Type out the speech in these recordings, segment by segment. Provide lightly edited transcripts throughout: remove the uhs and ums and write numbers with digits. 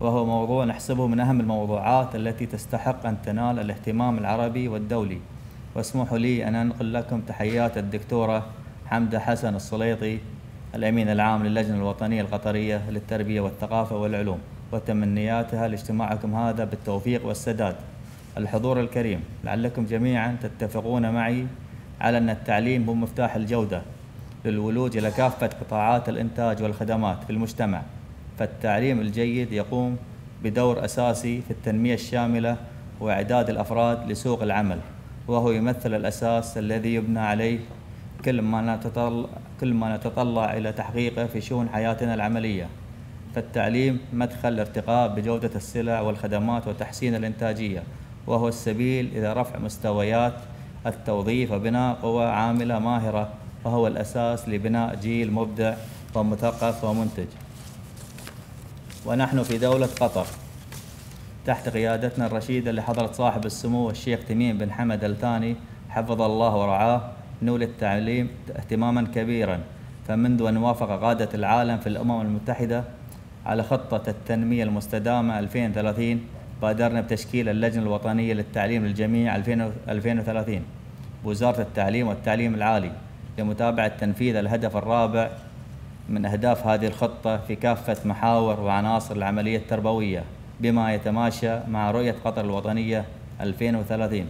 وهو موضوع نحسبه من أهم الموضوعات التي تستحق أن تنال الاهتمام العربي والدولي. واسمحوا لي أن أنقل لكم تحيات الدكتورة حمدة حسن السليطي، الأمين العام للجنة الوطنية القطرية للتربية والثقافة والعلوم، وتمنياتها لاجتماعكم هذا بالتوفيق والسداد. الحضور الكريم، لعلكم جميعا تتفقون معي على أن التعليم هو مفتاح الجودة للولوج إلى كافة قطاعات الإنتاج والخدمات في المجتمع. فالتعليم الجيد يقوم بدور أساسي في التنمية الشاملة وإعداد الأفراد لسوق العمل، وهو يمثل الأساس الذي يبنى عليه كل ما نتطلع إلى تحقيقه في شؤون حياتنا العملية. فالتعليم مدخل الارتقاء بجودة السلع والخدمات وتحسين الإنتاجية، وهو السبيل إلى رفع مستويات التوظيف وبناء قوى عاملة ماهرة، وهو الأساس لبناء جيل مبدع ومثقف ومنتج. ونحن في دولة قطر تحت قيادتنا الرشيدة لحضرة صاحب السمو الشيخ تميم بن حمد الثاني حفظ الله ورعاه، نولي التعليم اهتماما كبيرا. فمنذ أن وافق قادة العالم في الأمم المتحدة على خطة التنمية المستدامة 2030 بادرنا بتشكيل اللجنة الوطنية للتعليم للجميع 2030 بوزارة التعليم والتعليم العالي لمتابعة تنفيذ الهدف الرابع من أهداف هذه الخطة في كافة محاور وعناصر العملية التربوية، بما يتماشى مع رؤية قطر الوطنية 2030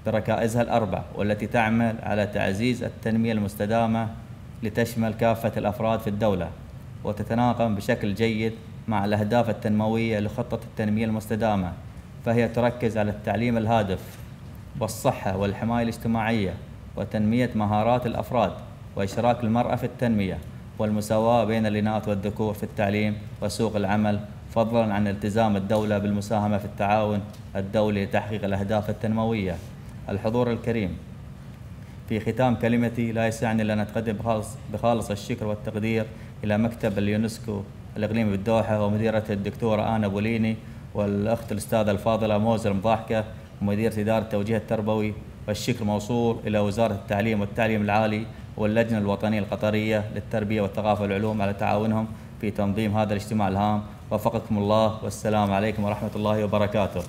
بركائزها الأربع، والتي تعمل على تعزيز التنمية المستدامة لتشمل كافة الأفراد في الدولة، وتتناغم بشكل جيد مع الأهداف التنموية لخطة التنمية المستدامة. فهي تركز على التعليم الهادف والصحة والحماية الاجتماعية وتنمية مهارات الأفراد وإشراك المرأة في التنمية والمساواة بين الإناث والذكور في التعليم وسوق العمل، فضلا عن التزام الدولة بالمساهمة في التعاون الدولي لتحقيق الأهداف التنموية. الحضور الكريم، في ختام كلمتي لا يسعني إلا أن أتقدم بخالص الشكر والتقدير إلى مكتب اليونسكو الإقليمي بالدوحة ومديرته الدكتورة آنا بوليني، والأخت الأستاذة الفاضلة موزر مضاحكة ومديرة إدارة التوجيه التربوي. والشكر موصول إلى وزارة التعليم والتعليم العالي واللجنة الوطنية القطرية للتربية والثقافة والعلوم على تعاونهم في تنظيم هذا الاجتماع الهام. وفقكم الله، والسلام عليكم ورحمة الله وبركاته.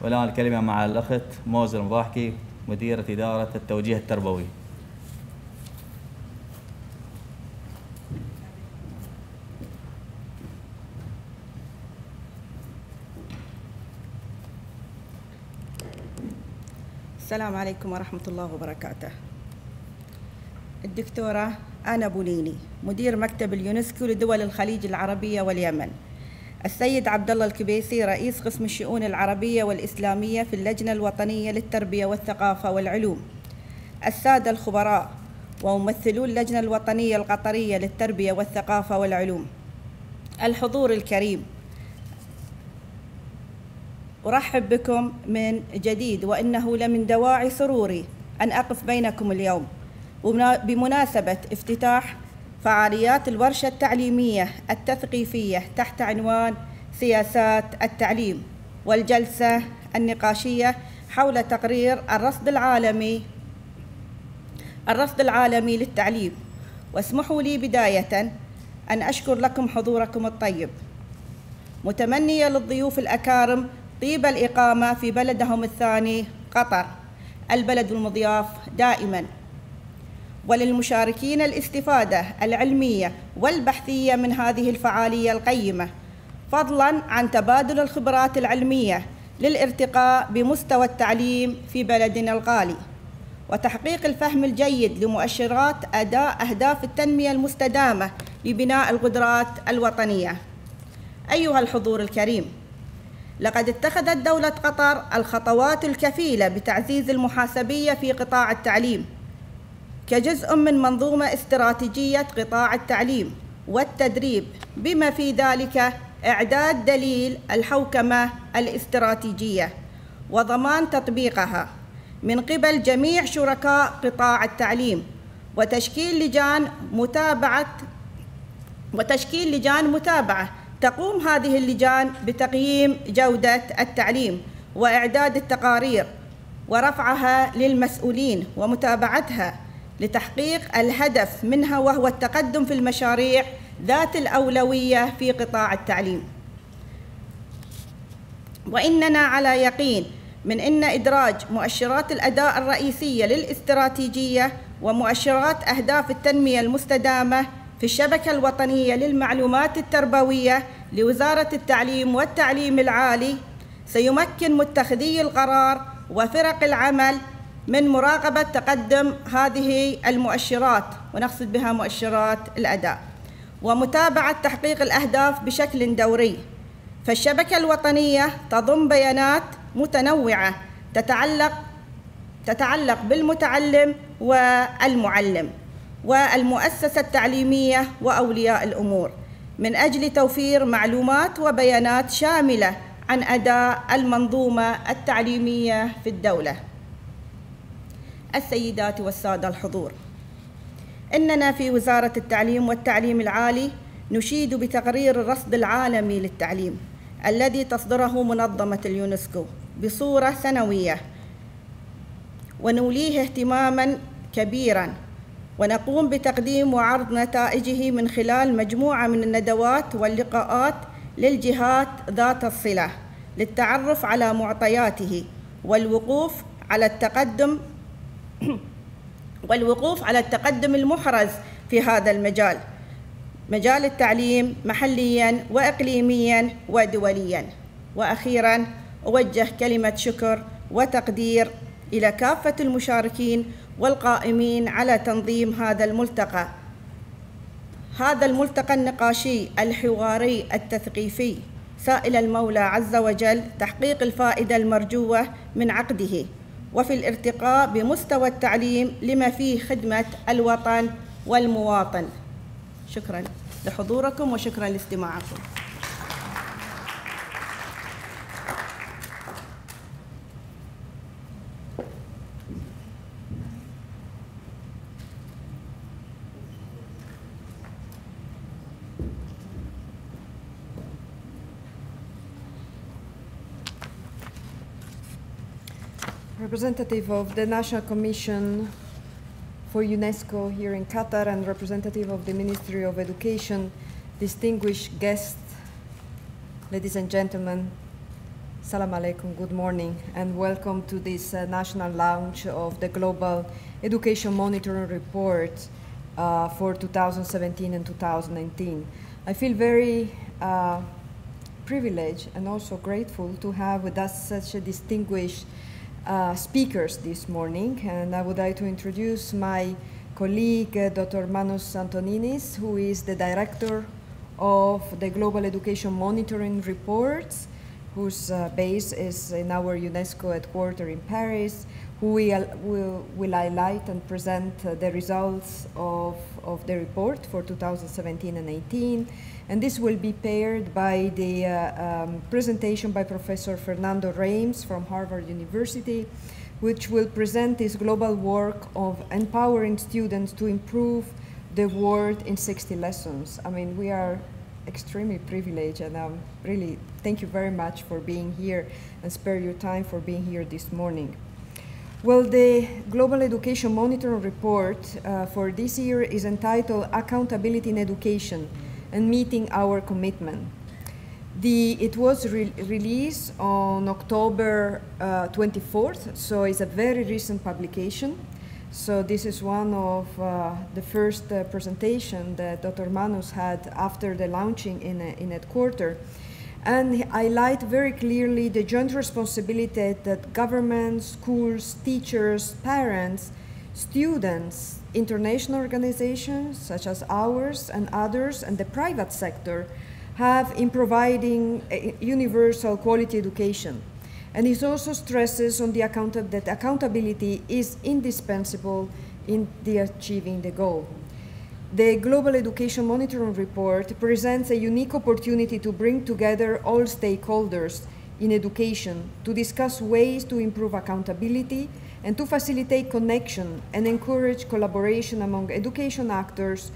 والآن الكلمة مع الأخت موزر مضاحكي مديرة إدارة التوجيه التربوي. السلام عليكم ورحمة الله وبركاته. الدكتورة آنا بوليني مدير مكتب اليونسكو لدول الخليج العربية واليمن. السيد عبد الله الكبيسي رئيس قسم الشؤون العربية والإسلامية في اللجنة الوطنية للتربية والثقافة والعلوم. السادة الخبراء وممثلو اللجنة الوطنية القطرية للتربية والثقافة والعلوم. الحضور الكريم، أرحب بكم من جديد، وإنه لمن دواعي سروري أن أقف بينكم اليوم بمناسبة افتتاح فعاليات الورشة التعليمية التثقيفية تحت عنوان سياسات التعليم، والجلسة النقاشية حول تقرير الرصد العالمي للتعليم. واسمحوا لي بداية أن أشكر لكم حضوركم الطيب، متمنية للضيوف الأكارم طيب الإقامة في بلدهم الثاني قطر، البلد المضياف دائما، وللمشاركين الاستفادة العلمية والبحثية من هذه الفعالية القيمة، فضلا عن تبادل الخبرات العلمية للارتقاء بمستوى التعليم في بلدنا الغالي، وتحقيق الفهم الجيد لمؤشرات أداء أهداف التنمية المستدامة لبناء القدرات الوطنية. أيها الحضور الكريم، لقد اتخذت دولة قطر الخطوات الكفيلة بتعزيز المحاسبية في قطاع التعليم كجزء من منظومة استراتيجية قطاع التعليم والتدريب، بما في ذلك إعداد دليل الحوكمة الاستراتيجية وضمان تطبيقها من قبل جميع شركاء قطاع التعليم، وتشكيل لجان متابعة تقوم هذه اللجان بتقييم جودة التعليم وإعداد التقارير ورفعها للمسؤولين ومتابعتها لتحقيق الهدف منها، وهو التقدم في المشاريع ذات الأولوية في قطاع التعليم. وإننا على يقين من أن إدراج مؤشرات الأداء الرئيسية للاستراتيجية ومؤشرات أهداف التنمية المستدامة في الشبكة الوطنية للمعلومات التربوية لوزارة التعليم والتعليم العالي سيمكن متخذي القرار وفرق العمل من مراقبة تقدم هذه المؤشرات، ونقصد بها مؤشرات الأداء، ومتابعة تحقيق الأهداف بشكل دوري. فالشبكة الوطنية تضم بيانات متنوعة تتعلق بالمتعلم والمعلم والمؤسسة التعليمية وأولياء الأمور، من أجل توفير معلومات وبيانات شاملة عن أداء المنظومة التعليمية في الدولة. السيدات والسادة الحضور، إننا في وزارة التعليم والتعليم العالي نشيد بتقرير الرصد العالمي للتعليم الذي تصدره منظمة اليونسكو بصورة سنوية، ونوليه اهتماماً كبيراً، ونقوم بتقديم وعرض نتائجه من خلال مجموعة من الندوات واللقاءات للجهات ذات الصلة للتعرف على معطياته والوقوف على التقدم المحرز في هذا المجال، مجال التعليم محلياً وإقليمياً ودولياً. وأخيراً أوجه كلمة شكر وتقدير إلى كافة المشاركين والقائمين على تنظيم هذا الملتقى النقاشي الحواري التثقيفي، سائل المولى عز وجل تحقيق الفائدة المرجوة من عقده وفي الارتقاء بمستوى التعليم لما فيه خدمة الوطن والمواطن. شكراً لحضوركم وشكراً لاستماعكم. Representative of the National Commission for UNESCO here in Qatar and representative of the Ministry of Education, distinguished guests, ladies and gentlemen, Assalamu alaikum, good morning, and welcome to this national launch of the Global Education Monitoring Report for 2017 and 2019. I feel very privileged and also grateful to have with us such a distinguished speakers this morning, and I would like to introduce my colleague Dr. Manos Antoninis, who is the director of the Global Education Monitoring Reports, whose base is in our UNESCO headquarters in Paris, who will highlight and present the results of the report for 2017 and 18. And this will be paired by the presentation by Professor Fernando Reims from Harvard University, which will present this global work of empowering students to improve the world in 60 lessons. I mean, we are extremely privileged, and really thank you very much for being here and spare your time for being here this morning. Well, the Global Education Monitoring Report for this year is entitled Accountability in Education and Meeting Our Commitment. It was released on October 24th, so it's a very recent publication. So this is one of the first presentation that Dr. Manos had after the launching in headquarters, and highlight very clearly the joint responsibility that governments, schools, teachers, parents, students, international organizations such as ours and others, and the private sector have in providing universal quality education. And it also stresses on that accountability is indispensable in achieving the goal. The Global Education Monitoring Report presents a unique opportunity to bring together all stakeholders in education to discuss ways to improve accountability and to facilitate connection and encourage collaboration among education actors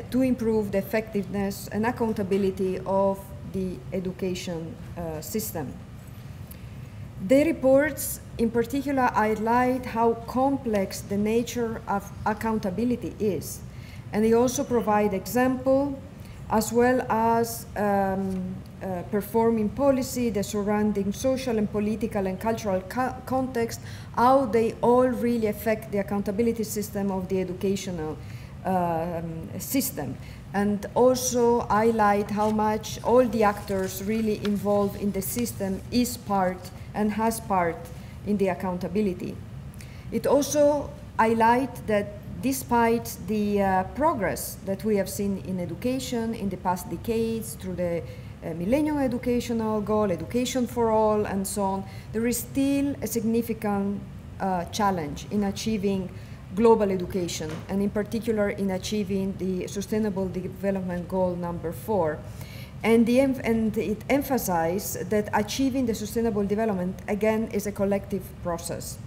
to improve the effectiveness and accountability of the education system. The reports in particular highlight how complex the nature of accountability is, and they also provide example as well as performing policy, the surrounding social and political and cultural context, how they all really affect the accountability system of the educational system, and also highlight how much all the actors really involved in the system is part and has part in the accountability. It also highlights that despite the progress that we have seen in education in the past decades through the Millennium Educational Goal, Education for All, and so on, there is still a significant challenge in achieving global education, and in particular in achieving the Sustainable Development Goal number 4. And it emphasizes that achieving the sustainable development, again, is a collective process.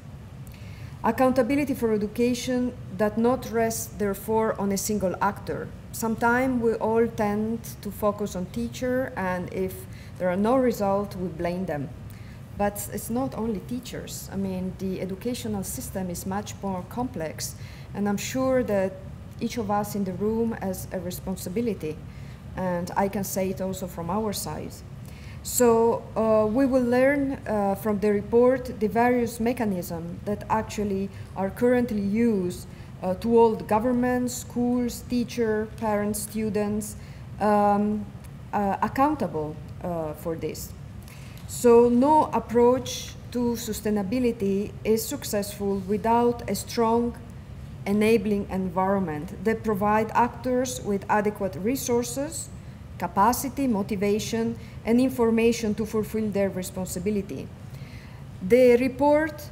Accountability for education does not rest, therefore, on a single actor. Sometimes we all tend to focus on teacher, and if there are no results, we blame them. But it's not only teachers. I mean, the educational system is much more complex, and I'm sure that each of us in the room has a responsibility, and I can say it also from our side. So we will learn from the report the various mechanisms that actually are currently used to hold governments, schools, teachers, parents, students accountable for this. So no approach to sustainability is successful without a strong enabling environment that provide actors with adequate resources, capacity, motivation, and information to fulfill their responsibility. The report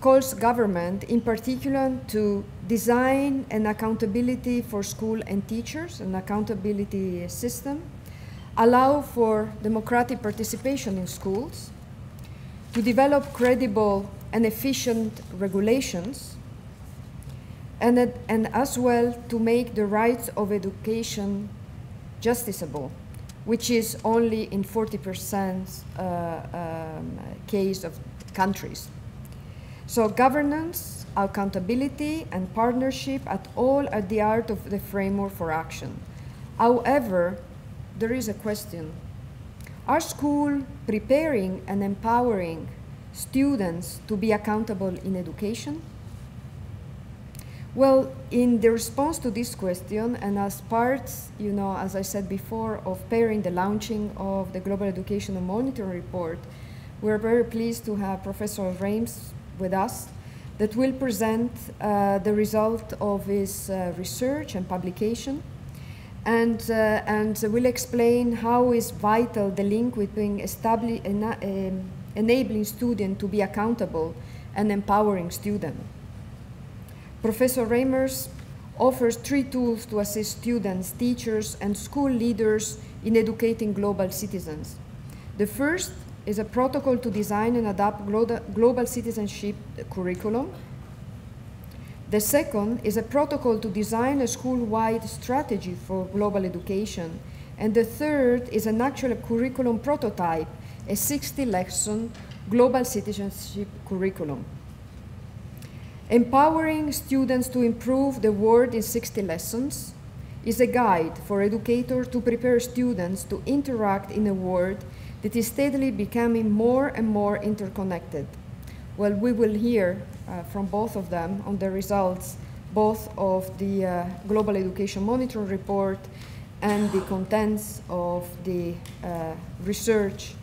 calls government in particular to design an accountability for school and teachers, an accountability system, allow for democratic participation in schools, to develop credible and efficient regulations, and as well to make the rights of education justiciable, which is only in 40% case of countries. So governance, accountability, and partnership at all are the art of the framework for action. However, there is a question. Are schools preparing and empowering students to be accountable in education? Well, in the response to this question, and as part, as I said before, of pairing the launching of the Global Educational Monitoring Report, we're very pleased to have Professor Reims with us that will present the result of his research and publication, and will explain how is vital the link between enabling students to be accountable and empowering students. Professor Reimers offers 3 tools to assist students, teachers, and school leaders in educating global citizens. The first is a protocol to design and adapt global citizenship curriculum. The second is a protocol to design a school-wide strategy for global education. And the third is an actual curriculum prototype, a 60-lesson global citizenship curriculum. Empowering students to improve the world in 60 lessons is a guide for educators to prepare students to interact in a world that is steadily becoming more and more interconnected. Well, we will hear from both of them on the results, both of the Global Education Monitoring Report and the contents of the research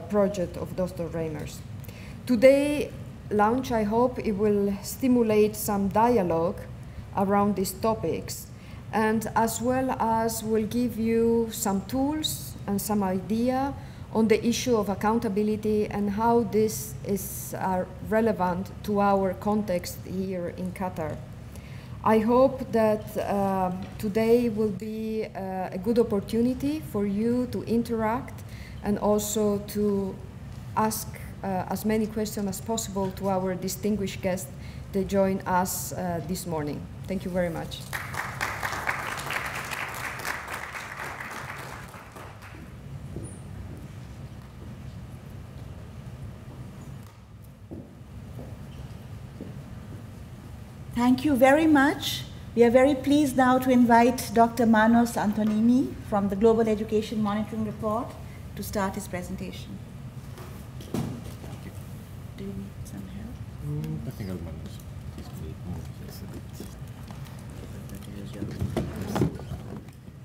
project of Dr. Reimers. Today, launch, I hope it will stimulate some dialogue around these topics, and as well as will give you some tools and some idea on the issue of accountability and how this is relevant to our context here in Qatar. I hope that today will be a good opportunity for you to interact and also to ask as many questions as possible to our distinguished guests that join us this morning. Thank you very much. Thank you very much. We are very pleased now to invite Dr. Manos Antonini from the Global Education Monitoring Report to start his presentation. Do you need some help? I think I'll manage.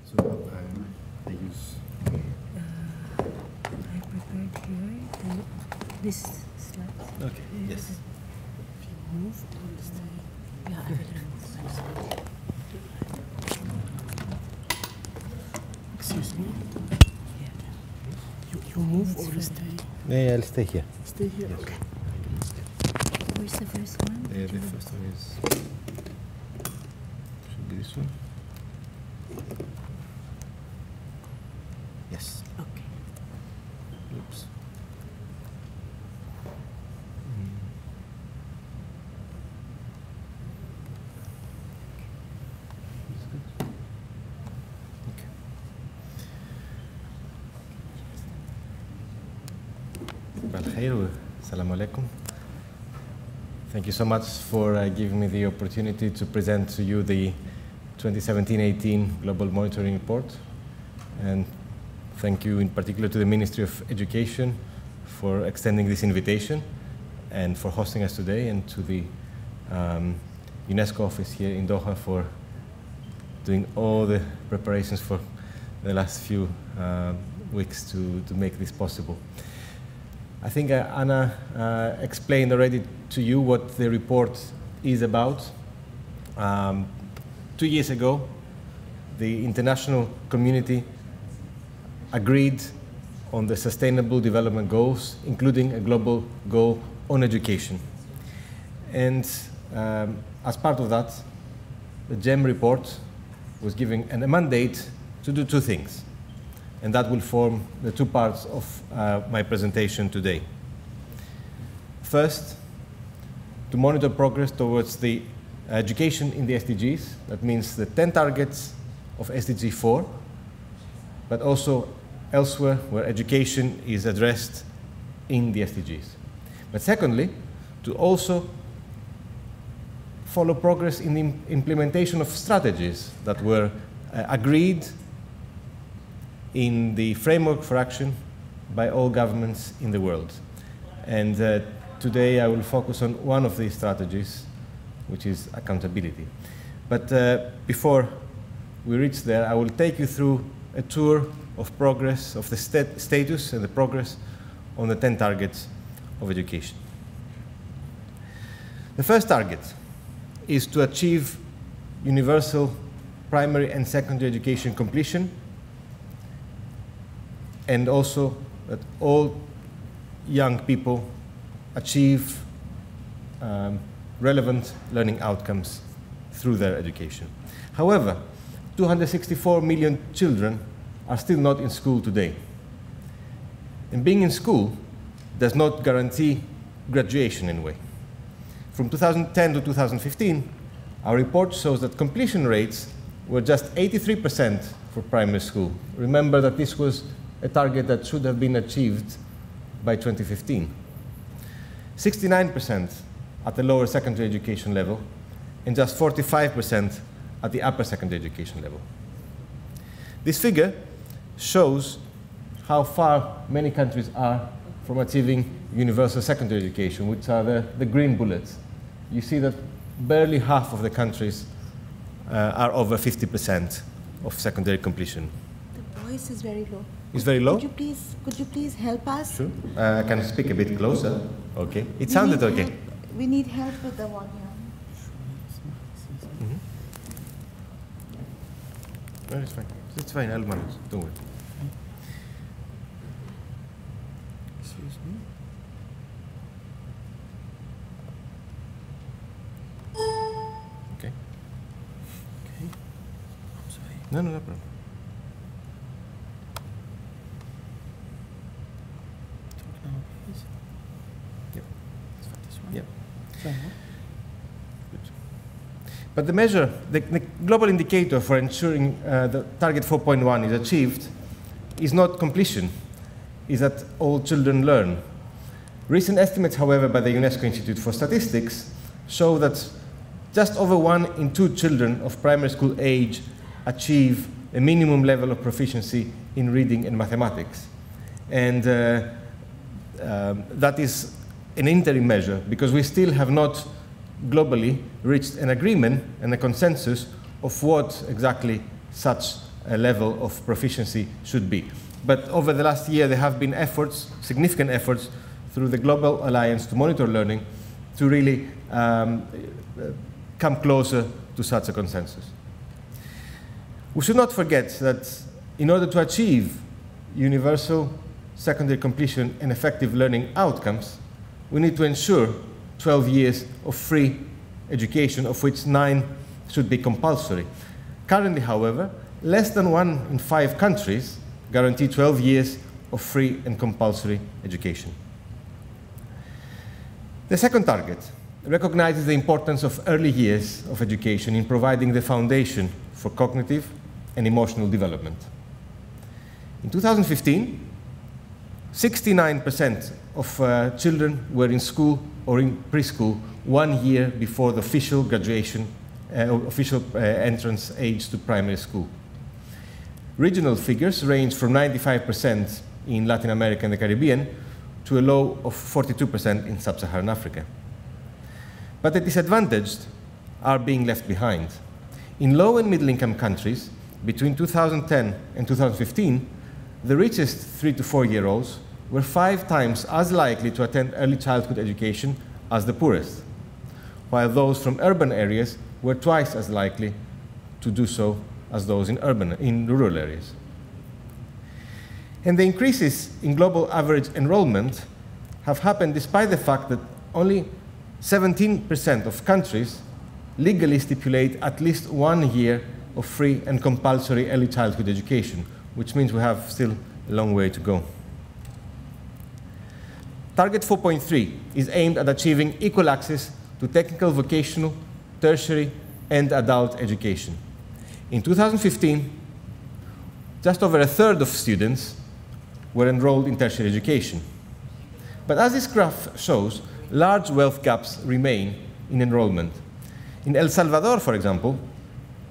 So I use. I prepared here this slide. Okay. Yes. If you move on the slide. Yeah, I will remove. Excuse me? You move or stay? Yeah, I'll stay here. Stay here? Yes. Okay. Where's the first one? The first one is. Should be this one. Yes. Okay. Oops. Assalamu alaikum. Thank you so much for giving me the opportunity to present to you the 2017-18 Global Monitoring Report. And thank you in particular to the Ministry of Education for extending this invitation and for hosting us today, and to the UNESCO office here in Doha for doing all the preparations for the last few weeks to make this possible. I think Anna explained already to you what the report is about. 2 years ago, the international community agreed on the Sustainable Development Goals, including a global goal on education. And as part of that, the GEM report was given a mandate to do two things. And that will form the two parts of my presentation today. First, to monitor progress towards the education in the SDGs. That means the 10 targets of SDG 4, but also elsewhere where education is addressed in the SDGs. But secondly, to also follow progress in the implementation of strategies that were agreed in the framework for action by all governments in the world. And today I will focus on one of these strategies, which is accountability. But before we reach there, I will take you through a tour of progress, of the status and the progress on the 10 targets of education. The first target is to achieve universal primary and secondary education completion, and also that all young people achieve relevant learning outcomes through their education. However, 264 million children are still not in school today. And being in school does not guarantee graduation in a way. From 2010 to 2015, our report shows that completion rates were just 83% for primary school. Remember that this was a target that should have been achieved by 2015. 69% at the lower secondary education level, and just 45% at the upper secondary education level. This figure shows how far many countries are from achieving universal secondary education, which are the green bullets. You see that barely half of the countries are over 50% of secondary completion. The voice is very low. It's very low? Could you please help us? Sure. I can speak a bit closer. Okay. It sounded okay. We need help with the volume. No, it's fine. It's fine. I'll manage. Don't worry. Excuse me? Okay. Okay. I'm sorry. No problem. Talk now, please. Yep. This one? Yep. Sorry. But the measure, the global indicator for ensuring the target 4.1 is achieved is not completion, is that all children learn. Recent estimates, however, by the UNESCO Institute for Statistics show that just over 1 in 2 children of primary school age achieve a minimum level of proficiency in reading and mathematics. And that is an interim measure, because we still have not globally reached an agreement and a consensus of what exactly such a level of proficiency should be. But over the last year, there have been efforts, significant efforts, through the Global Alliance to Monitor Learning to really come closer to such a consensus. We should not forget that in order to achieve universal secondary completion and effective learning outcomes, we need to ensure 12 years of free education, of which 9 should be compulsory. Currently, however, less than 1 in 5 countries guarantee 12 years of free and compulsory education. The second target recognizes the importance of early years of education in providing the foundation for cognitive and emotional development. In 2015, 69% of children were in school or in preschool 1 year before the official graduation, entrance age to primary school. Regional figures range from 95% in Latin America and the Caribbean to a low of 42% in sub-Saharan Africa. But the disadvantaged are being left behind. In low and middle income countries, between 2010 and 2015, the richest 3 to 4 year olds were 5 times as likely to attend early childhood education as the poorest, while those from urban areas were twice as likely to do so as those in rural areas. And the increases in global average enrollment have happened despite the fact that only 17% of countries legally stipulate at least 1 year of free and compulsory early childhood education, which means we have still a long way to go. Target 4.3 is aimed at achieving equal access to technical, vocational, tertiary, and adult education. In 2015, just over 1/3 of students were enrolled in tertiary education. But as this graph shows, large wealth gaps remain in enrollment. In El Salvador, for example,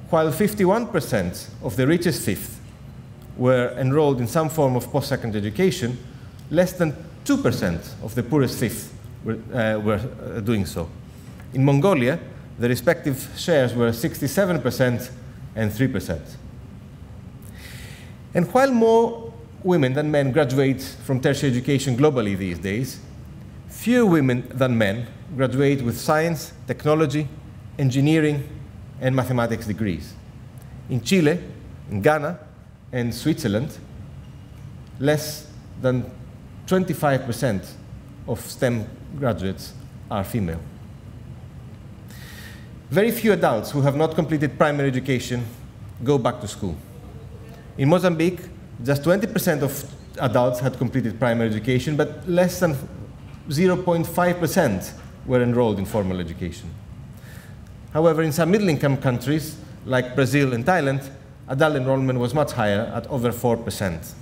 while 51% of the richest fifth were enrolled in some form of post-secondary education, less than 2% of the poorest fifth were doing so. In Mongolia, the respective shares were 67% and 3%. And while more women than men graduate from tertiary education globally these days, fewer women than men graduate with science, technology, engineering, and mathematics degrees. In Chile, in Ghana, and Switzerland, less than 25% of STEM graduates are female. Very few adults who have not completed primary education go back to school. In Mozambique, just 20% of adults had completed primary education, but less than 0.5% were enrolled in formal education. However, in some middle-income countries, like Brazil and Thailand, adult enrollment was much higher at over 4%.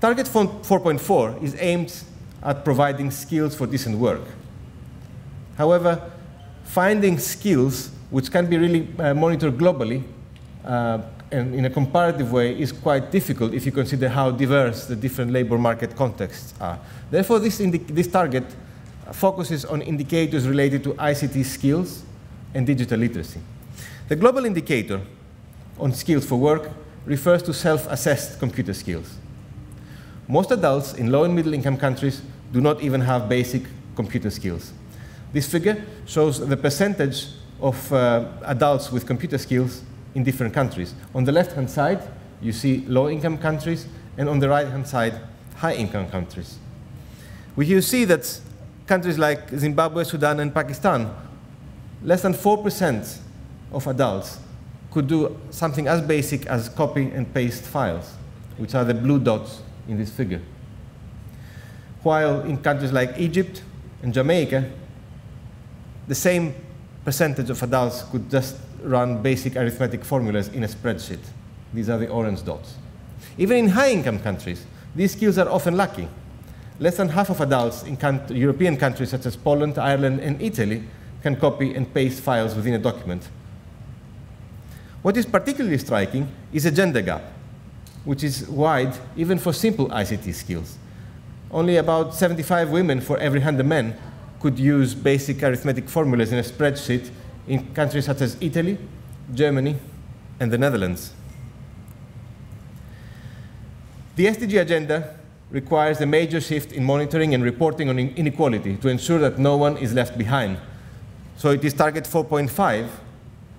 Target 4.4 is aimed at providing skills for decent work. However, finding skills which can be really monitored globally and in a comparative way is quite difficult if you consider how diverse the different labor market contexts are. Therefore, this target focuses on indicators related to ICT skills and digital literacy. The global indicator on skills for work refers to self-assessed computer skills. Most adults in low and middle income countries do not even have basic computer skills. This figure shows the percentage of adults with computer skills in different countries. On the left-hand side, you see low-income countries, and on the right-hand side, high-income countries. You see that countries like Zimbabwe, Sudan, and Pakistan, less than 4% of adults could do something as basic as copy and paste files, which are the blue dots in this figure. While in countries like Egypt and Jamaica, the same percentage of adults could just run basic arithmetic formulas in a spreadsheet. These are the orange dots. Even in high-income countries, these skills are often lacking. Less than half of adults in European countries such as Poland, Ireland, and Italy can copy and paste files within a document. What is particularly striking is a gender gap, which is wide even for simple ICT skills. Only about 75 women for every 100 men could use basic arithmetic formulas in a spreadsheet in countries such as Italy, Germany, and the Netherlands. The SDG agenda requires a major shift in monitoring and reporting on inequality to ensure that no one is left behind. So it is target 4.5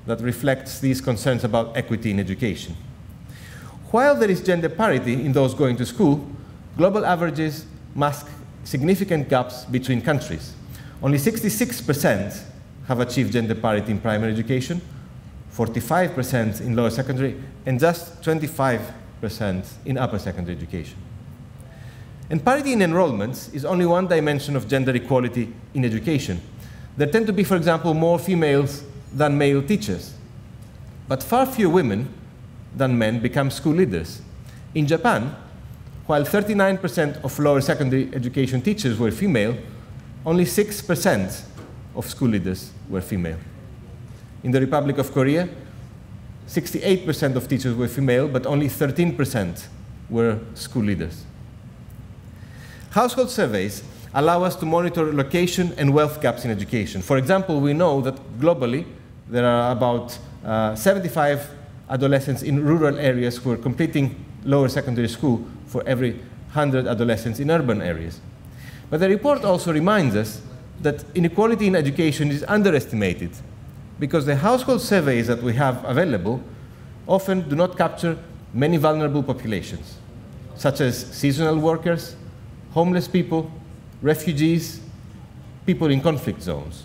that reflects these concerns about equity in education. While there is gender parity in those going to school, global averages mask significant gaps between countries. Only 66% have achieved gender parity in primary education, 45% in lower secondary, and just 25% in upper secondary education. And parity in enrollments is only one dimension of gender equality in education. There tend to be, for example, more females than male teachers, but far fewer women than men become school leaders. In Japan, while 39% of lower secondary education teachers were female, only 6% of school leaders were female. In the Republic of Korea, 68% of teachers were female, but only 13% were school leaders. Household surveys allow us to monitor location and wealth gaps in education. For example, we know that globally, there are about 75 adolescents in rural areas who are completing lower secondary school for every 100 adolescents in urban areas. But the report also reminds us that inequality in education is underestimated because the household surveys that we have available often do not capture many vulnerable populations, such as seasonal workers, homeless people, refugees, people in conflict zones.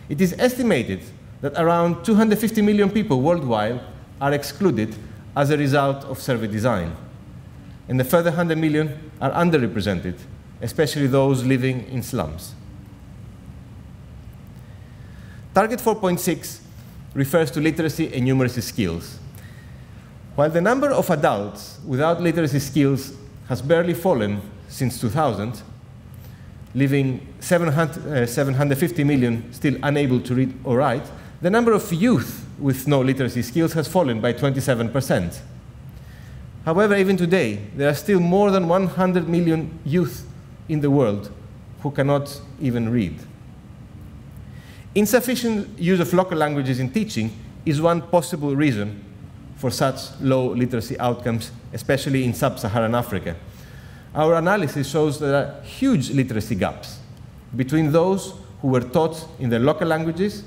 It is estimated that around 250 million people worldwide are excluded as a result of survey design, and a further 100 million are underrepresented, especially those living in slums. Target 4.6 refers to literacy and numeracy skills. While the number of adults without literacy skills has barely fallen since 2000, leaving 750 million still unable to read or write, the number of youth with no literacy skills has fallen by 27%. However, even today, there are still more than 100 million youth in the world who cannot even read. Insufficient use of local languages in teaching is one possible reason for such low literacy outcomes, especially in sub-Saharan Africa. Our analysis shows there are huge literacy gaps between those who were taught in their local languages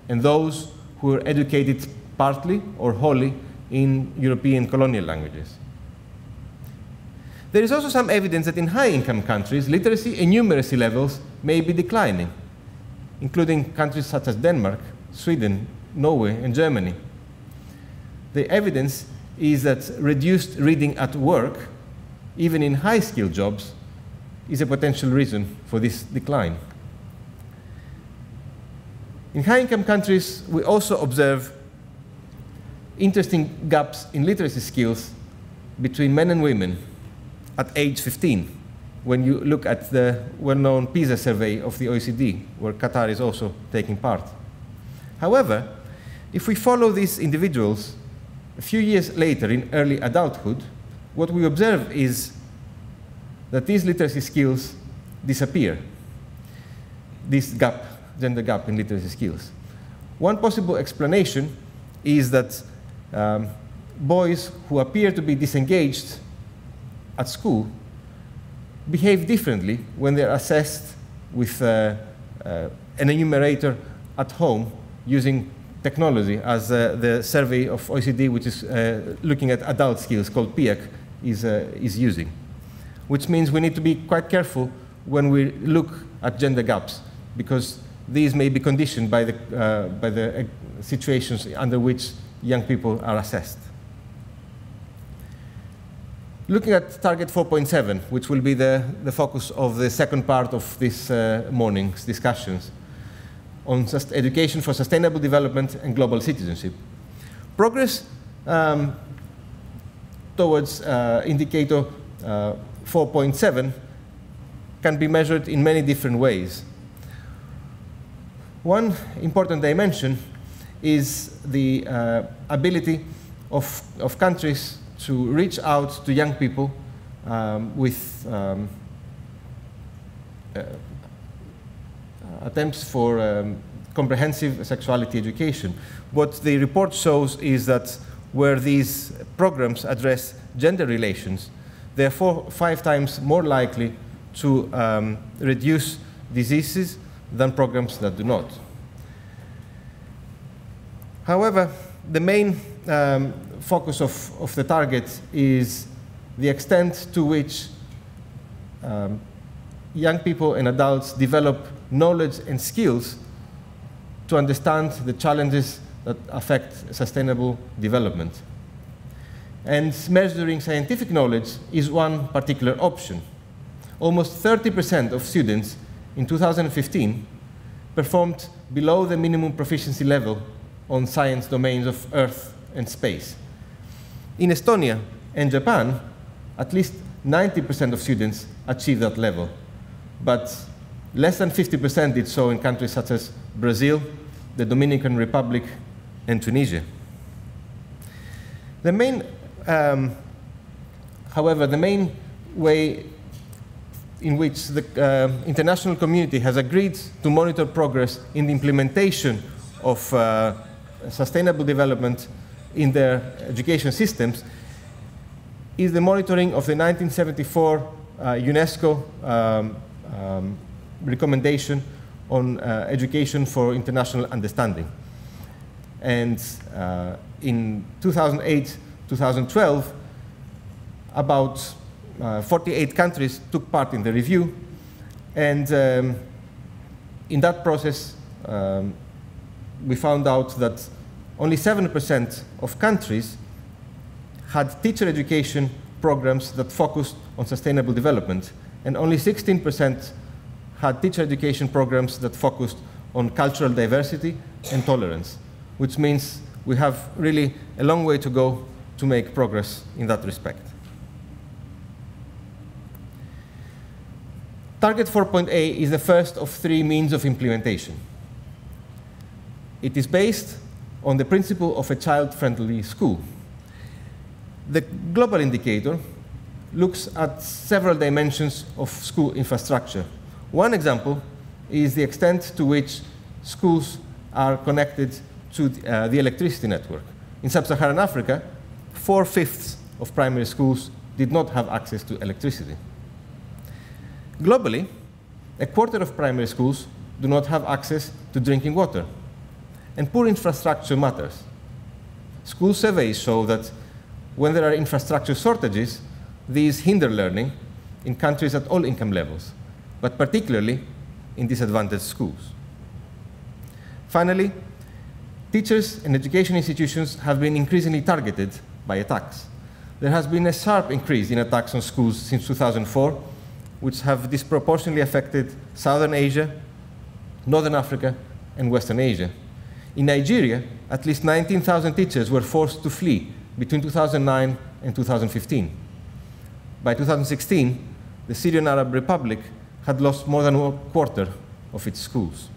and those who were educated partly or wholly in European colonial languages. There is also some evidence that in high-income countries, literacy and numeracy levels may be declining, including countries such as Denmark, Sweden, Norway, and Germany. The evidence is that reduced reading at work, even in high-skilled jobs, is a potential reason for this decline. In high-income countries, we also observe interesting gaps in literacy skills between men and women at age 15, when you look at the well-known PISA survey of the OECD, where Qatar is also taking part. However, if we follow these individuals a few years later in early adulthood, what we observe is that these literacy skills disappear, this gap, gender gap in literacy skills. One possible explanation is that boys who appear to be disengaged at school behave differently when they're assessed with an enumerator at home using technology, as the survey of OECD, which is looking at adult skills, called PIAC, is using. Which means we need to be quite careful when we look at gender gaps, because these may be conditioned by the situations under which young people are assessed. Looking at target 4.7, which will be the focus of the second part of this morning's discussions, on education for sustainable development and global citizenship. Progress towards indicator 4.7 can be measured in many different ways. One important dimension is the ability of countries to reach out to young people with attempts for comprehensive sexuality education. What the report shows is that where these programs address gender relations, they are 4 or 5 times more likely to reduce diseases than programs that do not. However, the main focus of the target is the extent to which young people and adults develop knowledge and skills to understand the challenges that affect sustainable development. And measuring scientific knowledge is one particular option. Almost 30% of students in 2015 performed below the minimum proficiency level on science domains of Earth and space. In Estonia and Japan, at least 90% of students achieved that level, but less than 50% did so in countries such as Brazil, the Dominican Republic, and Tunisia. The main, however, the main way in which the international community has agreed to monitor progress in the implementation of sustainable development in their education systems is the monitoring of the 1974 UNESCO recommendation on education for international understanding. And in 2008-2012, about 48 countries took part in the review, and in that process we found out that only 7% of countries had teacher education programs that focused on sustainable development, and only 16% had teacher education programs that focused on cultural diversity and tolerance, which means we have really a long way to go to make progress in that respect. Target 4.A is the first of 3 means of implementation. It is based on the principle of a child-friendly school. The global indicator looks at several dimensions of school infrastructure. One example is the extent to which schools are connected to the electricity network. In sub-Saharan Africa, 4/5 of primary schools did not have access to electricity. Globally, 1/4 of primary schools do not have access to drinking water. And poor infrastructure matters. School surveys show that when there are infrastructure shortages, these hinder learning in countries at all income levels, but particularly in disadvantaged schools. Finally, teachers and education institutions have been increasingly targeted by attacks. There has been a sharp increase in attacks on schools since 2004, which have disproportionately affected Southern Asia, Northern Africa, and Western Asia. In Nigeria, at least 19,000 teachers were forced to flee between 2009 and 2015. By 2016, the Syrian Arab Republic had lost more than 1/4 of its schools.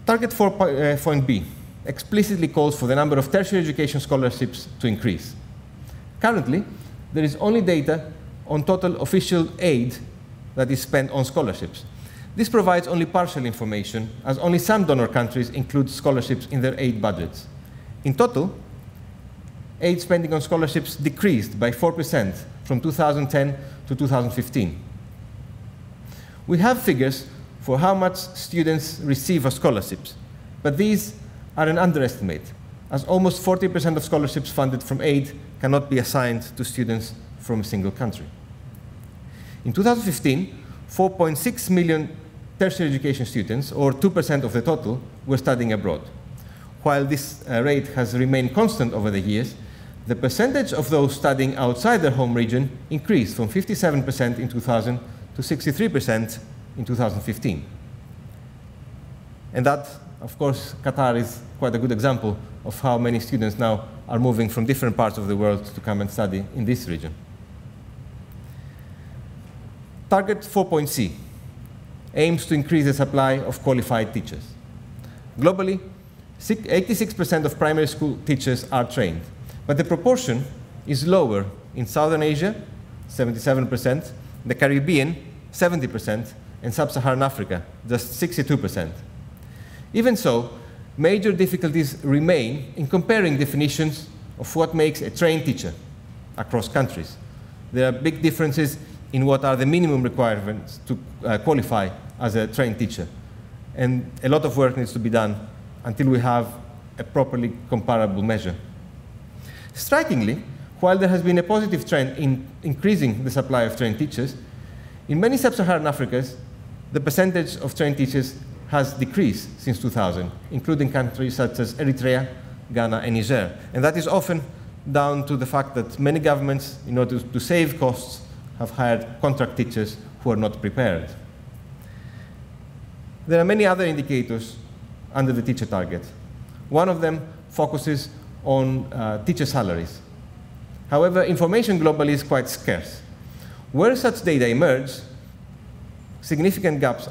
Target 4.B explicitly calls for the number of tertiary education scholarships to increase. Currently, there is only data on total official aid that is spent on scholarships. This provides only partial information, as only some donor countries include scholarships in their aid budgets. In total, aid spending on scholarships decreased by 4% from 2010 to 2015. We have figures for how much students receive as scholarships, but these are an underestimate, as almost 40% of scholarships funded from aid cannot be assigned to students from a single country. In 2015, 4.6 million tertiary education students, or 2% of the total, were studying abroad. While this rate has remained constant over the years, the percentage of those studying outside their home region increased from 57% in 2000 to 63% in 2015. And that, of course, Qatar is quite a good example of how many students now are moving from different parts of the world to come and study in this region. Target 4.C aims to increase the supply of qualified teachers. Globally, 86% of primary school teachers are trained, but the proportion is lower in Southern Asia, 77%, the Caribbean, 70%, and Sub-Saharan Africa, just 62%. Even so, major difficulties remain in comparing definitions of what makes a trained teacher across countries. There are big differences in what are the minimum requirements to qualify as a trained teacher. And a lot of work needs to be done until we have a properly comparable measure. Strikingly, while there has been a positive trend in increasing the supply of trained teachers, in many Sub-Saharan Africas, the percentage of trained teachers has decreased since 2000, including countries such as Eritrea, Ghana, and Niger. And that is often down to the fact that many governments, in order to save costs, have hired contract teachers who are not prepared. There are many other indicators under the teacher target. One of them focuses on teacher salaries. However, information globally is quite scarce. Where such data emerge, significant gaps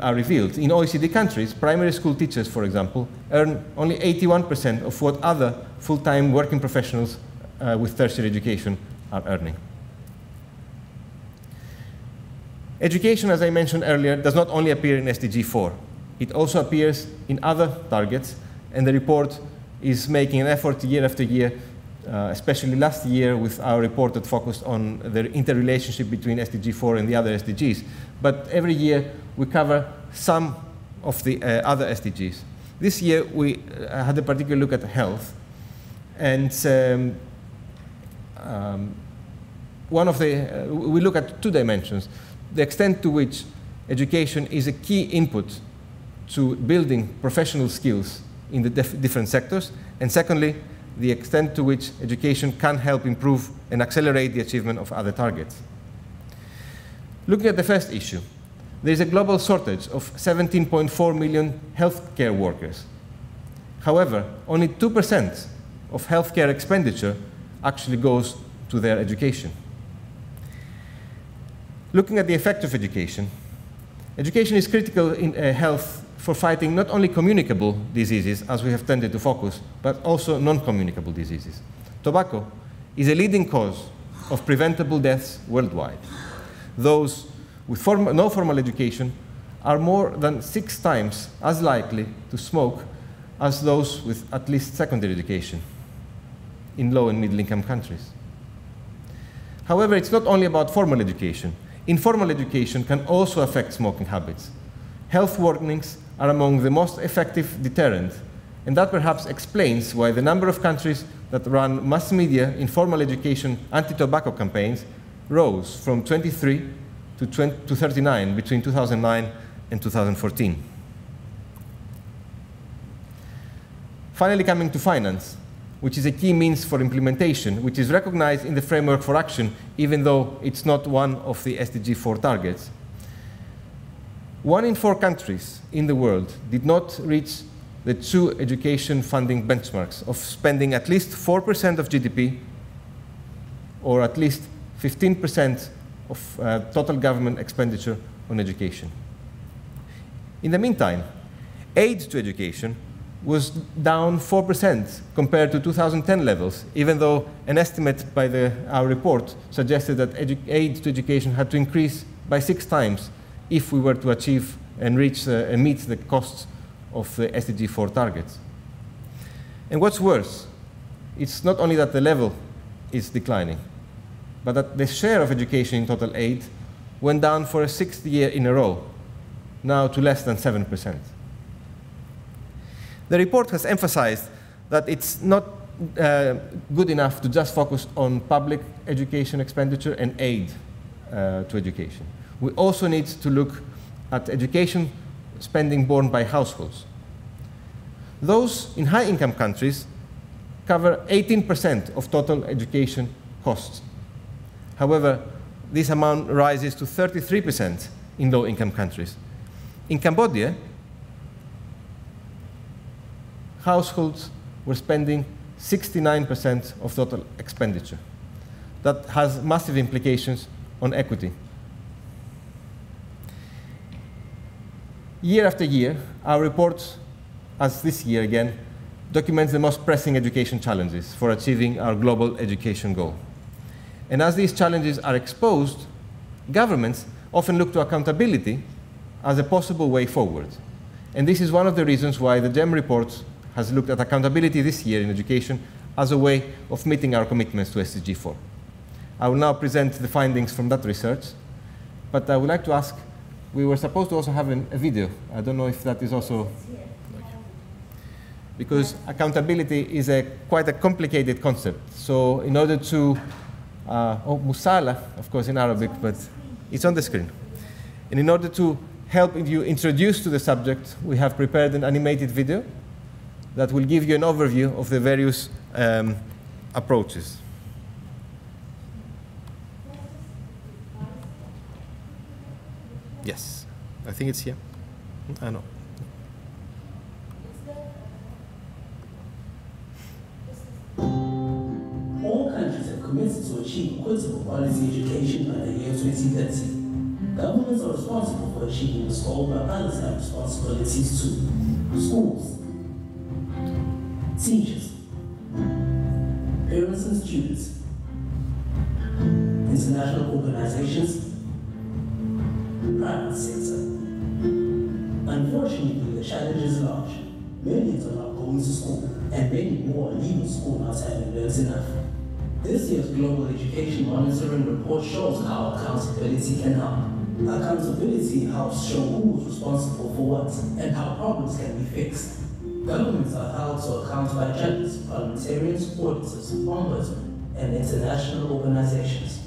are revealed. In OECD countries, primary school teachers, for example, earn only 81% of what other full-time working professionals with tertiary education are earning. Education, as I mentioned earlier, does not only appear in SDG 4. It also appears in other targets, and the report is making an effort year after year, especially last year with our report that focused on the interrelationship between SDG 4 and the other SDGs. But every year we cover some of the other SDGs. This year we had a particular look at health, and we look at two dimensions: the extent to which education is a key input to building professional skills in the different sectors, and secondly, the extent to which education can help improve and accelerate the achievement of other targets. Looking at the first issue, there is a global shortage of 17.4 million healthcare workers. However, only 2% of healthcare expenditure actually goes to their education. Looking at the effect of education, education is critical in health for fighting not only communicable diseases, as we have tended to focus, but also non-communicable diseases. Tobacco is a leading cause of preventable deaths worldwide. Those with no formal education are more than 6 times as likely to smoke as those with at least secondary education in low and middle-income countries. However, it's not only about formal education. Informal education can also affect smoking habits. Health warnings are among the most effective deterrent, and that perhaps explains why the number of countries that run mass media informal education anti-tobacco campaigns rose from 23 to 39 between 2009 and 2014. Finally, coming to finance, which is a key means for implementation, which is recognized in the Framework for Action, even though it's not one of the SDG 4 targets. 1 in 4 countries in the world did not reach the 2 education funding benchmarks of spending at least 4% of GDP or at least 15% of total government expenditure on education. In the meantime, aid to education was down 4% compared to 2010 levels, even though an estimate by our report suggested that aid to education had to increase by 6 times if we were to achieve and reach and meet the costs of the SDG 4 targets. And what's worse, it's not only that the level is declining, but that the share of education in total aid went down for a 6th year in a row, now to less than 7%. The report has emphasized that it's not good enough to just focus on public education expenditure and aid to education. We also need to look at education spending borne by households. Those in high-income countries cover 18% of total education costs. However, this amount rises to 33% in low-income countries. In Cambodia, households were spending 69% of total expenditure. That has massive implications on equity. year after year, our report, as this year again, documents the most pressing education challenges for achieving our global education goal. And as these challenges are exposed, governments often look to accountability as a possible way forward. And this is one of the reasons why the GEM report has looked at accountability this year in education as a way of meeting our commitments to SDG 4. I will now present the findings from that research, but I would like to ask, we were supposed to also have a video. I don't know if that is also, because accountability is quite a complicated concept. So in order to, musala, of course in Arabic, but it's on the screen. And in order to help you introduce to the subject, we have prepared an animated video that will give you an overview of the various approaches. Yes, I think it's here. I know. All countries have committed to achieve equitable quality education by the year 2030. Governments are responsible for achieving this goal, but others have responsibilities too. Schools, teachers, parents and students, international organizations, private sector. Unfortunately, the challenge is large. Millions are not going to school, and many more are leaving school not having learned enough. This year's Global Education Monitoring Report shows how accountability can help. Accountability helps show who is responsible for what and how problems can be fixed. Governments are held to account by judges, parliamentarians, auditors, ombudsmen, and international organizations.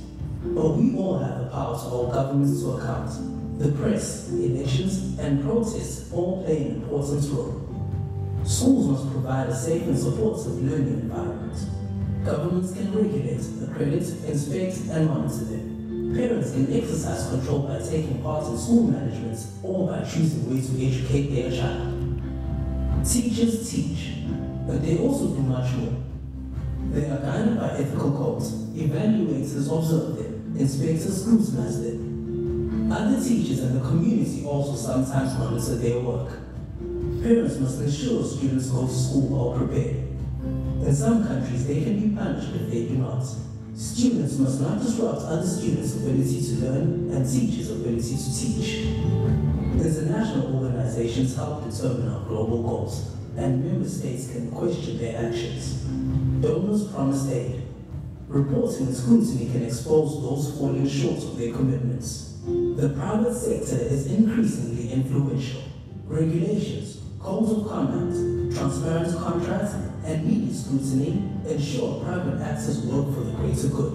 But we all have the power to hold governments to account. The press, elections, and protests all play an important role. Schools must provide a safe and supportive learning environment. Governments can regulate, accredit, inspect, and monitor them. Parents can exercise control by taking part in school management or by choosing ways to educate their child. Teachers teach, but they also do much more. They are guided by ethical codes. Evaluators observe them. Inspectors scrutinize them. Other teachers in the community also sometimes monitor their work. Parents must ensure students go to school well prepared. In some countries, they can be punished if they do not. Students must not disrupt other students' ability to learn and teachers' ability to teach. International organizations help determine our global goals, and member states can question their actions. Donors promise aid. Reporting and scrutiny can expose those falling short of their commitments. The private sector is increasingly influential. Regulations, codes of conduct, transparent contracts, and media scrutiny ensure private actors work for the greater good.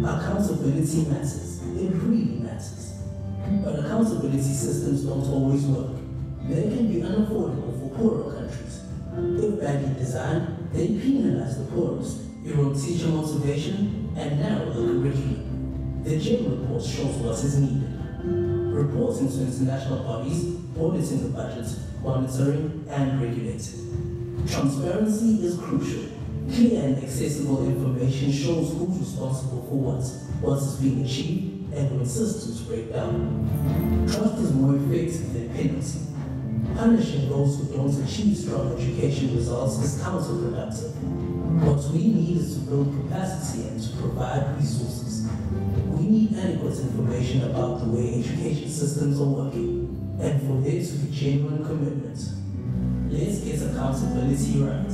Accountability matters. It really matters. But accountability systems don't always work. They can be unaffordable for poorer countries. If badly designed, they penalize the poorest, erode teacher motivation, and narrow the curriculum. The GEM report shows what is needed. Reporting to international bodies, auditing the budget, monitoring, and regulating. Transparency is crucial. Clear and accessible information shows who's responsible for what is being achieved, and when systems break down. Trust is more effective than penalty. Punishing those who don't achieve strong education results is counterproductive. What we need is to build capacity and to provide resources. We need adequate information about the way education systems are working, and for there to be genuine commitment. Let's get accountability right.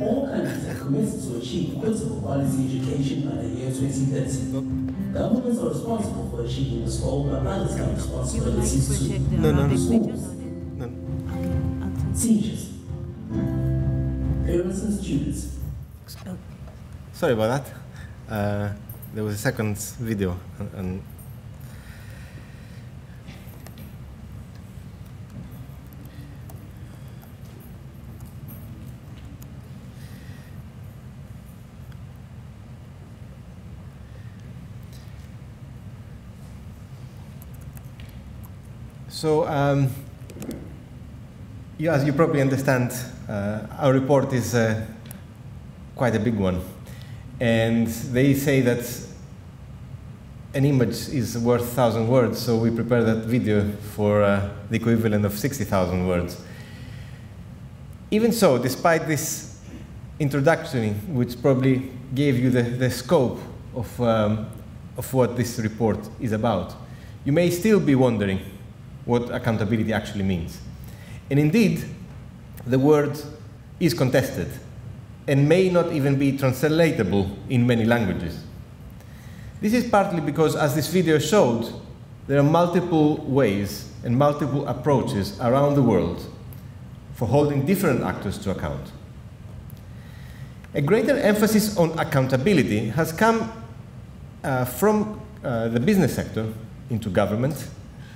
All countries are committed to achieve equitable quality education by the year 2030. Governments are responsible for achieving this goal, but others have responsibilities too. Schools, teachers, parents and students. Sorry about that. There was a second video. So, as you probably understand, our report is quite a big one. And they say that an image is worth 1,000 words, so we prepare that video for the equivalent of 60,000 words. Even so, despite this introduction, which probably gave you the scope of what this report is about, you may still be wondering what accountability actually means. And indeed, the word is contested and may not even be translatable in many languages. This is partly because, as this video showed, there are multiple ways and multiple approaches around the world for holding different actors to account. A greater emphasis on accountability has come from the business sector into government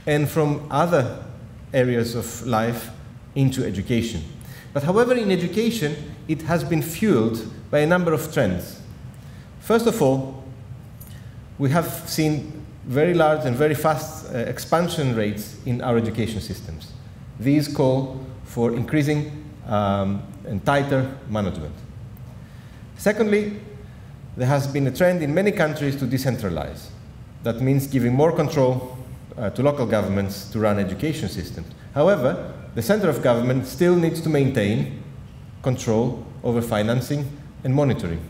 and from other areas of life into education. But however, in education, it has been fueled by a number of trends. First of all, we have seen very large and very fast expansion rates in our education systems. These call for increasing and tighter management. Secondly, there has been a trend in many countries to decentralize. That means giving more control to local governments to run education systems. However, the center of government still needs to maintain control over financing and monitoring.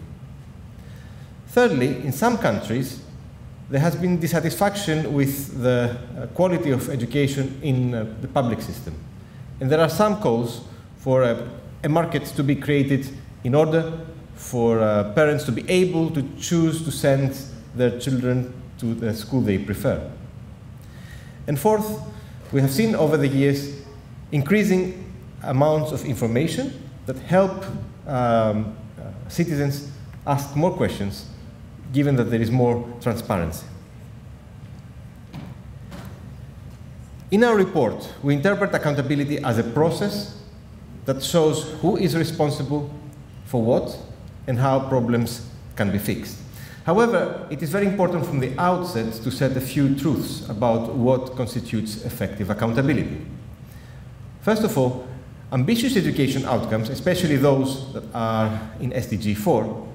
Thirdly, in some countries, there has been dissatisfaction with the quality of education in the public system. And there are some calls for a market to be created in order for parents to be able to choose to send their children to the school they prefer. And fourth, we have seen over the years increasing amounts of information that help citizens ask more questions, given that there is more transparency. In our report, we interpret accountability as a process that shows who is responsible for what and how problems can be fixed. However, it is very important from the outset to set a few truths about what constitutes effective accountability. First of all, ambitious education outcomes, especially those that are in SDG 4,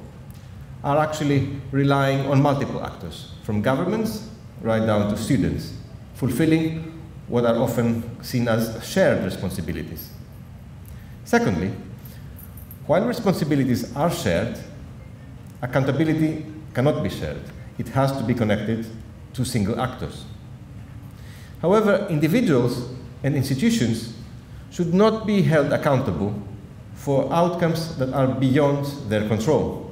are actually relying on multiple actors, from governments right down to students, fulfilling what are often seen as shared responsibilities. Secondly, while responsibilities are shared, accountability cannot be shared. It has to be connected to single actors. However, individuals and institutions should not be held accountable for outcomes that are beyond their control.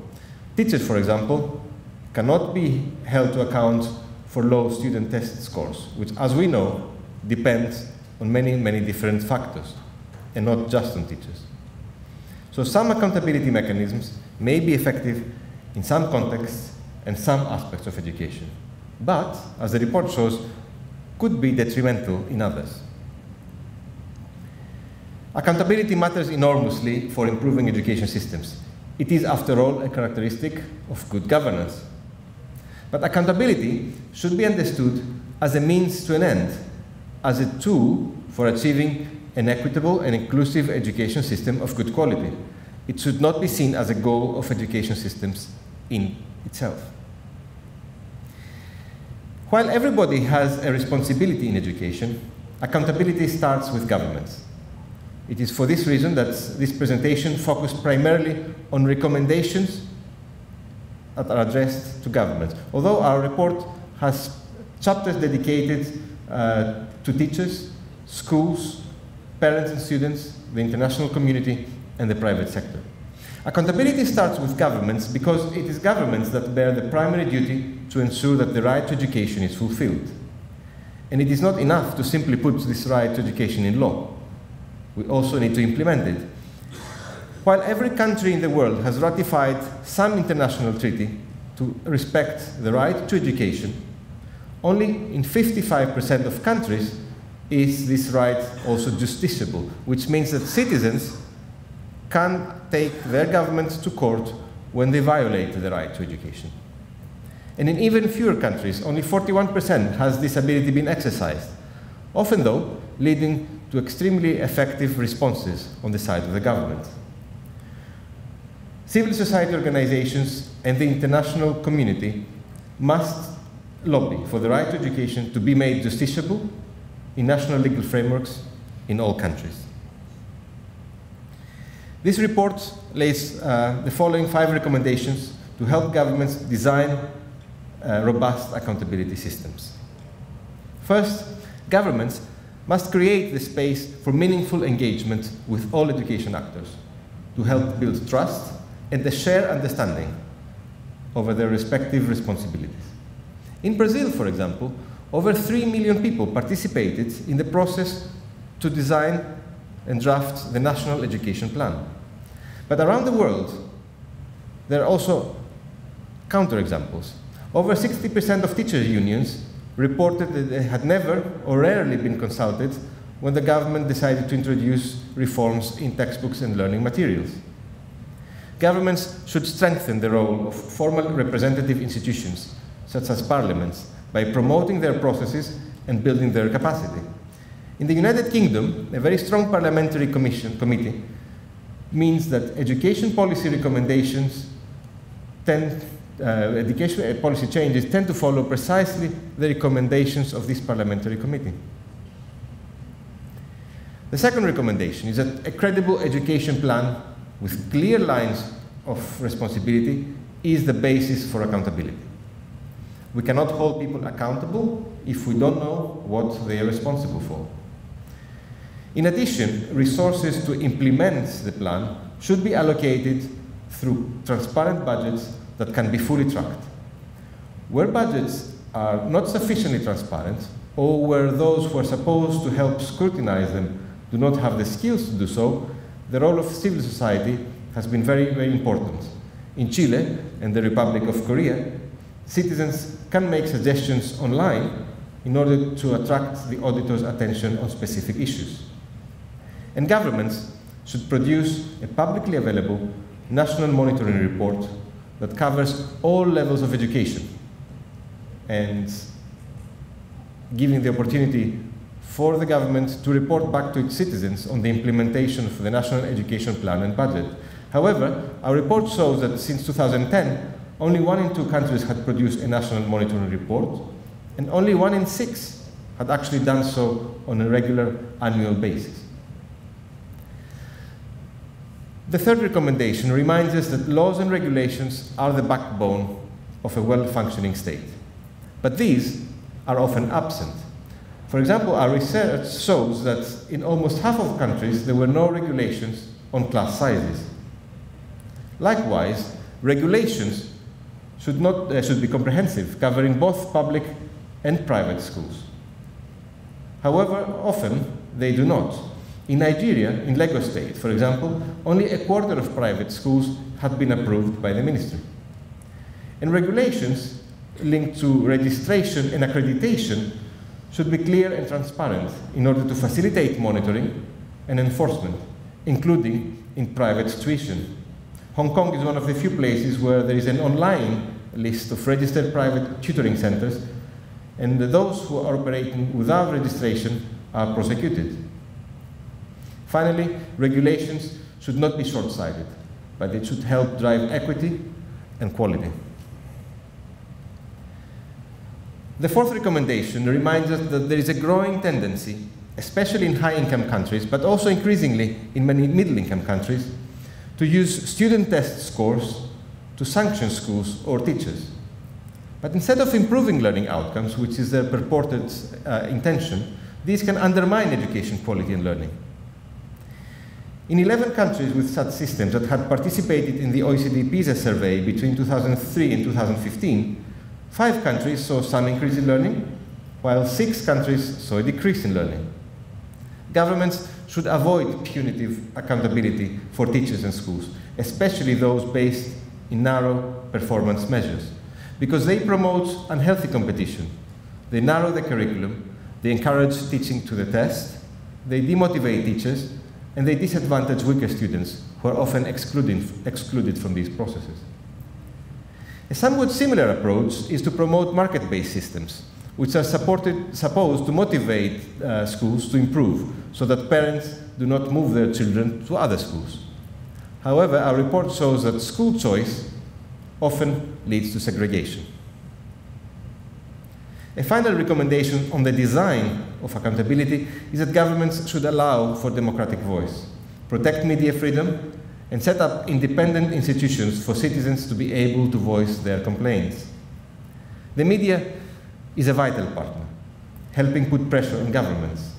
Teachers, for example, cannot be held to account for low student test scores, which, as we know, depends on many, many different factors, and not just on teachers. So some accountability mechanisms may be effective in some contexts and some aspects of education, but, as the report shows, could be detrimental in others. Accountability matters enormously for improving education systems. It is, after all, a characteristic of good governance. But accountability should be understood as a means to an end, as a tool for achieving an equitable and inclusive education system of good quality. It should not be seen as a goal of education systems in itself. While everybody has a responsibility in education, accountability starts with governments. It is for this reason that this presentation focused primarily on recommendations that are addressed to governments. Although our report has chapters dedicated to teachers, schools, parents and students, the international community, and the private sector. Accountability starts with governments because it is governments that bear the primary duty to ensure that the right to education is fulfilled. And it is not enough to simply put this right to education in law. We also need to implement it. While every country in the world has ratified some international treaty to respect the right to education, only in 55% of countries is this right also justiciable, which means that citizens can take their governments to court when they violate the right to education. And in even fewer countries, only 41% has this ability been exercised, often though leading to extremely effective responses on the side of the government. Civil society organizations and the international community must lobby for the right to education to be made justiciable in national legal frameworks in all countries. This report lays the following 5 recommendations to help governments design robust accountability systems. First, governments must create the space for meaningful engagement with all education actors to help build trust and a shared understanding over their respective responsibilities. In Brazil, for example, over 3 million people participated in the process to design and draft the National Education Plan. But around the world, there are also counterexamples. Over 60% of teachers' unions reported that they had never or rarely been consulted when the government decided to introduce reforms in textbooks and learning materials. Governments should strengthen the role of formal representative institutions, such as parliaments, by promoting their processes and building their capacity. In the United Kingdom, a very strong parliamentary committee means that education policy recommendations education policy changes tend to follow precisely the recommendations of this parliamentary committee. The second recommendation is that a credible education plan with clear lines of responsibility is the basis for accountability. We cannot hold people accountable if we don't know what they are responsible for. In addition, resources to implement the plan should be allocated through transparent budgets that can be fully tracked. Where budgets are not sufficiently transparent, or where those who are supposed to help scrutinize them do not have the skills to do so, the role of civil society has been very, very important. In Chile and the Republic of Korea, citizens can make suggestions online in order to attract the auditor's attention on specific issues. And governments should produce a publicly available national monitoring report that covers all levels of education and giving the opportunity for the government to report back to its citizens on the implementation of the National Education Plan and budget. However, our report shows that since 2010, only 1 in 2 countries had produced a national monitoring report, and only 1 in 6 had actually done so on a regular annual basis. The third recommendation reminds us that laws and regulations are the backbone of a well-functioning state. But these are often absent. For example, our research shows that in almost half of countries there were no regulations on class sizes. Likewise, regulations should be comprehensive, covering both public and private schools. However, often they do not. In Nigeria, in Lagos State, for example, only a quarter of private schools had been approved by the ministry. And regulations linked to registration and accreditation should be clear and transparent in order to facilitate monitoring and enforcement, including in private tuition. Hong Kong is one of the few places where there is an online list of registered private tutoring centers, and those who are operating without registration are prosecuted. Finally, regulations should not be short-sighted, but it should help drive equity and quality. The fourth recommendation reminds us that there is a growing tendency, especially in high-income countries, but also increasingly in many middle-income countries, to use student test scores to sanction schools or teachers. But instead of improving learning outcomes, which is their purported intention, these can undermine education quality and learning. In 11 countries with such systems that had participated in the OECD PISA survey between 2003 and 2015, 5 countries saw some increase in learning, while 6 countries saw a decrease in learning. Governments should avoid punitive accountability for teachers and schools, especially those based in narrow performance measures, because they promote unhealthy competition. They narrow the curriculum, they encourage teaching to the test, they demotivate teachers, and they disadvantage weaker students who are often excluded from these processes. A somewhat similar approach is to promote market-based systems, which are supposed to motivate schools to improve so that parents do not move their children to other schools. However, our report shows that school choice often leads to segregation. A final recommendation on the design of accountability is that governments should allow for democratic voice, protect media freedom, and set up independent institutions for citizens to be able to voice their complaints. The media is a vital partner, helping put pressure on governments.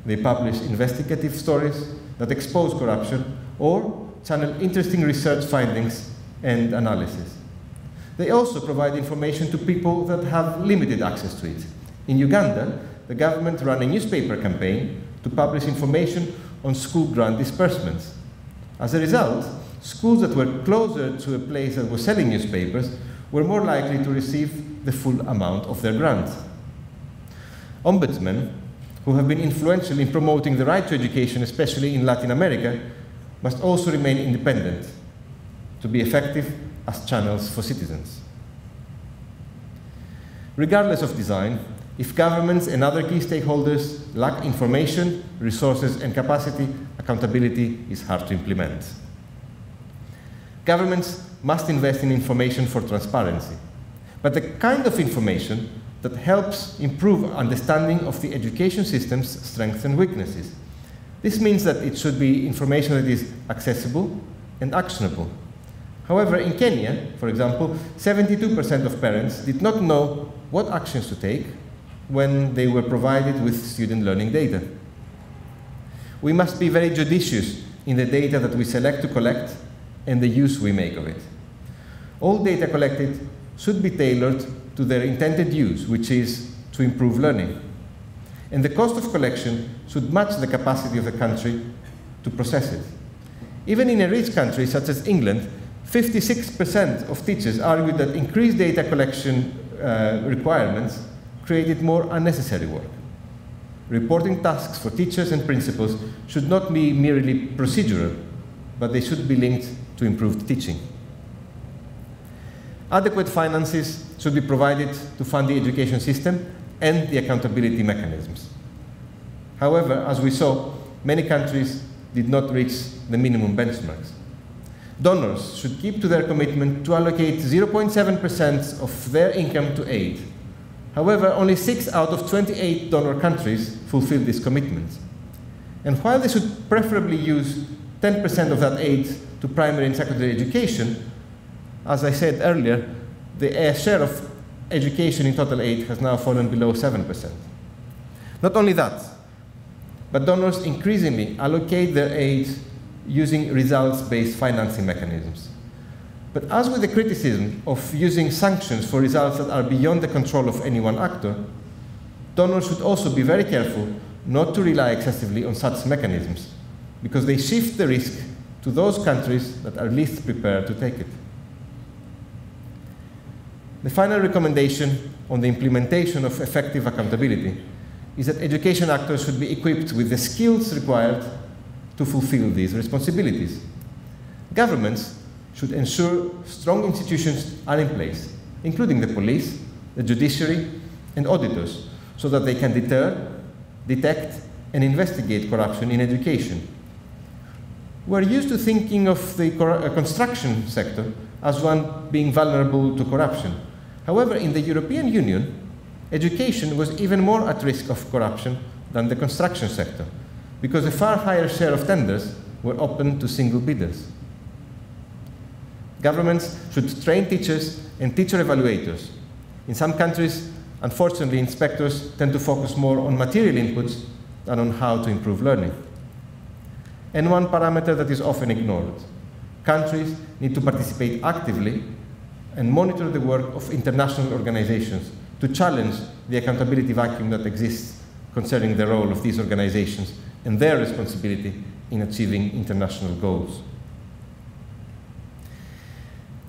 They publish investigative stories that expose corruption or channel interesting research findings and analysis. They also provide information to people that have limited access to it. In Uganda, the government ran a newspaper campaign to publish information on school grant disbursements. As a result, schools that were closer to a place that was selling newspapers were more likely to receive the full amount of their grant. Ombudsmen, who have been influential in promoting the right to education, especially in Latin America, must also remain independent to be effective as channels for citizens. Regardless of design, if governments and other key stakeholders lack information, resources, and capacity, accountability is hard to implement. Governments must invest in information for transparency, but the kind of information that helps improve understanding of the education system's strengths and weaknesses. This means that it should be information that is accessible and actionable. However, in Kenya, for example, 72% of parents did not know what actions to take when they were provided with student learning data. We must be very judicious in the data that we select to collect and the use we make of it. All data collected should be tailored to their intended use, which is to improve learning. And the cost of collection should match the capacity of the country to process it. Even in a rich country such as England, 56% of teachers argued that increased data collection requirements created more unnecessary work. Reporting tasks for teachers and principals should not be merely procedural, but they should be linked to improved teaching. Adequate finances should be provided to fund the education system and the accountability mechanisms. However, as we saw, many countries did not reach the minimum benchmarks. Donors should keep to their commitment to allocate 0.7% of their income to aid. However, only 6 out of 28 donor countries fulfill this commitment. And while they should preferably use 10% of that aid to primary and secondary education, as I said earlier, the share of education in total aid has now fallen below 7%. Not only that, but donors increasingly allocate their aid using results-based financing mechanisms. But as with the criticism of using sanctions for results that are beyond the control of any one actor, donors should also be very careful not to rely excessively on such mechanisms, because they shift the risk to those countries that are least prepared to take it. The final recommendation on the implementation of effective accountability is that education actors should be equipped with the skills required to fulfill these responsibilities. Governments should ensure strong institutions are in place, including the police, the judiciary, and auditors, so that they can deter, detect, and investigate corruption in education. We're used to thinking of the construction sector as one being vulnerable to corruption. However, in the European Union, education was even more at risk of corruption than the construction sector, because a far higher share of tenders were open to single bidders. Governments should train teachers and teacher evaluators. In some countries, unfortunately, inspectors tend to focus more on material inputs than on how to improve learning. And one parameter that is often ignored: countries need to participate actively and monitor the work of international organizations to challenge the accountability vacuum that exists concerning the role of these organizations and their responsibility in achieving international goals.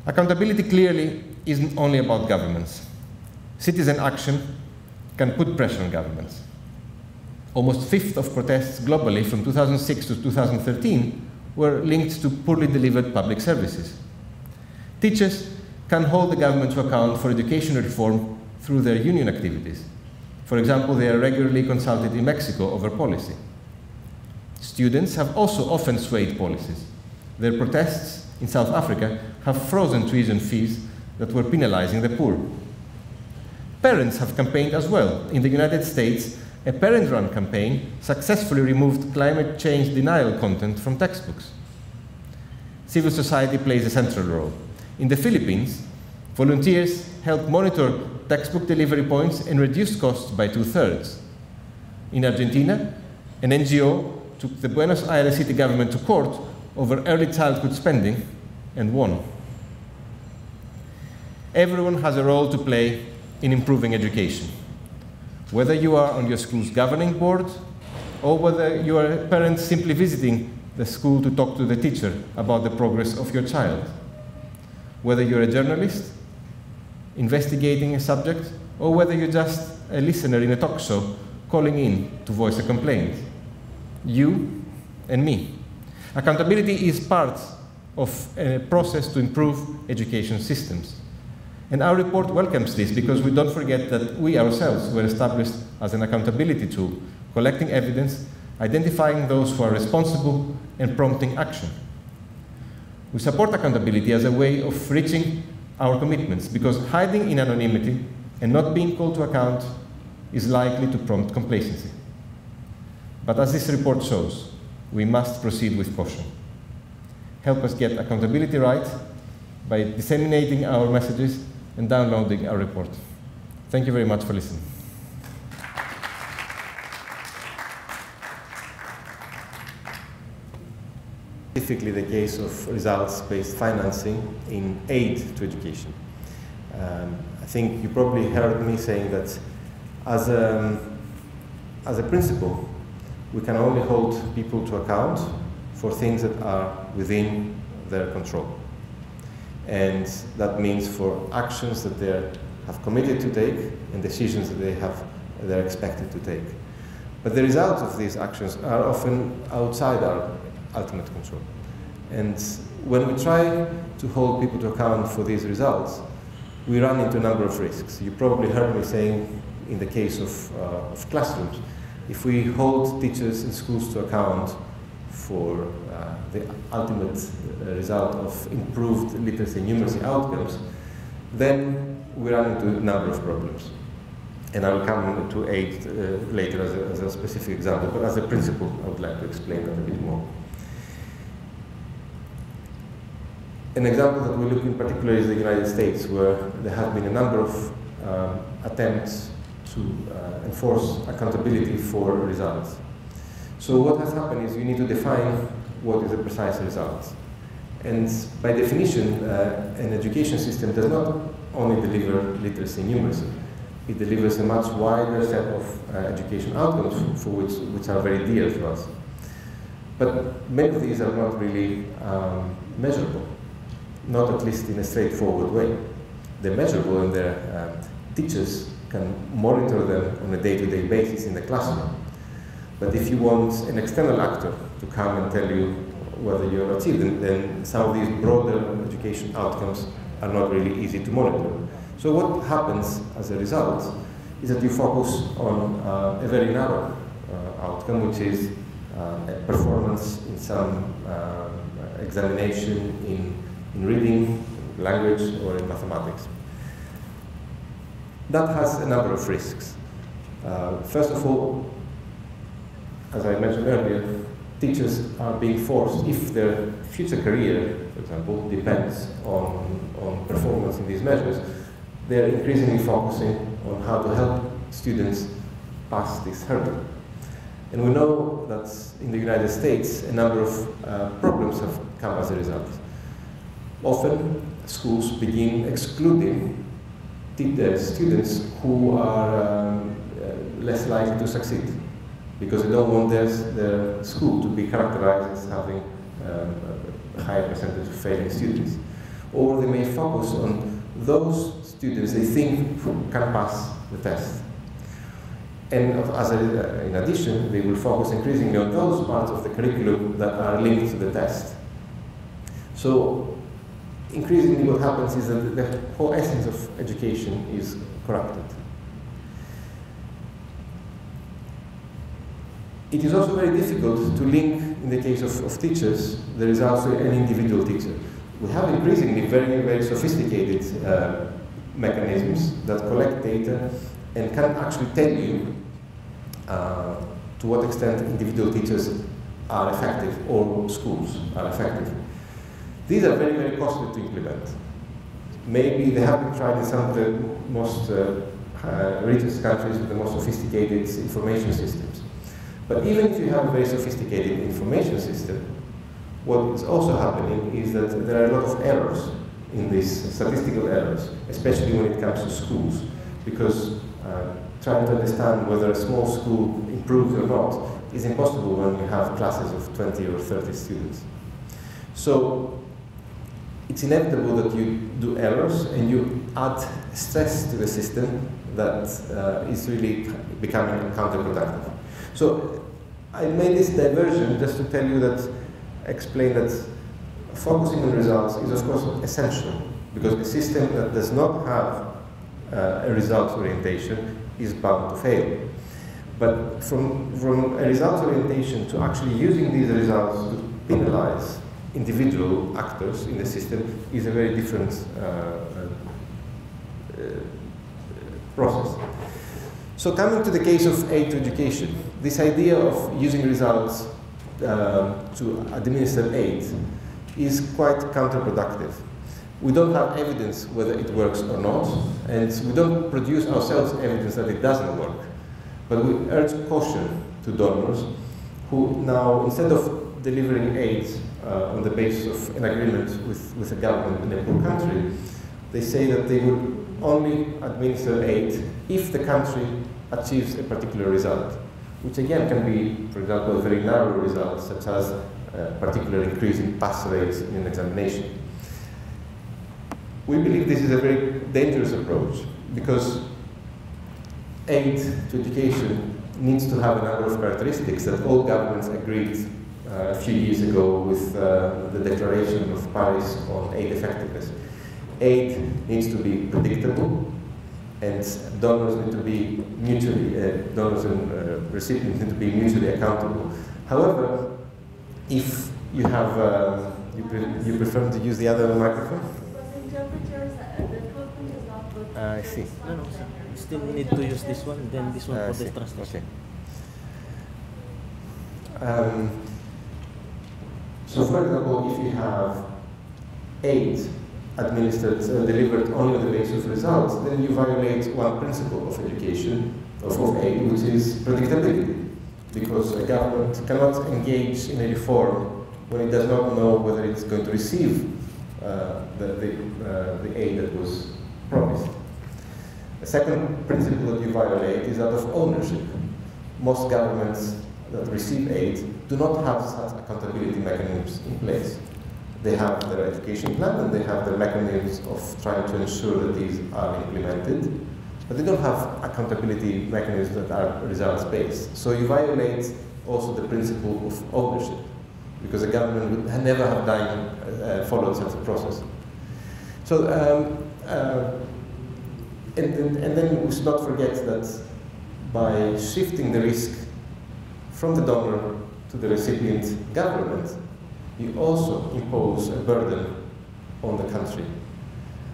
Accountability clearly isn't only about governments. Citizen action can put pressure on governments. Almost a fifth of protests globally from 2006 to 2013 were linked to poorly delivered public services. Teachers can hold the government to account for education reform through their union activities. For example, they are regularly consulted in Mexico over policy. Students have also often swayed policies. Their protests in South Africa have frozen tuition fees that were penalizing the poor. Parents have campaigned as well. In the United States, a parent-run campaign successfully removed climate change denial content from textbooks. Civil society plays a central role. In the Philippines, volunteers helped monitor textbook delivery points and reduced costs by 2/3. In Argentina, an NGO took the Buenos Aires city government to court over early childhood spending and won. Everyone has a role to play in improving education. Whether you are on your school's governing board or whether you are a parent simply visiting the school to talk to the teacher about the progress of your child. Whether you're a journalist investigating a subject or whether you're just a listener in a talk show calling in to voice a complaint. You and me. Accountability is part of a process to improve education systems. And our report welcomes this because we don't forget that we ourselves were established as an accountability tool, collecting evidence, identifying those who are responsible, and prompting action. We support accountability as a way of reaching our commitments because hiding in anonymity and not being called to account is likely to prompt complacency. But as this report shows, we must proceed with caution. Help us get accountability right by disseminating our messages and downloading our report. Thank you very much for listening. Specifically the case of results-based financing in aid to education. I think you probably heard me saying that as a principle, we can only hold people to account for things that are within their control. And that means for actions that they have committed to take and decisions that they're expected to take. But the results of these actions are often outside our ultimate control. And when we try to hold people to account for these results, we run into a number of risks. You probably heard me saying in the case of classrooms, if we hold teachers and schools to account for the ultimate result of improved literacy and numeracy outcomes, then we run into a number of problems. And I will come to aid later as a specific example, but as a principle, I would like to explain that a bit more. An example that we look in particular is the United States, where there have been a number of attempts to enforce accountability for results. So what has happened is you need to define what is a precise result. And by definition, an education system does not only deliver literacy and numeracy, it delivers a much wider set of education outcomes for which are very dear to us. But many of these are not really measurable, not at least in a straightforward way. They're measurable and their teachers can monitor them on a day-to-day basis in the classroom. But if you want an external actor to come and tell you whether you're achieved, then some of these broader education outcomes are not really easy to monitor. So what happens as a result is that you focus on a very narrow outcome, which is a performance in some examination in reading, language, or in mathematics. That has a number of risks. First of all, as I mentioned earlier, teachers are being forced, if their future career, for example, depends on performance in these measures, they're increasingly focusing on how to help students pass this hurdle. And we know that in the United States, a number of problems have come as a result. Often, schools begin excluding students who are less likely to succeed, because they don't want their school to be characterized as having a higher percentage of failing students. Or they may focus on those students they think can pass the test. And in addition, they will focus increasingly on those parts of the curriculum that are linked to the test. So increasingly what happens is that the whole essence of education is corrupted. It is also very difficult to link, in the case of teachers, the results to an individual teacher. We have increasingly very, very sophisticated mechanisms that collect data and can actually tell you to what extent individual teachers are effective or schools are effective. These are very, very costly to implement. Maybe they have been tried in some of the most richest countries with the most sophisticated information systems. But even if you have a very sophisticated information system, what is also happening is that there are a lot of errors in these statistical errors, especially when it comes to schools, because trying to understand whether a small school improves or not is impossible when you have classes of 20 or 30 students. So it's inevitable that you do errors and you add stress to the system that is really becoming counterproductive. So I made this diversion just to tell you that, explain that focusing on results is of course essential, because a system that does not have a results orientation is bound to fail. But from a results orientation to actually using these results to penalize individual actors in the system is a very different process. So coming to the case of aid to education, this idea of using results to administer aid is quite counterproductive. We don't have evidence whether it works or not, and we don't produce ourselves evidence that it doesn't work. But we urge caution to donors who now, instead of delivering aid on the basis of an agreement with a government in a poor country, they say that they will only administer aid if the country achieves a particular result, which again can be, for example, a very narrow result, such as a particular increase in pass rates in an examination. We believe this is a very dangerous approach, because aid to education needs to have a number of characteristics that all governments agreed a few years ago with the Declaration of Paris on aid effectiveness. Aid needs to be predictable, and donors need to be mutually, donors and recipients need to be mutually accountable. However, if you have, you prefer to use the other microphone? I see. No, sir. Still need to use this one, then this one for the translation. Okay. So, for example, if you have aid administered, delivered only on the basis of results, then you violate one principle of education, of aid, which is predictability. Because a government cannot engage in a reform when it does not know whether it's going to receive the aid that was promised. The second principle that you violate is that of ownership. Most governments that receive aid do not have such accountability mechanisms in place. They have their education plan and they have their mechanisms of trying to ensure that these are implemented, but they don't have accountability mechanisms that are results-based. So you violate also the principle of ownership, because the government would never have followed such a process. So, and then we should not forget that by shifting the risk from the donor to the recipient government, you also impose a burden on the country.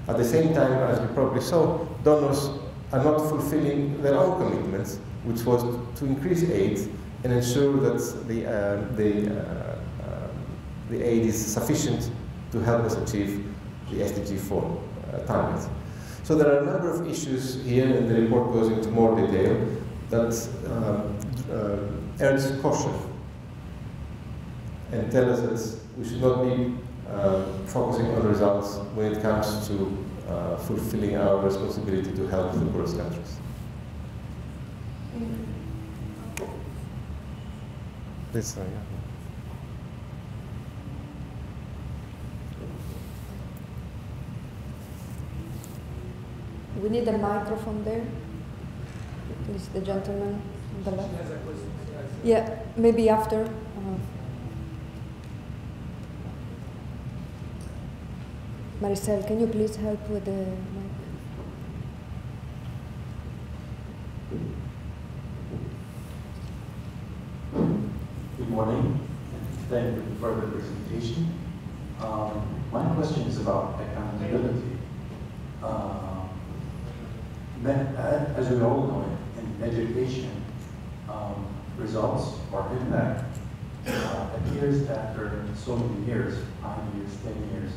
At the same time, as we probably saw, donors are not fulfilling their own commitments, which was to increase aid and ensure that the aid is sufficient to help us achieve the SDG 4 targets. So there are a number of issues here, and the report goes into more detail, that urge caution and tell us that we should not be focusing on results when it comes to fulfilling our responsibility to help the poorest countries. Please, yeah. We need a microphone there. Please, the gentleman on the left. Yeah, maybe after. Maricel, can you please help with the mic? morning. Thank you for the presentation. My question is about accountability. As we all know, in education, results or impact appears after so many years, 5 years, 10 years,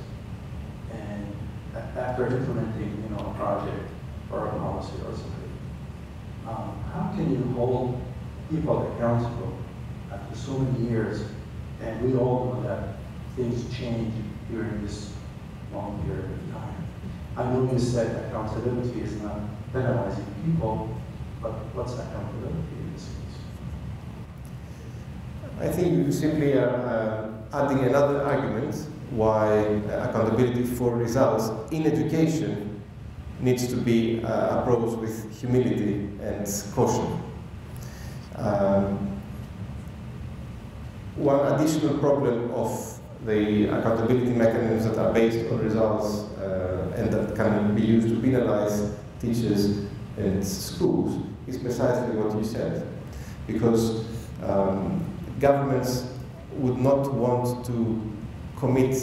and after implementing, a project or a policy or something. How can you hold people accountable after so many years, and we all know that things change during this long period of time? I know you said accountability is not penalizing people, but what's accountability in this case? I think you simply are adding another argument why accountability for results in education needs to be approached with humility and caution. One additional problem of the accountability mechanisms that are based on results and that can be used to penalize teachers and schools is precisely what you said. Because governments would not want to commit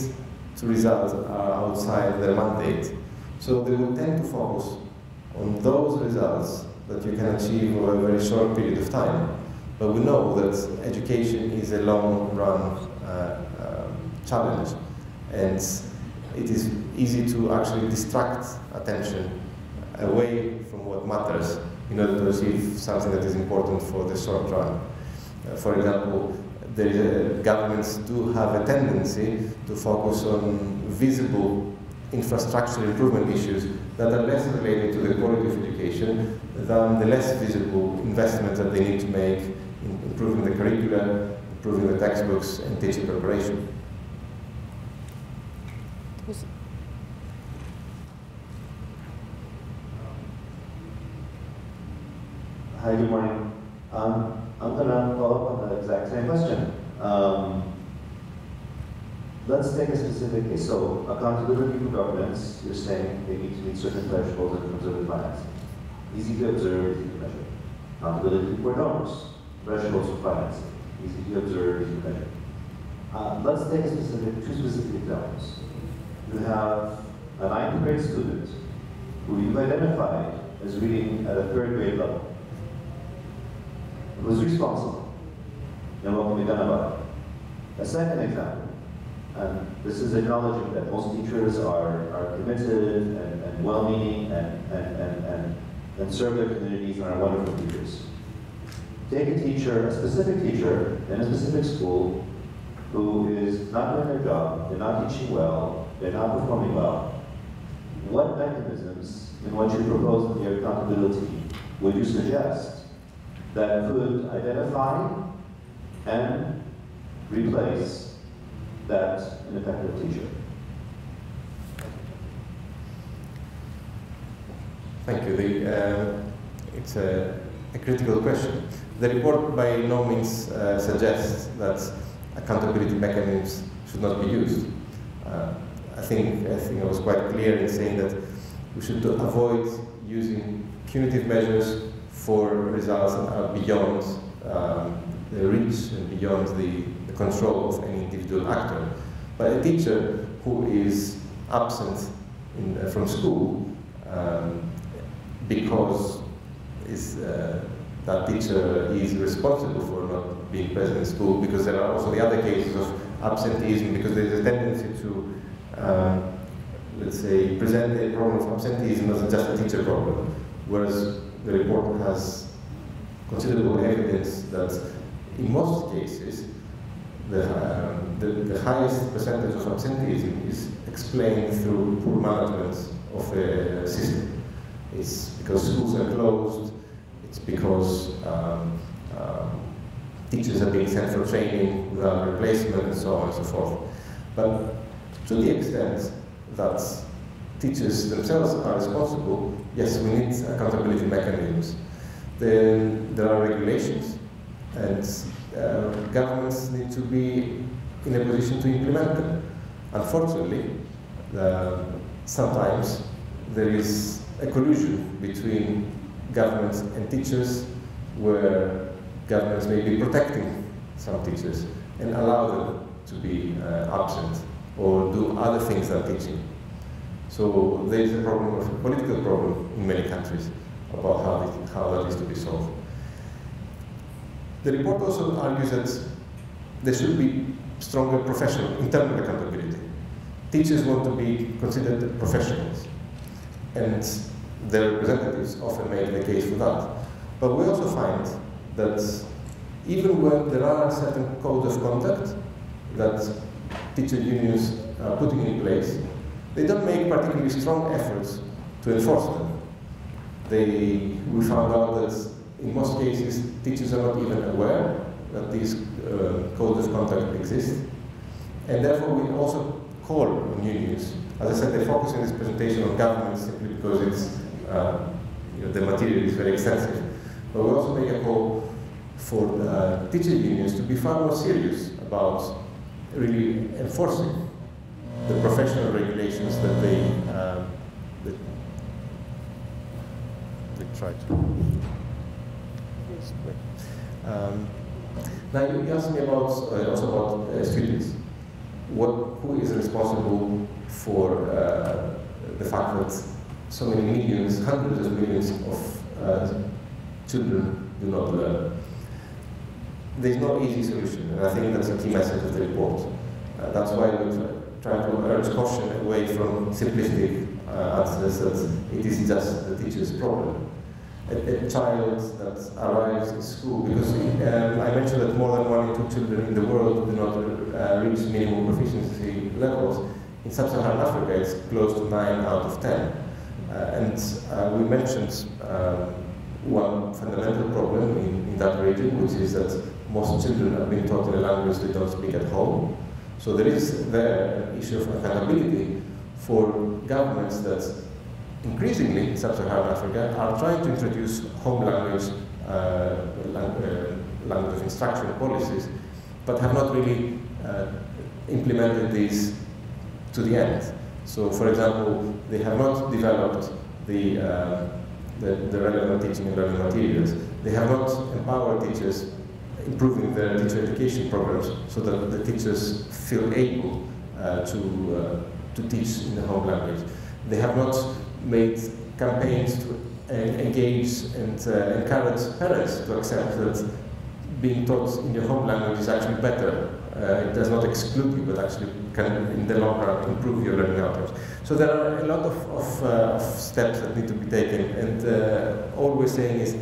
to results that are outside their mandate. So they would tend to focus on those results that you can achieve over a very short period of time. But we know that education is a long-run challenge, and it is easy to actually distract attention away from what matters in order to achieve something that is important for the short run. For example, governments do have a tendency to focus on visible infrastructure improvement issues that are less related to the quality of education than the less visible investments that they need to make in improving the curricula, improving the textbooks, and teacher preparation. Hi, good morning. I'm going to follow up on the exact same question. Let's take a specific case. So, accountability for governments, you're saying they need to meet certain thresholds in terms of financing. Easy to observe, easy to measure. Accountability for donors, thresholds for financing. Easy to observe, easy to measure. Let's take two specific examples. You have a 9th grade student who you've identified as reading at a 3rd grade level. Who's responsible, and what can be done about it? A second example, and this is acknowledging that most teachers are committed and well-meaning and serve their communities and are wonderful teachers. Take a teacher, a specific teacher in a specific school who is not doing their job, they're not teaching well, they're not performing well. What mechanisms in what you propose in your accountability would you suggest that could identify and replace that ineffective teacher? Thank you. It's a critical question. The report by no means suggests that accountability mechanisms should not be used. I think I was quite clear in saying that we should avoid using punitive measures for results that are beyond the reach and beyond the control of any individual actor. But a teacher who is absent from school because that teacher is responsible for not being present in school, because there are also the other cases of absenteeism, because there is a tendency to, let's say, present a problem of absenteeism as just a teacher problem, whereas the report has considerable evidence that in most cases the highest percentage of absenteeism is explained through poor management of a system. It's because schools are closed, it's because teachers are being sent for training without replacement, and so on and so forth. But to the extent that teachers themselves are responsible, yes, we need accountability mechanisms. Then there are regulations, and governments need to be in a position to implement them. Unfortunately, sometimes there is a collusion between governments and teachers, where governments may be protecting some teachers and allow them to be absent or do other things than teaching. So there is a problem, a political problem in many countries about how that is to be solved. The report also argues that there should be stronger professional, internal accountability. Teachers want to be considered professionals, and their representatives often make the case for that. But we also find that even when there are certain codes of conduct that teacher unions are putting in place, they don't make particularly strong efforts to enforce them. We found out that in most cases, teachers are not even aware that these codes of conduct exist. And therefore, we also call on unions. As I said, they focus in this presentation on government simply because it's, the material is very extensive. But we also make a call for teacher unions to be far more serious about really enforcing the professional regulations that they try to. Now you asked me about also about students. Who is responsible for the fact that so many millions, hundreds of millions of children do not learn? There's no easy solution, and I think that's a key message of the report. That's why we try to urge caution away from simplistic answers that it is just the teacher's problem. A child that arrives in school, because I mentioned that more than 1 in 2 children in the world do not reach minimum proficiency levels. In sub-Saharan Africa, it's close to 9 out of 10. And we mentioned one fundamental problem in that region, which is that most children are being taught in a language they don't speak at home. So there is there an issue of accountability for governments that increasingly in sub-Saharan Africa are trying to introduce home language, language of instruction policies, but have not really implemented these to the end. So, for example, they have not developed the relevant teaching and learning materials. They have not empowered teachers, improving their teacher education programs so that the teachers feel able to teach in the home language. They have not made campaigns to engage and encourage parents to accept that being taught in your home language is actually better. It does not exclude you, but actually can, in the long run, improve your learning outcomes. So there are a lot of steps that need to be taken, and all we're saying is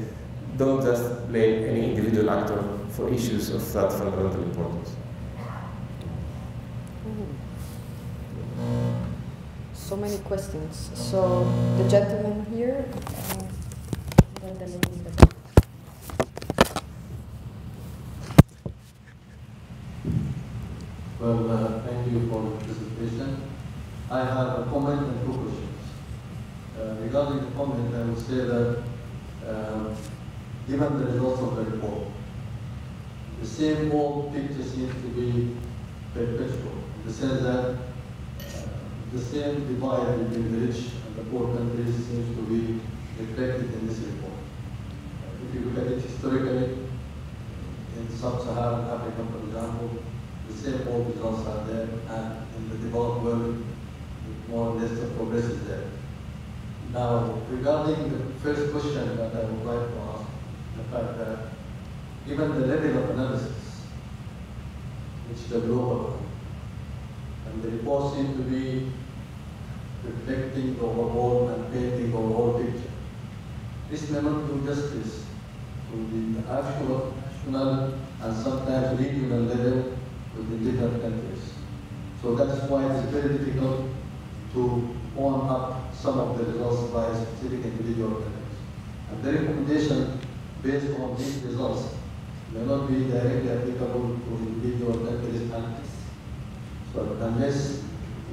don't just blame any individual actor for issues of that fundamental importance. So many questions. So the gentleman here, then the lady in the back. Well, thank you for the presentation. I have a comment and 2 questions. Regarding the comment, I would say that given the results of the report, the same old picture seems to be perpetual, in the sense that the same divide between the rich and the poor countries seems to be reflected in this report. If you look at it historically, in sub-Saharan Africa, for example, the same old results are there, and in the developed world, more or less the progress is there. Now, regarding the first question that I would like to ask, the fact that given the level of analysis, which is a global one, and the report seems to be reflecting the overall and painting the overall picture, this may not do justice to the actual national and sometimes regional level within different countries. So that's why it's very difficult to own up some of the results by specific individual countries. And the recommendation based on these results may not be directly applicable to individual countries and so unless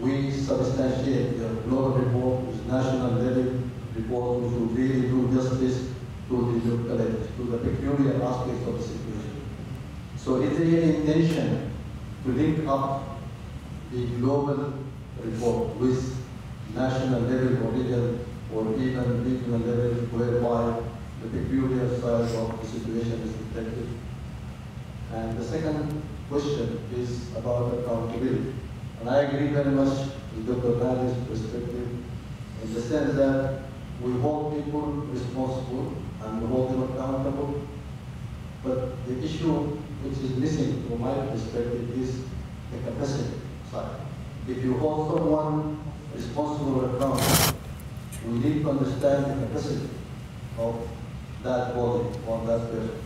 we substantiate the global report with national level report, which will really do justice to the locality, to the peculiar aspects of the situation. So is there any intention to link up the global report with national level or regional or even regional level whereby the peculiar size of the situation is reflected? And the second question is about accountability. And I agree very much with Dr. Nali's perspective in the sense that we hold people responsible and we hold them accountable. But the issue which is missing from my perspective is the capacity side. If you hold someone responsible or accountable, we need to understand the capacity of that body or that person.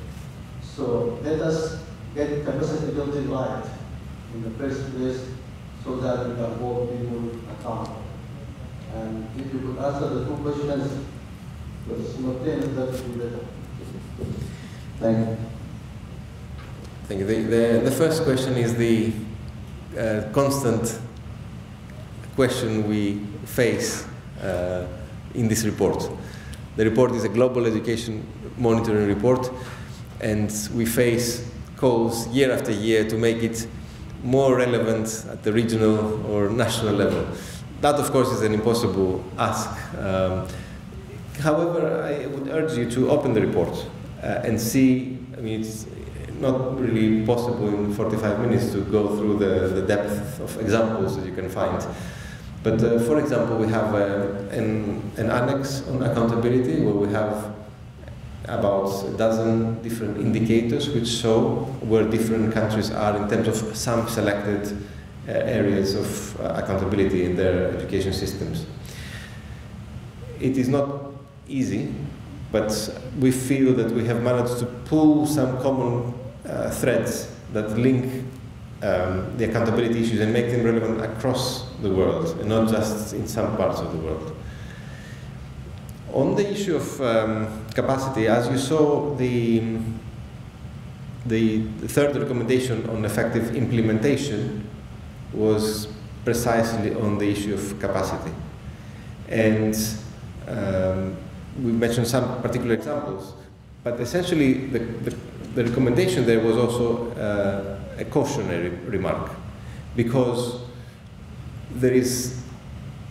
So let us get capacity building right in the first place so that we can hold people accountable. And if you could answer the two questions, simultaneously, that would be better. Thank you. Thank you. The first question is the constant question we face in this report. The report is a global education monitoring report, and we face calls year after year to make it more relevant at the regional or national level. That, of course, is an impossible ask. However, I would urge you to open the report and see. I mean, it's not really possible in 45 minutes to go through the depth of examples that you can find. But for example, we have an annex on accountability where we have about a dozen different indicators which show where different countries are in terms of some selected areas of accountability in their education systems. It is not easy, but we feel that we have managed to pull some common threads that link the accountability issues and make them relevant across the world and not just in some parts of the world. On the issue of capacity, as you saw, the third recommendation on effective implementation was precisely on the issue of capacity. And we mentioned some particular examples, but essentially the recommendation there was also a cautionary remark, because there is,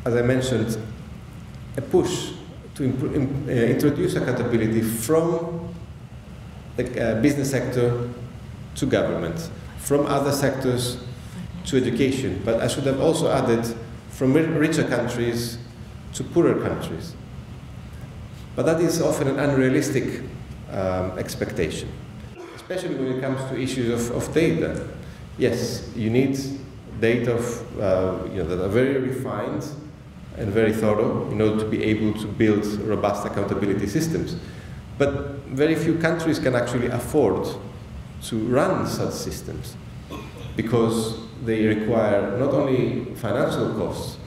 as I mentioned, a push to introduce accountability from the business sector to government, from other sectors to education, but I should have also added from richer countries to poorer countries. But that is often an unrealistic expectation, especially when it comes to issues of data. Yes, you need data that are very refined and very thorough in order to be able to build robust accountability systems. But very few countries can actually afford to run such systems because they require not only financial costs,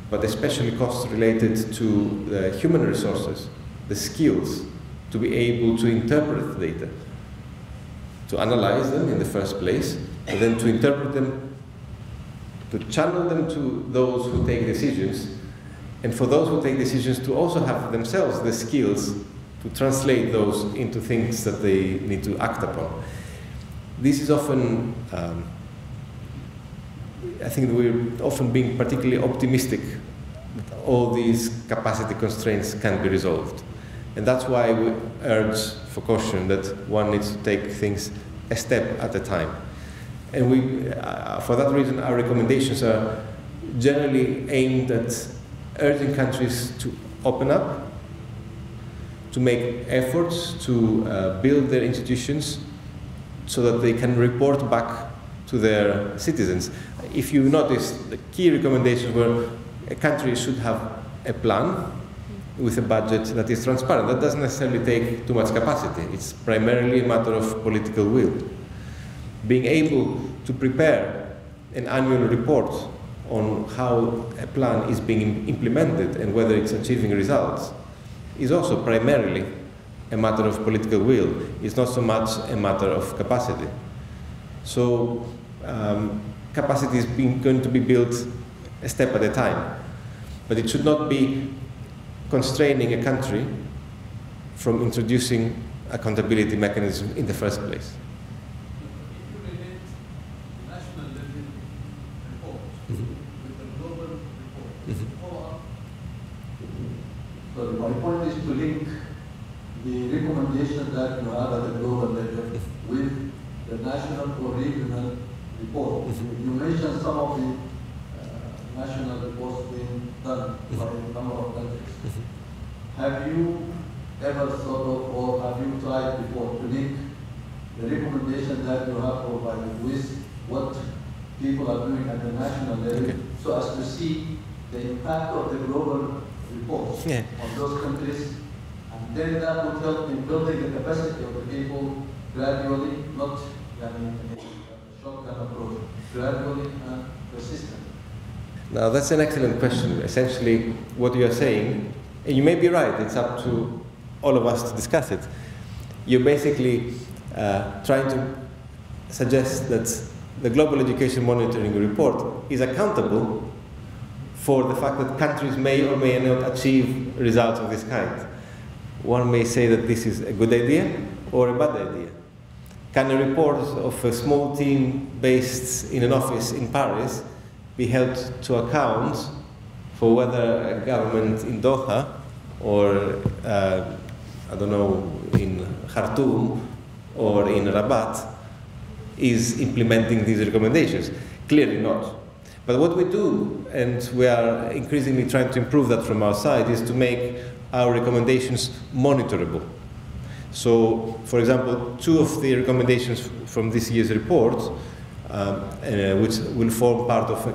but especially costs related to the human resources, the skills to be able to interpret data, to analyze them in the first place, and then to interpret them, to channel them to those who take decisions, and for those who take decisions to also have themselves the skills to translate those into things that they need to act upon. This is often, I think we're often being particularly optimistic that all these capacity constraints can be resolved. And that's why we urge for caution that one needs to take things a step at a time. And we, for that reason, our recommendations are generally aimed at urging countries to open up, to make efforts to build their institutions so that they can report back to their citizens. If you notice, the key recommendations were a country should have a plan with a budget that is transparent. That doesn't necessarily take too much capacity. It's primarily a matter of political will. Being able to prepare an annual report on how a plan is being implemented and whether it's achieving results is also primarily a matter of political will. It's not so much a matter of capacity. So capacity is going to be built a step at a time, but it should not be constraining a country from introducing accountability mechanism in the first place. So my point is to link the recommendation that you have at the global level with the national or regional report. You mentioned some of the national reports being done by a number of countries. Have you ever thought of, or have you tried before to link the recommendation that you have provided with what people are doing at the national level, so as to see the impact of the global reports on those countries, and then that would help in building the capacity of the people gradually, not a shotgun approach, gradually and persistently? Now that's an excellent question. Essentially, what you are saying, and you may be right, it's up to all of us to discuss it. You're basically trying to suggest that the Global Education Monitoring Report is accountable for the fact that countries may or may not achieve results of this kind. One may say that this is a good idea or a bad idea. Can a report of a small team based in an office in Paris be held to account for whether a government in Doha or, I don't know, in Khartoum or in Rabat is implementing these recommendations? Clearly not. But what we do, and we are increasingly trying to improve that from our side, is to make our recommendations monitorable. So, for example, 2 of the recommendations from this year's report, which will form part of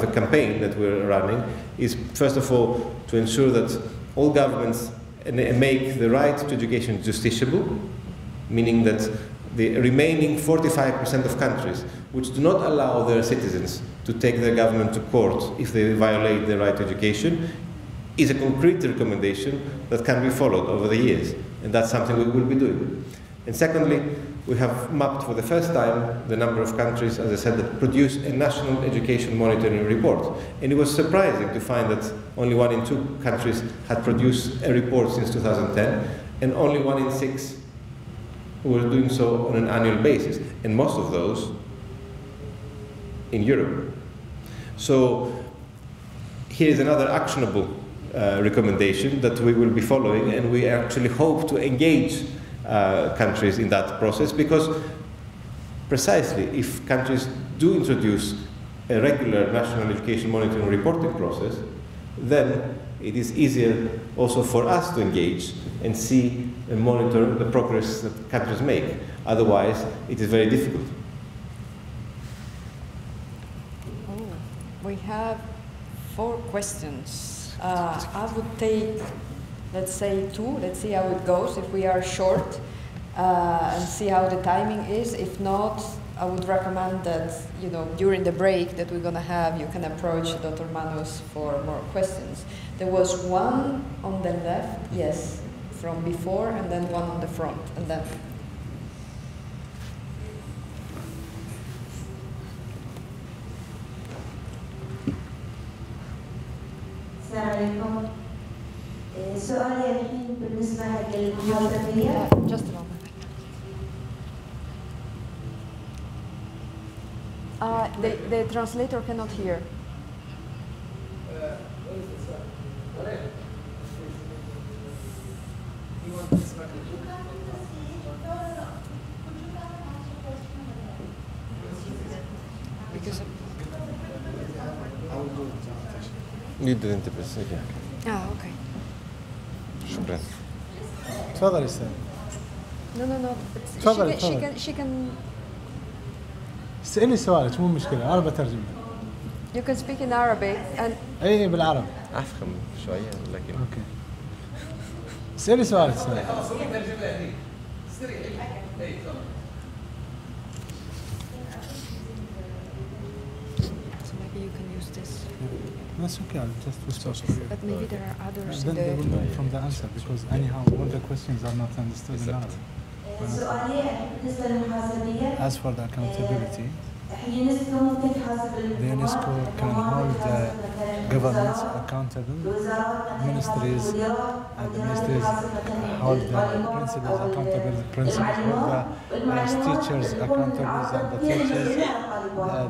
a campaign that we're running, is first of all to ensure that all governments make the right to education justiciable, meaning that the remaining 45% of countries which do not allow their citizens to take their government to court if they violate their right to education is a concrete recommendation that can be followed over the years, and that's something we will be doing. And secondly, we have mapped for the first time the number of countries, as I said, that produce a national education monitoring report. And it was surprising to find that only 1 in 2 countries had produced a report since 2010, and only 1 in 6 were doing so on an annual basis, and most of those in Europe. So here is another actionable recommendation that we will be following, and we actually hope to engage countries in that process, because precisely if countries do introduce a regular national education monitoring reporting process, then it is easier also for us to engage and see and monitor the progress that countries make. Otherwise, it is very difficult. Oh, we have 4 questions. I would take, let's say 2. Let's see how it goes if we are short, and see how the timing is. If not, I would recommend that, during the break that we're going to have, you can approach Dr. Manos for more questions. There was one on the left, yes, from before, and then one on the front, and then. السلام عليكم. سؤالي الحين بالنسبة للمحاسبية. Just a moment. The translator cannot hear. Because You didn't interpret, yeah. Okay. شكرا. تفضل استاذ. No. تفضل. She can. اسألي سؤالك مو مشكلة، أنا بترجم. You can speak in Arabic and. أي بالعربي. أفخم شوية لكن. أوكي. اسألي سؤالك استاذ. So maybe you can use this. That's okay, I'll just whisper. But maybe there are others Then in they will the. know from the answer, because anyhow all the questions are not understood in Arabic. سؤالي بالنسبة للمحاسبية. As for the accountability, اليونسكو ممكن تحاسب the UNESCO can hold the governments accountable, ministries, and the ministries hold the principals accountable, hold the teachers accountable, and the teachers,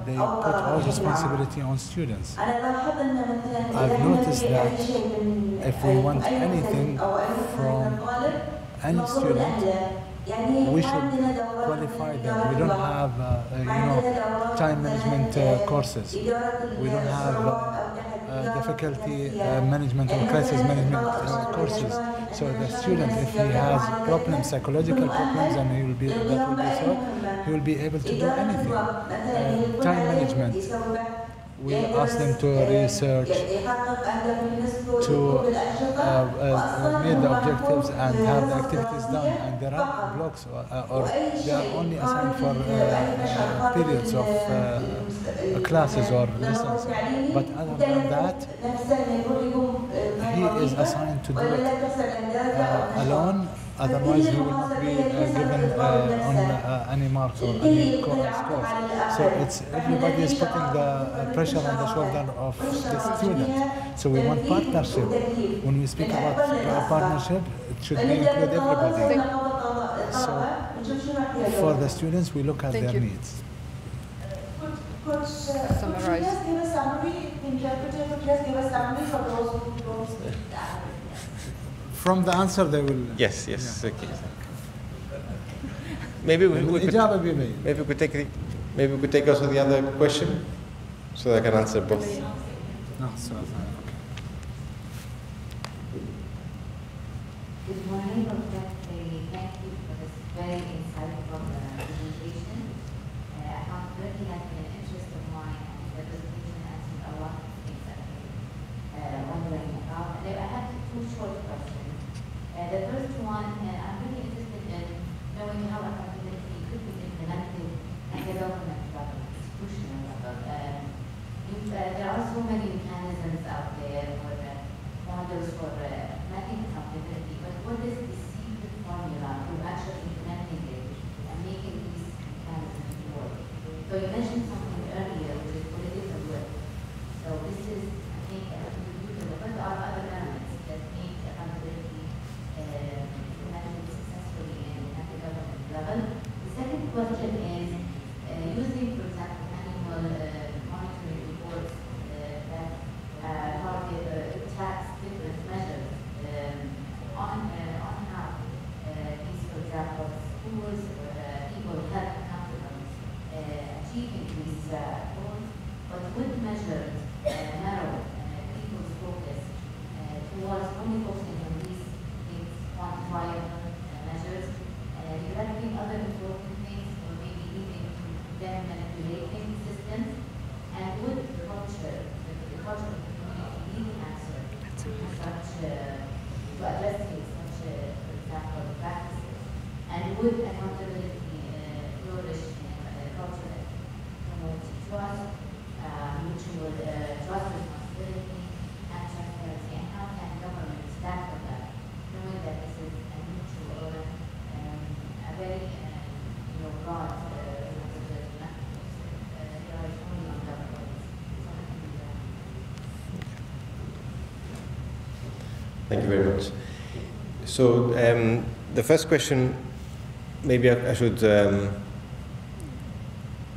they put all responsibility on students. I've noticed that if we want anything from any student, we should qualify them. We don't have, time management courses. We don't have difficulty management or crisis management courses. So the student, if he has problems, psychological problems, and he will be he will be able to do anything. Time management. We ask them to research, to meet the objectives and have the activities done. And there are blocks, or they are only assigned for periods of classes or lessons. But other than that, he is assigned to do it alone. Otherwise, he will not be given on any marks or any scores. So it's everybody is putting the pressure on the shoulder of the student. So we want partnership. When we speak about partnership, it should include everybody. So for the students, we look at their needs. Could summarize. Just give a summary, the interpreter could just give a summary for those who don't speak Arabic. From the answer, they will. Yes. Yeah. Okay. Maybe we could take also the other question, so that I can answer both. No, so, Good morning, Dr. Thank you for this very insightful presentation. Accountability has been an interest of mine, and the presentation answered a lot of things that I'm wondering about. And I have two short questions. The first one, I'm really interested in knowing how accountability could be implemented at the government level, institutional level. There are so many mechanisms out there for models for mapping accountability, but what is the secret formula for actually implementing it and making these mechanisms work? So you mentioned something earlier, which is political will. So this is, I think, but there are other elements that make accountability implemented successfully at the government level. The second question is using, for example, annual monitoring reports that target tracks different measures on how these, for example, schools or people held accountable achieving these goals, but with measures narrow people's focus towards only focusing on these things, quantifiable measures, developing other important things, or maybe leading to them manipulating systems, and would the culture of the community be the answer to addressing such, for example, practices? And would accountability flourish in a culture that promotes trust, mutual trust, responsibility, and transparency? And how can government stand for that, knowing that this is a mutual or a very broad responsibility? There are only on government. Thank you very much. So the first question, maybe I should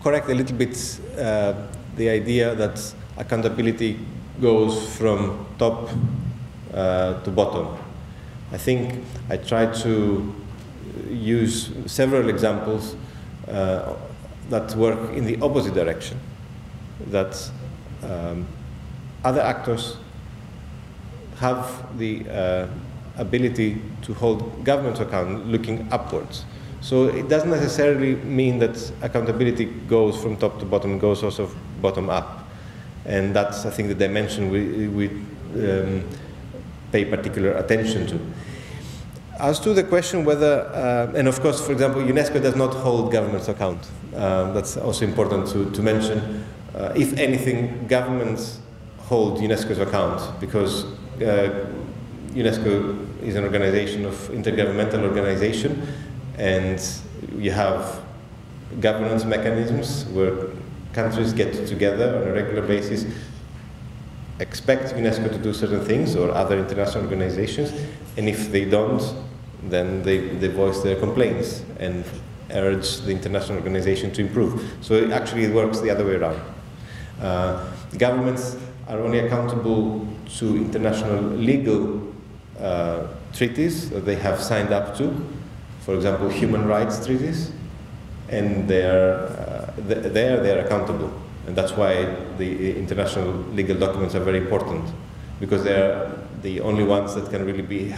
correct a little bit the idea that accountability goes from top to bottom. I think I tried to use several examples that work in the opposite direction, that other actors have the ability to hold government to account looking upwards. So it doesn't necessarily mean that accountability goes from top to bottom, it goes also bottom up. And that's, I think, the dimension we pay particular attention to. As to the question whether, and of course, for example, UNESCO does not hold governments to account. That's also important to mention. If anything, governments hold UNESCO to account, because UNESCO is an organization of intergovernmental organization, and you have governance mechanisms where countries get together on a regular basis, expect UNESCO to do certain things or other international organizations, and if they don't, then they voice their complaints and urge the international organization to improve. So actually it works the other way around. Governments are only accountable to international legal treaties that they have signed up to. for example, human rights treaties, and they are accountable. And that's why the international legal documents are very important, because they are the only ones that can really be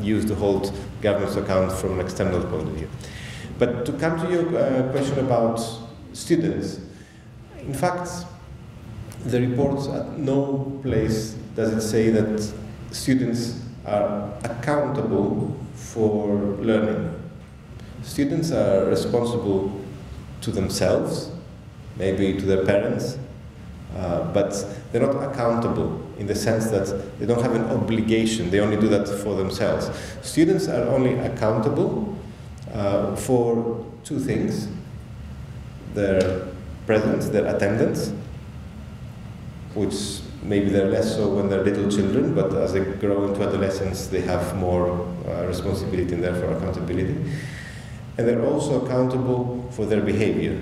used to hold governments to account from an external point of view. But to come to your question about students, in fact, the report at no place does it say that students are accountable for learning. Students are responsible to themselves, maybe to their parents, but they're not accountable in the sense that they don't have an obligation, they only do that for themselves. Students are only accountable for two things: their presence, their attendance, which maybe they're less so when they're little children, but as they grow into adolescence, they have more responsibility and therefore accountability. And they're also accountable for their behavior,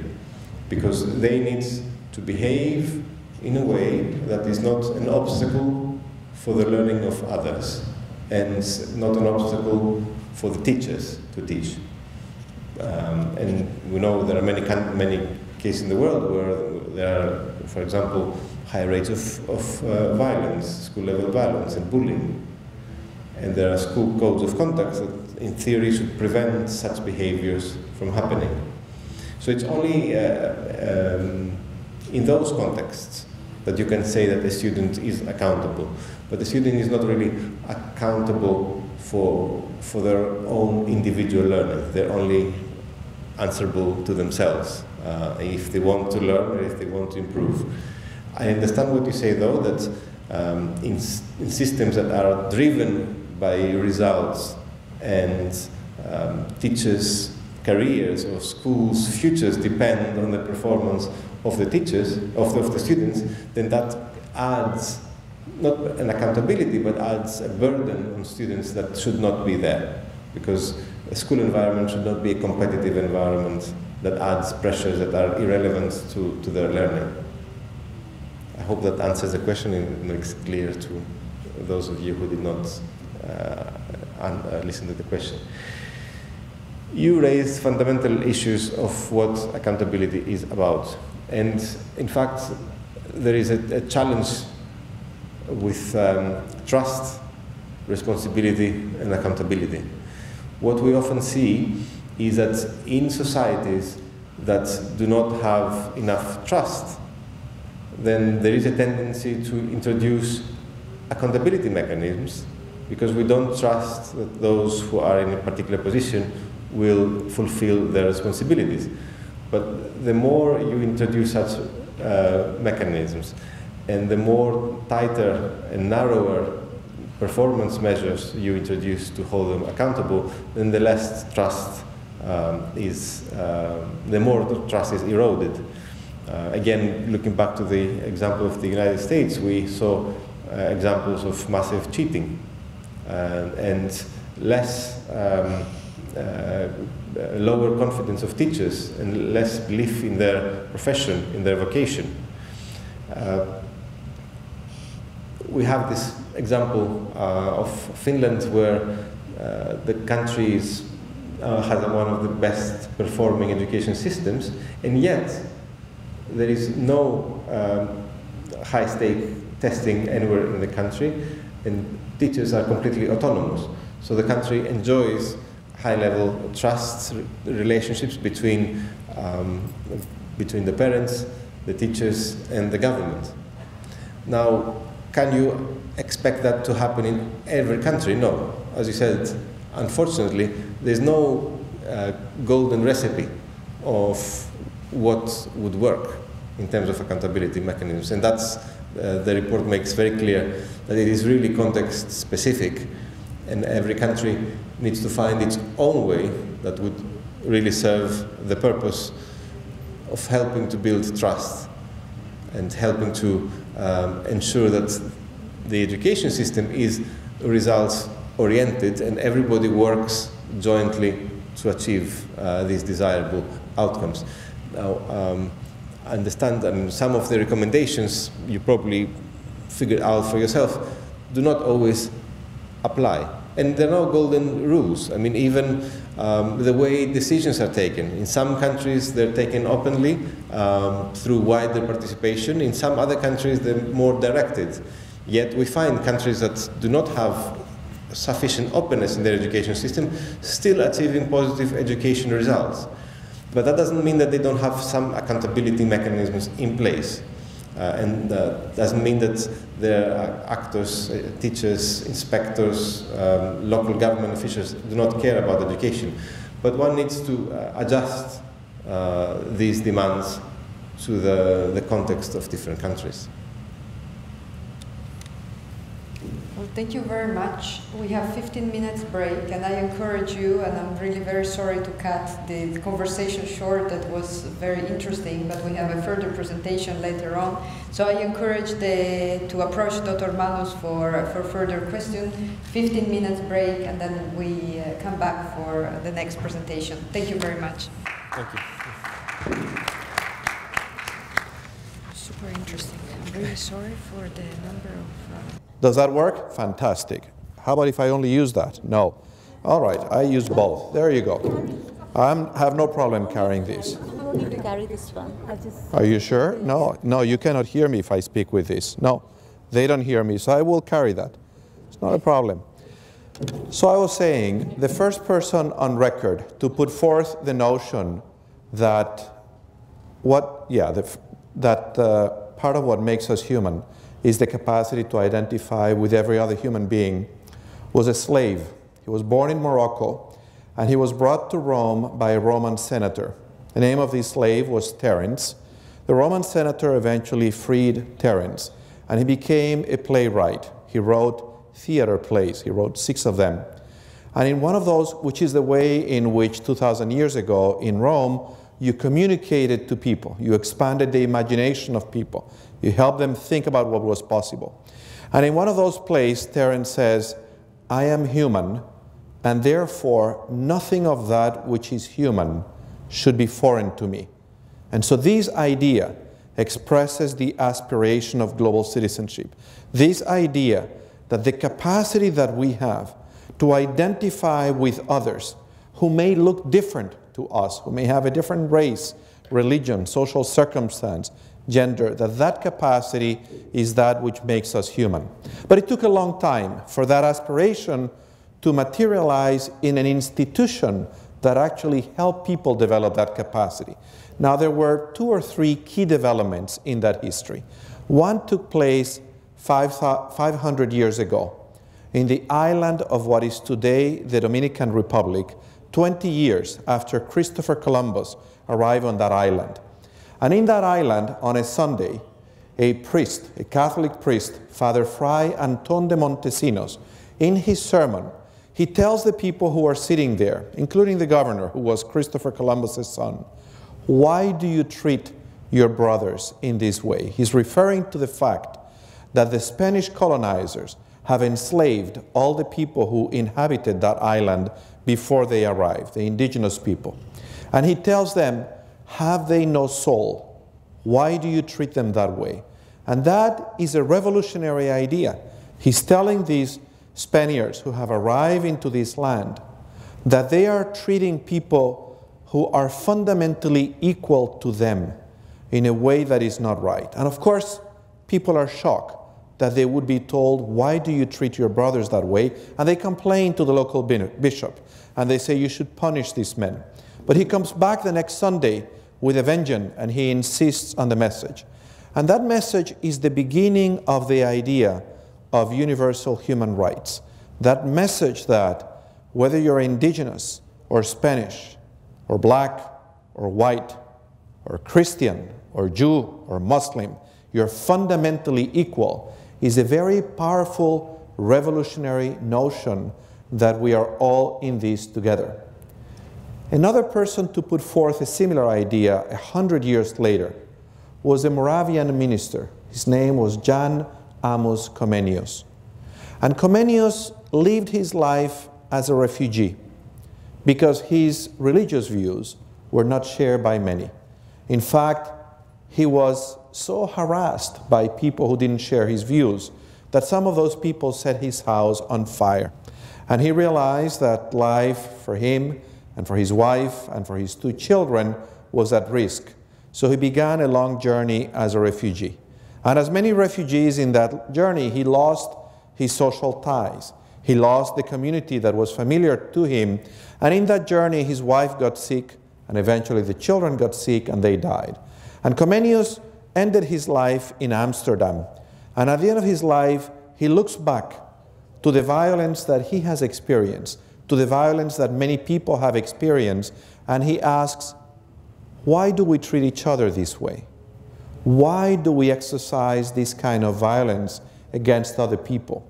because they need to behave in a way that is not an obstacle for the learning of others, and not an obstacle for the teachers to teach. And we know there are many cases in the world where there are, for example, high rates of violence, school-level violence and bullying. And there are school codes of conduct that, in theory, should prevent such behaviors from happening. So it's only in those contexts that you can say that a student is accountable. But the student is not really accountable for their own individual learning. They're only answerable to themselves if they want to learn or if they want to improve. I understand what you say, though, that in systems that are driven by results and teachers' careers or schools' futures depend on the performance of the teachers, of the students, then that adds not an accountability, but adds a burden on students that should not be there. Because a school environment should not be a competitive environment that adds pressures that are irrelevant to their learning. I hope that answers the question and makes it clear to those of you who did not listen to the question. You raised fundamental issues of what accountability is about. And in fact, there is a challenge with trust, responsibility, and accountability. What we often see is that in societies that do not have enough trust, then there is a tendency to introduce accountability mechanisms, because we don't trust that those who are in a particular position will fulfill their responsibilities. But the more you introduce such mechanisms, and the more tighter and narrower performance measures you introduce to hold them accountable, then the less trust the more the trust is eroded. Again, looking back to the example of the United States, we saw examples of massive cheating and lower confidence of teachers and less belief in their profession, in their vocation. We have this example of Finland, where the country has one of the best performing education systems, and yet there is no high-stake testing anywhere in the country, and teachers are completely autonomous. So the country enjoys high-level trust relationships between the parents, the teachers, and the government. Now, can you expect that to happen in every country? No. As you said, unfortunately, there's no golden recipe of what would work in terms of accountability mechanisms. And that's, the report makes very clear that it is really context specific, and every country needs to find its own way that would really serve the purpose of helping to build trust and helping to ensure that the education system is results oriented and everybody works jointly to achieve these desirable outcomes. Now, I understand some of the recommendations you probably figured out for yourself do not always apply. And there are no golden rules. I mean, even the way decisions are taken. In some countries, they're taken openly through wider participation. In some other countries, they're more directed. Yet we find countries that do not have sufficient openness in their education system still achieving positive education results. But that doesn't mean that they don't have some accountability mechanisms in place. And doesn't mean that their actors, teachers, inspectors, local government officials do not care about education. But one needs to adjust these demands to the context of different countries. Well, thank you very much. We have 15 minutes break, and I encourage you, and I'm really very sorry to cut the conversation short. That was very interesting, but we have a further presentation later on. So I encourage to approach Dr. Manos for further questions. 15 minutes break, and then we come back for the next presentation. Thank you very much. Thank you. Super interesting. I'm really sorry for the number of... Does that work? Fantastic. How about if I only use that? No. All right, I use both. There you go. I have no problem carrying these. I don't need to carry this one. Are you sure? No, no, you cannot hear me if I speak with this. No, they don't hear me, so I will carry that. It's not a problem. So I was saying, the first person on record to put forth the notion that part of what makes us human is the capacity to identify with every other human being, was a slave. He was born in Morocco, and he was brought to Rome by a Roman senator. The name of this slave was Terence. The Roman senator eventually freed Terence, and he became a playwright. He wrote theater plays. He wrote 6 of them. And in one of those, which is the way in which 2,000 years ago in Rome, you communicated to people. You expanded the imagination of people. You helped them think about what was possible. And in one of those plays, Terence says, I am human, and therefore nothing of that which is human should be foreign to me. And so this idea expresses the aspiration of global citizenship. This idea that the capacity that we have to identify with others who may look different to us, who may have a different race, religion, social circumstance, gender, that capacity is that which makes us human. But it took a long time for that aspiration to materialize in an institution that actually helped people develop that capacity. Now, there were 2 or 3 key developments in that history. One took place 500 years ago in the island of what is today the Dominican Republic, 20 years after Christopher Columbus arrived on that island. And in that island, on a Sunday, a priest, a Catholic priest, Father Fray Antón de Montesinos, in his sermon, he tells the people who are sitting there, including the governor, who was Christopher Columbus's son, why do you treat your brothers in this way? He's referring to the fact that the Spanish colonizers have enslaved all the people who inhabited that island before they arrived, the indigenous people. And he tells them, have they no soul? Why do you treat them that way? And that is a revolutionary idea. He's telling these Spaniards who have arrived into this land that they are treating people who are fundamentally equal to them in a way that is not right. And of course, people are shocked that they would be told, why do you treat your brothers that way? And they complain to the local bishop, and they say, you should punish these men. But he comes back the next Sunday with a vengeance, and he insists on the message. And that message is the beginning of the idea of universal human rights. That message that whether you're indigenous or Spanish or black or white or Christian or Jew or Muslim, you're fundamentally equal, is a very powerful revolutionary notion that we are all in this together. Another person to put forth a similar idea 100 years later was a Moravian minister. His name was Jan Amos Comenius. And Comenius lived his life as a refugee because his religious views were not shared by many. In fact, he was so harassed by people who didn't share his views that some of those people set his house on fire. And he realized that life for him and for his wife and for his 2 children was at risk. So he began a long journey as a refugee. And as many refugees in that journey, he lost his social ties. He lost the community that was familiar to him. And in that journey, his wife got sick, and eventually the children got sick and they died. And Comenius ended his life in Amsterdam. And at the end of his life, he looks back to the violence that he has experienced, to the violence that many people have experienced, and he asks, why do we treat each other this way? Why do we exercise this kind of violence against other people?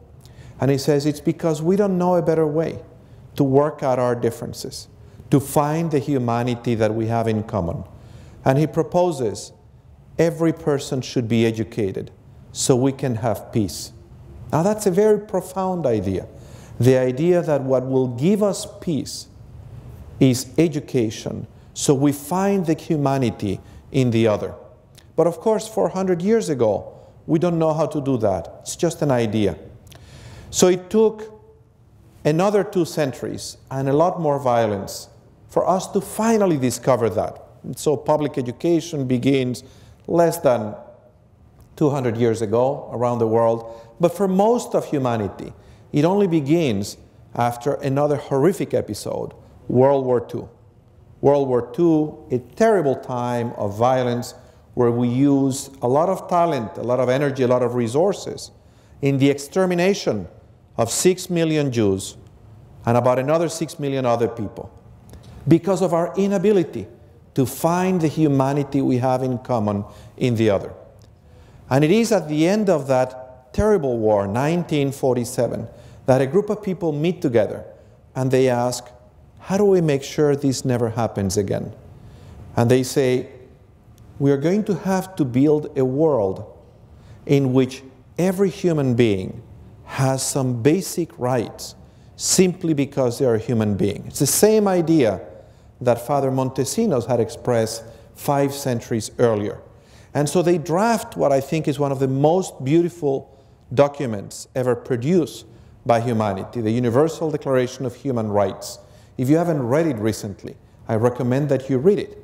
And he says it's because we don't know a better way to work out our differences, to find the humanity that we have in common. And he proposes every person should be educated so we can have peace. Now that's a very profound idea. The idea that what will give us peace is education, so we find the humanity in the other. But of course, 400 years ago, we don't know how to do that. It's just an idea. So it took another 2 centuries and a lot more violence for us to finally discover that. And so public education begins less than 200 years ago around the world. But for most of humanity, it only begins after another horrific episode, World War II. World War II, a terrible time of violence where we used a lot of talent, a lot of energy, a lot of resources in the extermination of 6 million Jews and about another 6 million other people because of our inability to find the humanity we have in common in the other. And it is at the end of that terrible war, 1947, that a group of people meet together and they ask, how do we make sure this never happens again? And they say, we are going to have to build a world in which every human being has some basic rights simply because they are a human being. It's the same idea that Father Montesinos had expressed 5 centuries earlier. And so they draft what I think is one of the most beautiful documents ever produced by humanity, the Universal Declaration of Human Rights. If you haven't read it recently, I recommend that you read it.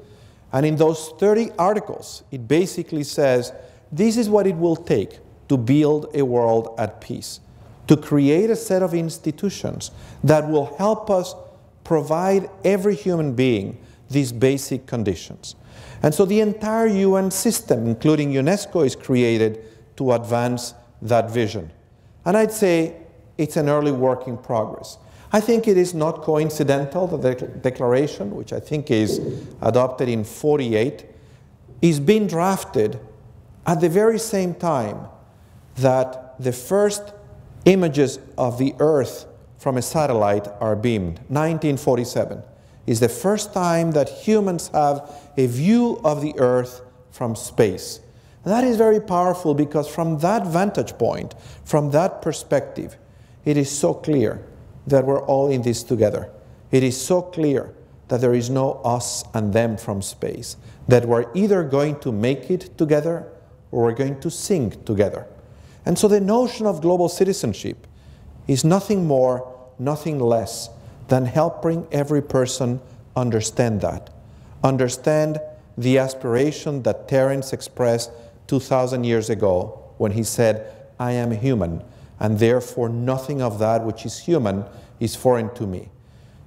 And in those 30 articles, it basically says, this is what it will take to build a world at peace, to create a set of institutions that will help us provide every human being these basic conditions. And so the entire UN system, including UNESCO, is created to advance that vision. And I'd say it's an early work in progress. I think it is not coincidental that the declaration, which I think is adopted in 1948, is being drafted at the very same time that the first images of the Earth from a satellite are beamed. 1947 is the first time that humans have a view of the Earth from space. And that is very powerful because from that vantage point, from that perspective, it is so clear that we're all in this together. It is so clear that there is no us and them from space, that we're either going to make it together or we're going to sink together. And so the notion of global citizenship is nothing more, nothing less than helping every person understand that. Understand the aspiration that Terence expressed 2,000 years ago when he said, I am human, and therefore nothing of that which is human is foreign to me.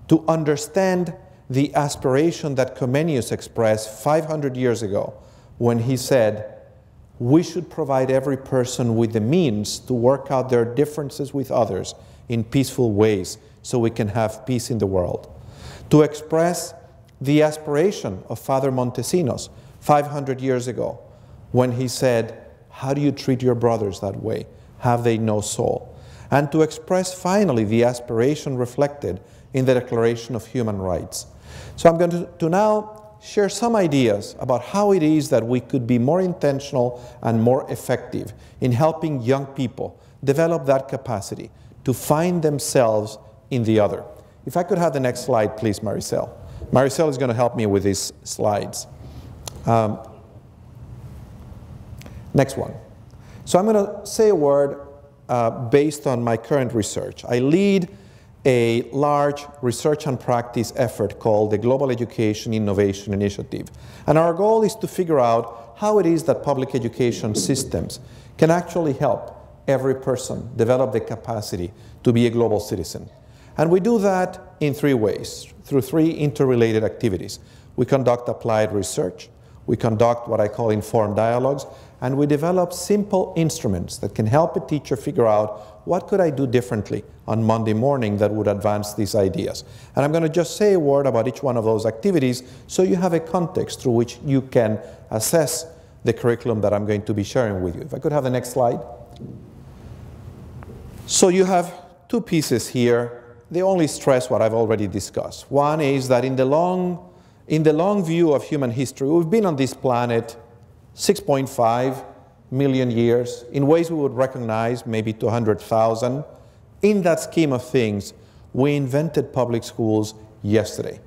To understand the aspiration that Comenius expressed 500 years ago when he said, we should provide every person with the means to work out their differences with others in peaceful ways so we can have peace in the world. To express the aspiration of Father Montesinos 500 years ago when he said, how do you treat your brothers that way? Have they no soul? And to express finally the aspiration reflected in the Declaration of Human Rights. So I'm going to now share some ideas about how it is that we could be more intentional and more effective in helping young people develop that capacity to find themselves in the other. If I could have the next slide, please, Maricel. Maricel is going to help me with these slides. Next one. So I'm going to say a word based on my current research. I lead a large research and practice effort called the Global Education Innovation Initiative. And our goal is to figure out how it is that public education systems can actually help every person develop the capacity to be a global citizen. And we do that in 3 ways, through 3 interrelated activities. We conduct applied research, we conduct what I call informed dialogues, and we develop simple instruments that can help a teacher figure out what could I do differently on Monday morning that would advance these ideas. And I'm going to just say a word about each one of those activities so you have a context through which you can assess the curriculum that I'm going to be sharing with you. If I could have the next slide. So you have 2 pieces here. They only stress what I've already discussed. One is that in the long view of human history, we've been on this planet 6.5 million years, in ways we would recognize, maybe 200,000. In that scheme of things, we invented public schools yesterday.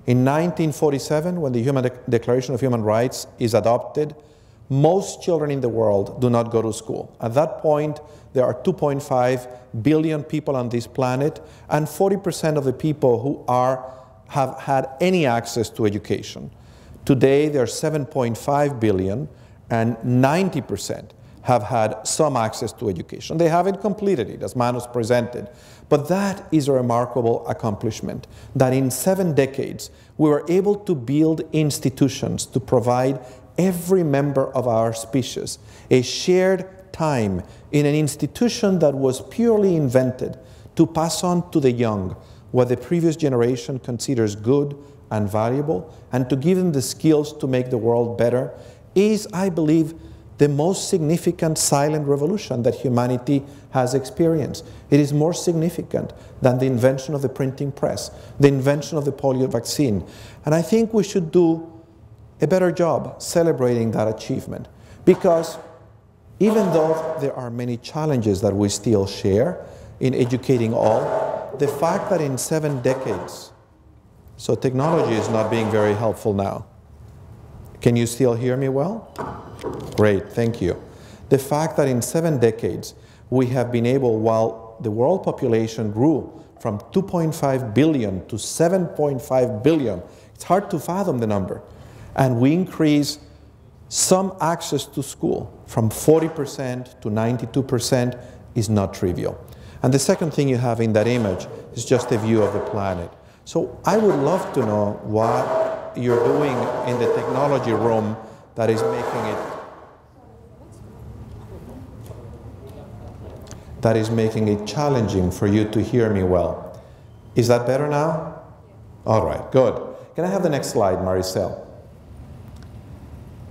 In 1947, when the Declaration of Human Rights is adopted, most children in the world do not go to school. At that point, there are 2.5 billion people on this planet, and 40% of the people who have had any access to education. Today, there are 7.5 billion, and 90% have had some access to education. They haven't completed it, as Manos presented. But that is a remarkable accomplishment, that in 7 decades, we were able to build institutions to provide every member of our species a shared time in an institution that was purely invented to pass on to the young what the previous generation considers good and valuable, and to give them the skills to make the world better, is, I believe, the most significant silent revolution that humanity has experienced. It is more significant than the invention of the printing press, the invention of the polio vaccine. And I think we should do a better job celebrating that achievement, because even though there are many challenges that we still share in educating all, the fact that in 7 decades, so technology is not being very helpful now. Can you still hear me well? Great, thank you. The fact that in 7 decades, we have been able, while the world population grew from 2.5 billion to 7.5 billion, it's hard to fathom the number, and we increase some access to school from 40% to 92% is not trivial. And the second thing you have in that image is just a view of the planet. So I would love to know what you're doing in the technology room that is making it challenging for you to hear me well. Is that better now? All right, good. Can I have the next slide, Maricel?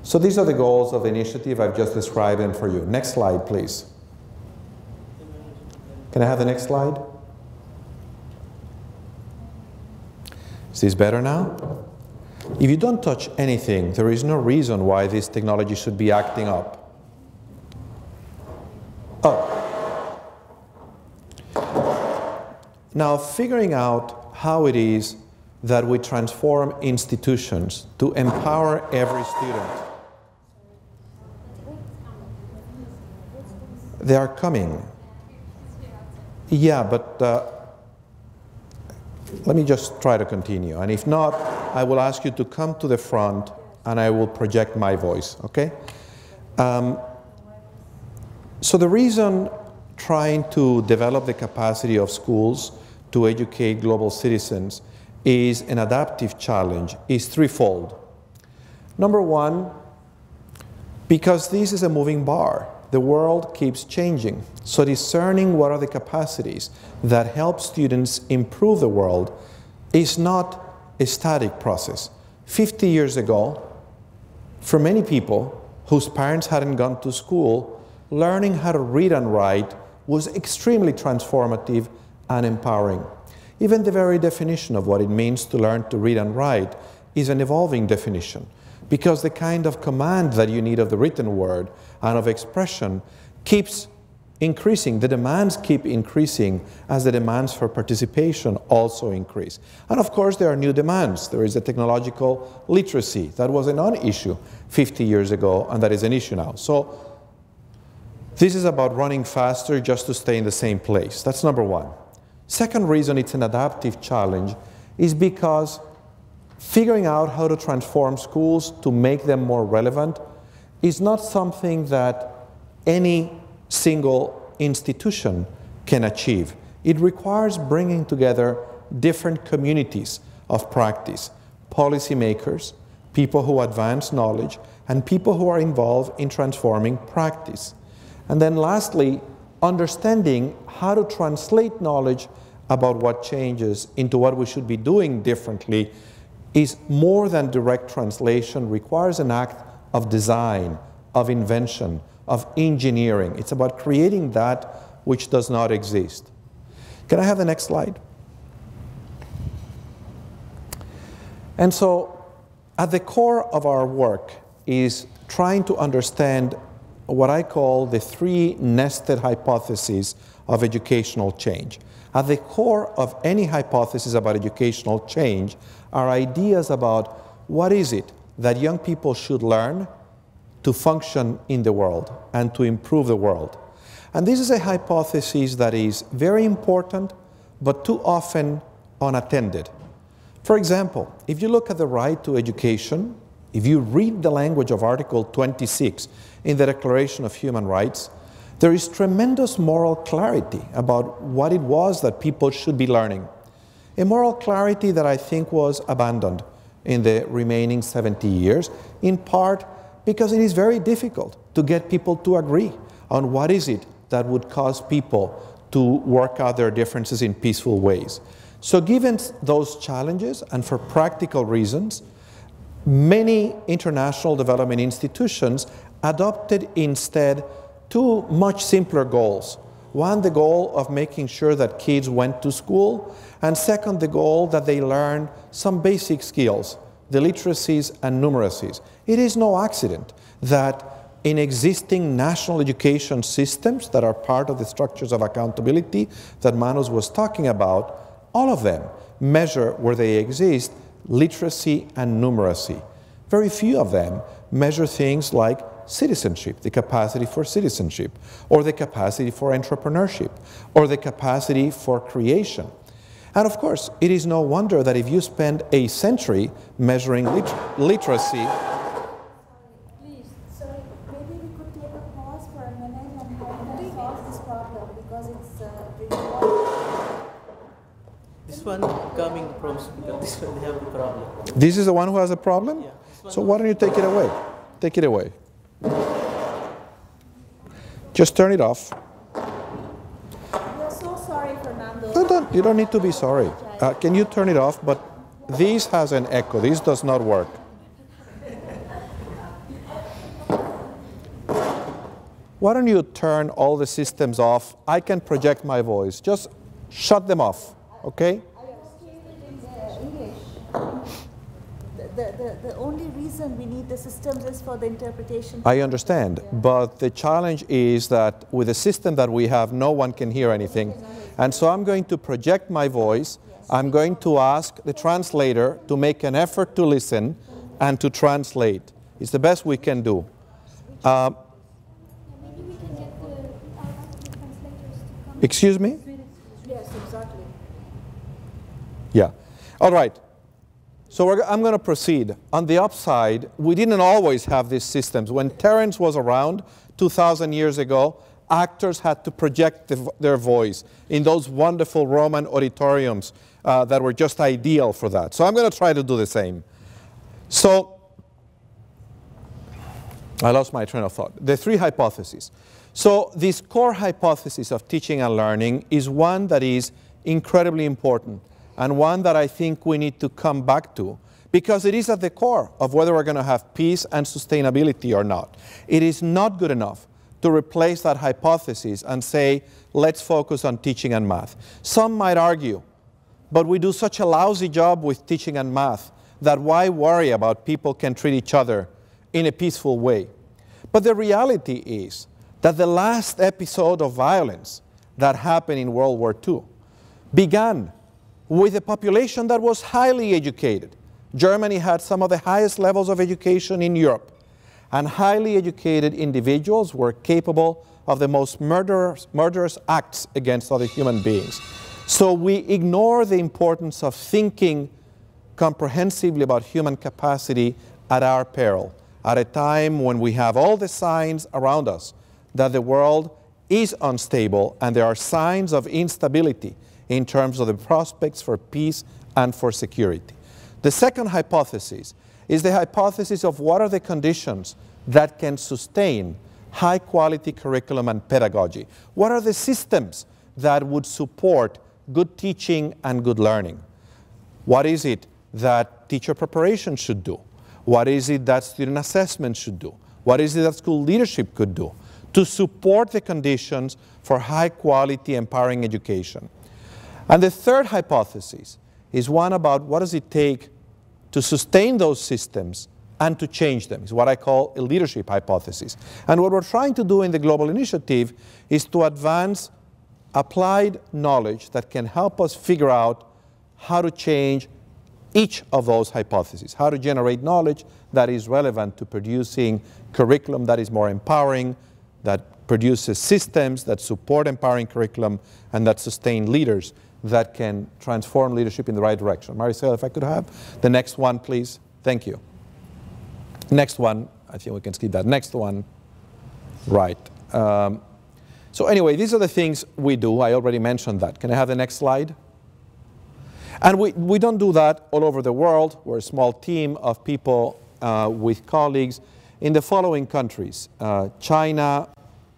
So these are the goals of the initiative. I've just described them for you. Next slide, please. Can I have the next slide? Is this better now? If you don't touch anything, there is no reason why this technology should be acting up. Oh. Now, figuring out how it is that we transform institutions to empower every student. They are coming. Yeah, but let me just try to continue. And if not, I will ask you to come to the front and I will project my voice, okay? So the reason trying to develop the capacity of schools to educate global citizens is an adaptive challenge is threefold. Number one, because this is a moving bar. The world keeps changing. So discerning what are the capacities that help students improve the world is not a static process. 50 years ago, for many people whose parents hadn't gone to school, learning how to read and write was extremely transformative and empowering. Even the very definition of what it means to learn to read and write is an evolving definition, because the kind of command that you need of the written word and of expression keeps increasing. The demands keep increasing as the demands for participation also increase. And of course, there are new demands. There is a technological literacy. That was a non-issue 50 years ago, and that is an issue now. So this is about running faster just to stay in the same place. That's number one. Second reason it's an adaptive challenge is because figuring out how to transform schools to make them more relevant is not something that any single institution can achieve. It requires bringing together different communities of practice, policymakers, people who advance knowledge, and people who are involved in transforming practice. And then lastly, understanding how to translate knowledge about what changes into what we should be doing differently is more than direct translation, requires an act of design, of invention, of engineering. It's about creating that which does not exist. Can I have the next slide? And so, at the core of our work is trying to understand what I call the three nested hypotheses of educational change. At the core of any hypothesis about educational change are ideas about what is it that young people should learn to function in the world and to improve the world. And this is a hypothesis that is very important, but too often unattended. For example, if you look at the right to education, if you read the language of Article 26 in the Declaration of Human Rights, there is tremendous moral clarity about what it was that people should be learning. A moral clarity that I think was abandoned in the remaining 70 years, in part because it is very difficult to get people to agree on what is it that would cause people to work out their differences in peaceful ways. So given those challenges, and for practical reasons, many international development institutions adopted instead two much simpler goals. One, the goal of making sure that kids went to school, and second, the goal that they learn some basic skills, the literacies and numeracies. It is no accident that in existing national education systems that are part of the structures of accountability that Manos was talking about, all of them measure where they exist literacy and numeracy. Very few of them measure things like citizenship, the capacity for citizenship, or the capacity for entrepreneurship, or the capacity for creation. And of course, it is no wonder that if you spend a century measuring literacy. Please, sorry, maybe we could take a pause for a minute and help solve this problem because it's really This one coming from speaker, this one they have a problem. This is the one who has a problem? Yeah. So why don't you take it away? Take it away. Just turn it off. We're so sorry, Fernando. No, you don't need to be sorry. Can you turn it off? But this has an echo. This does not work. Why don't you turn all the systems off? I can project my voice. Just shut them off, okay? The only reason we need the systems is for the interpretation. I understand, but the challenge is that with the system that we have, no one can hear anything. And so I'm going to project my voice. I'm going to ask the translator to make an effort to listen and to translate. It's the best we can do. Excuse me? Yes, exactly. Yeah. All right. So I'm going to proceed. On the upside, we didn't always have these systems. When Terence was around 2,000 years ago, actors had to project their voice in those wonderful Roman auditoriums that were just ideal for that. So I'm going to try to do the same. So I lost my train of thought. The three hypotheses. So this core hypothesis of teaching and learning is one that is incredibly important, and one that I think we need to come back to, because it is at the core of whether we're going to have peace and sustainability or not. It is not good enough to replace that hypothesis and say, let's focus on teaching and math. Some might argue, but we do such a lousy job with teaching and math that why worry about people can treat each other in a peaceful way? But the reality is that the last episode of violence that happened in World War II began with a population that was highly educated. Germany had some of the highest levels of education in Europe, and highly educated individuals were capable of the most murderous acts against other human beings. So we ignore the importance of thinking comprehensively about human capacity at our peril, at a time when we have all the signs around us that the world is unstable and there are signs of instability in terms of the prospects for peace and for security. The second hypothesis is the hypothesis of what are the conditions that can sustain high-quality curriculum and pedagogy. What are the systems that would support good teaching and good learning? What is it that teacher preparation should do? What is it that student assessment should do? What is it that school leadership could do to support the conditions for high-quality, empowering education? And the third hypothesis is one about what does it take to sustain those systems and to change them. It's what I call a leadership hypothesis. And what we're trying to do in the Global Initiative is to advance applied knowledge that can help us figure out how to change each of those hypotheses, how to generate knowledge that is relevant to producing curriculum that is more empowering, that produces systems that support empowering curriculum, and that sustain leaders that can transform leadership in the right direction. Maricel, if I could have the next one, please. Thank you. Next one. I think we can skip that. Next one. Right. So anyway, these are the things we do. I already mentioned that. Can I have the next slide? And we don't do that all over the world. We're a small team of people with colleagues in the following countries: China,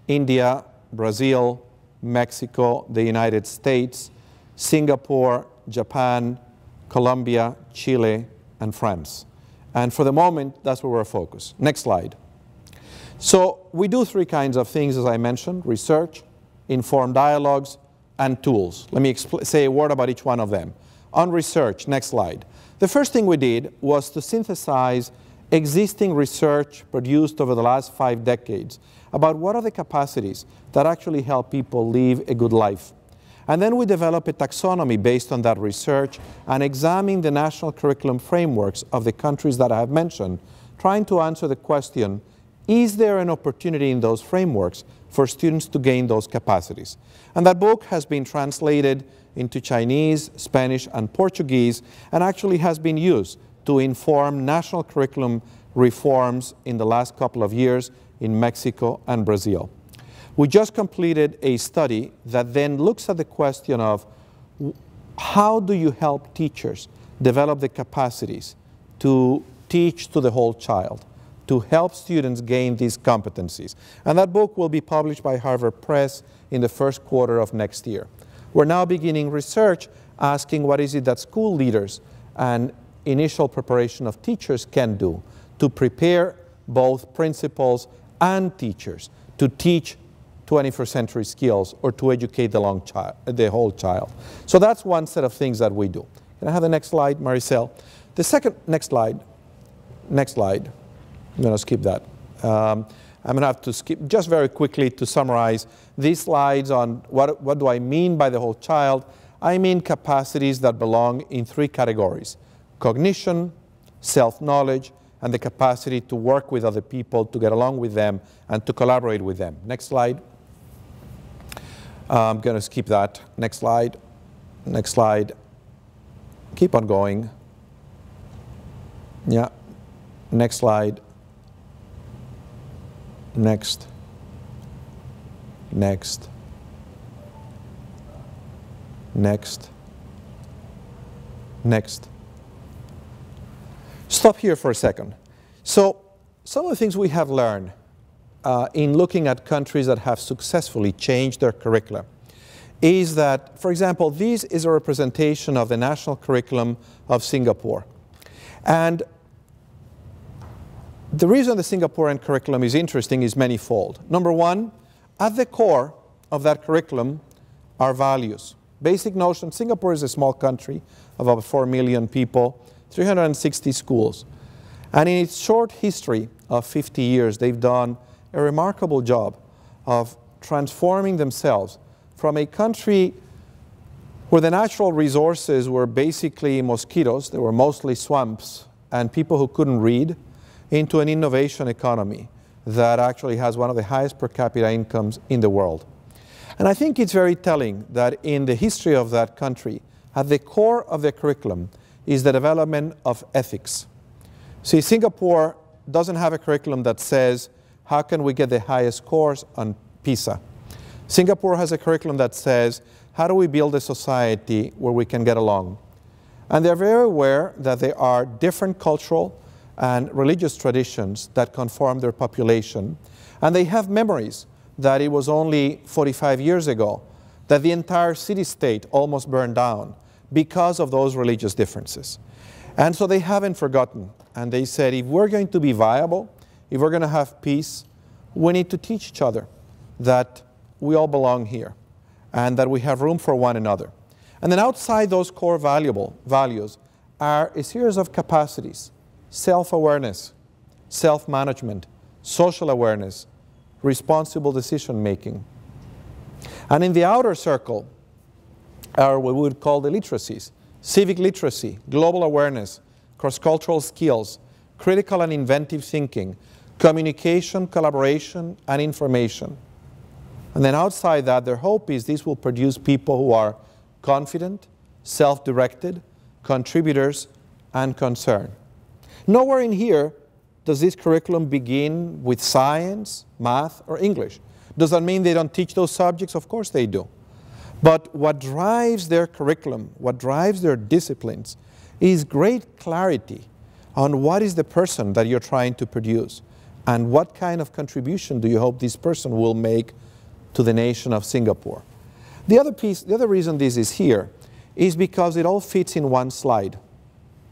India, Brazil, Mexico, the United States, Singapore, Japan, Colombia, Chile, and France. And for the moment, that's where we're focused. Next slide. So we do three kinds of things, as I mentioned: research, informed dialogues, and tools. Let me say a word about each one of them. On research, next slide. The first thing we did was to synthesize existing research produced over the last 5 decades about what are the capacities that actually help people live a good life. And then we developed a taxonomy based on that research and examined the national curriculum frameworks of the countries that I have mentioned, trying to answer the question, is there an opportunity in those frameworks for students to gain those capacities? And that book has been translated into Chinese, Spanish, and Portuguese, and actually has been used to inform national curriculum reforms in the last couple of years in Mexico and Brazil. We just completed a study that then looks at the question of how do you help teachers develop the capacities to teach to the whole child, to help students gain these competencies. And that book will be published by Harvard Press in the first quarter of next year. We're now beginning research asking what is it that school leaders and initial preparation of teachers can do to prepare both principals and teachers to teach 21st century skills or to educate the whole child. So that's one set of things that we do. Can I have the next slide, Maricel? The second, next slide. Next slide. I'm going to skip that. I'm going to have to skip just very quickly to summarize these slides on what do I mean by the whole child. I mean capacities that belong in 3 categories: cognition, self-knowledge, and the capacity to work with other people, to get along with them, and to collaborate with them. Next slide. I'm going to skip that. Next slide. Next slide. Keep on going. Yeah. Next slide. Next. Next. Next. Next. Stop here for a second. So some of the things we have learned in looking at countries that have successfully changed their curricula is that, for example, this is a representation of the national curriculum of Singapore. And the reason the Singaporean curriculum is interesting is manifold. Number one, at the core of that curriculum are values. Basic notion: Singapore is a small country of about 4 million people, 360 schools. And in its short history of 50 years, they've done a remarkable job of transforming themselves from a country where the natural resources were basically mosquitoes, they were mostly swamps, and people who couldn't read, into an innovation economy that actually has one of the highest per capita incomes in the world. And I think it's very telling that in the history of that country, at the core of their curriculum is the development of ethics. See, Singapore doesn't have a curriculum that says, how can we get the highest scores on PISA? Singapore has a curriculum that says, how do we build a society where we can get along? And they're very aware that there are different cultural and religious traditions that conform their population. And they have memories that it was only 45 years ago that the entire city-state almost burned down because of those religious differences. And so they haven't forgotten. And they said, if we're going to be viable, if we're going to have peace, we need to teach each other that we all belong here and that we have room for one another. And then outside those core values are a series of capacities: self-awareness, self-management, social awareness, responsible decision-making. And in the outer circle are what we would call the literacies: civic literacy, global awareness, cross-cultural skills, critical and inventive thinking, communication, collaboration, and information. And then outside that, their hope is this will produce people who are confident, self-directed, contributors, and concerned. Nowhere in here does this curriculum begin with science, math, or English. Does that mean they don't teach those subjects? Of course they do. But what drives their curriculum, what drives their disciplines, is great clarity on what is the person that you're trying to produce and what kind of contribution do you hope this person will make to the nation of Singapore. The other reason this is here is because it all fits in one slide.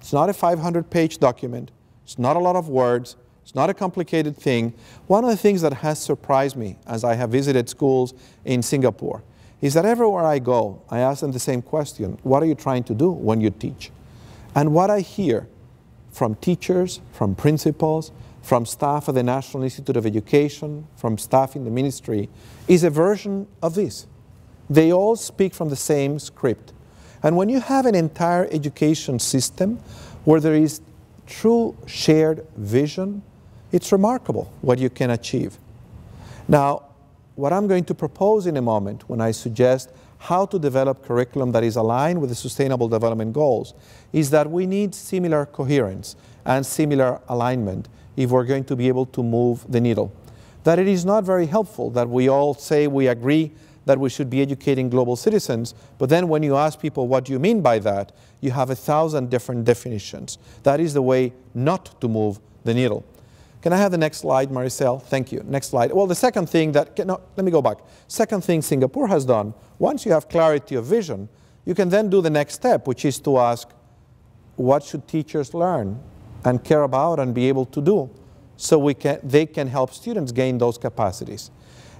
It's not a 500-page document. It's not a lot of words. It's not a complicated thing. One of the things that has surprised me as I have visited schools in Singapore is that everywhere I go, I ask them the same question: what are you trying to do when you teach? And what I hear from teachers, from principals, from staff at the National Institute of Education, from staff in the ministry, is a version of this. They all speak from the same script. And when you have an entire education system where there is true shared vision, it's remarkable what you can achieve. Now, what I'm going to propose in a moment when I suggest how to develop curriculum that is aligned with the Sustainable Development Goals is that we need similar coherence and similar alignment if we're going to be able to move the needle. That it is not very helpful that we all say we agree that we should be educating global citizens, but then when you ask people what do you mean by that, you have 1,000 different definitions. That is the way not to move the needle. Can I have the next slide, Maricel? Thank you. Next slide. Well, the second thing that, no, let me go back. Second thing Singapore has done, once you have clarity of vision, you can then do the next step, which is to ask, what should teachers learn and care about and be able to do so they can help students gain those capacities.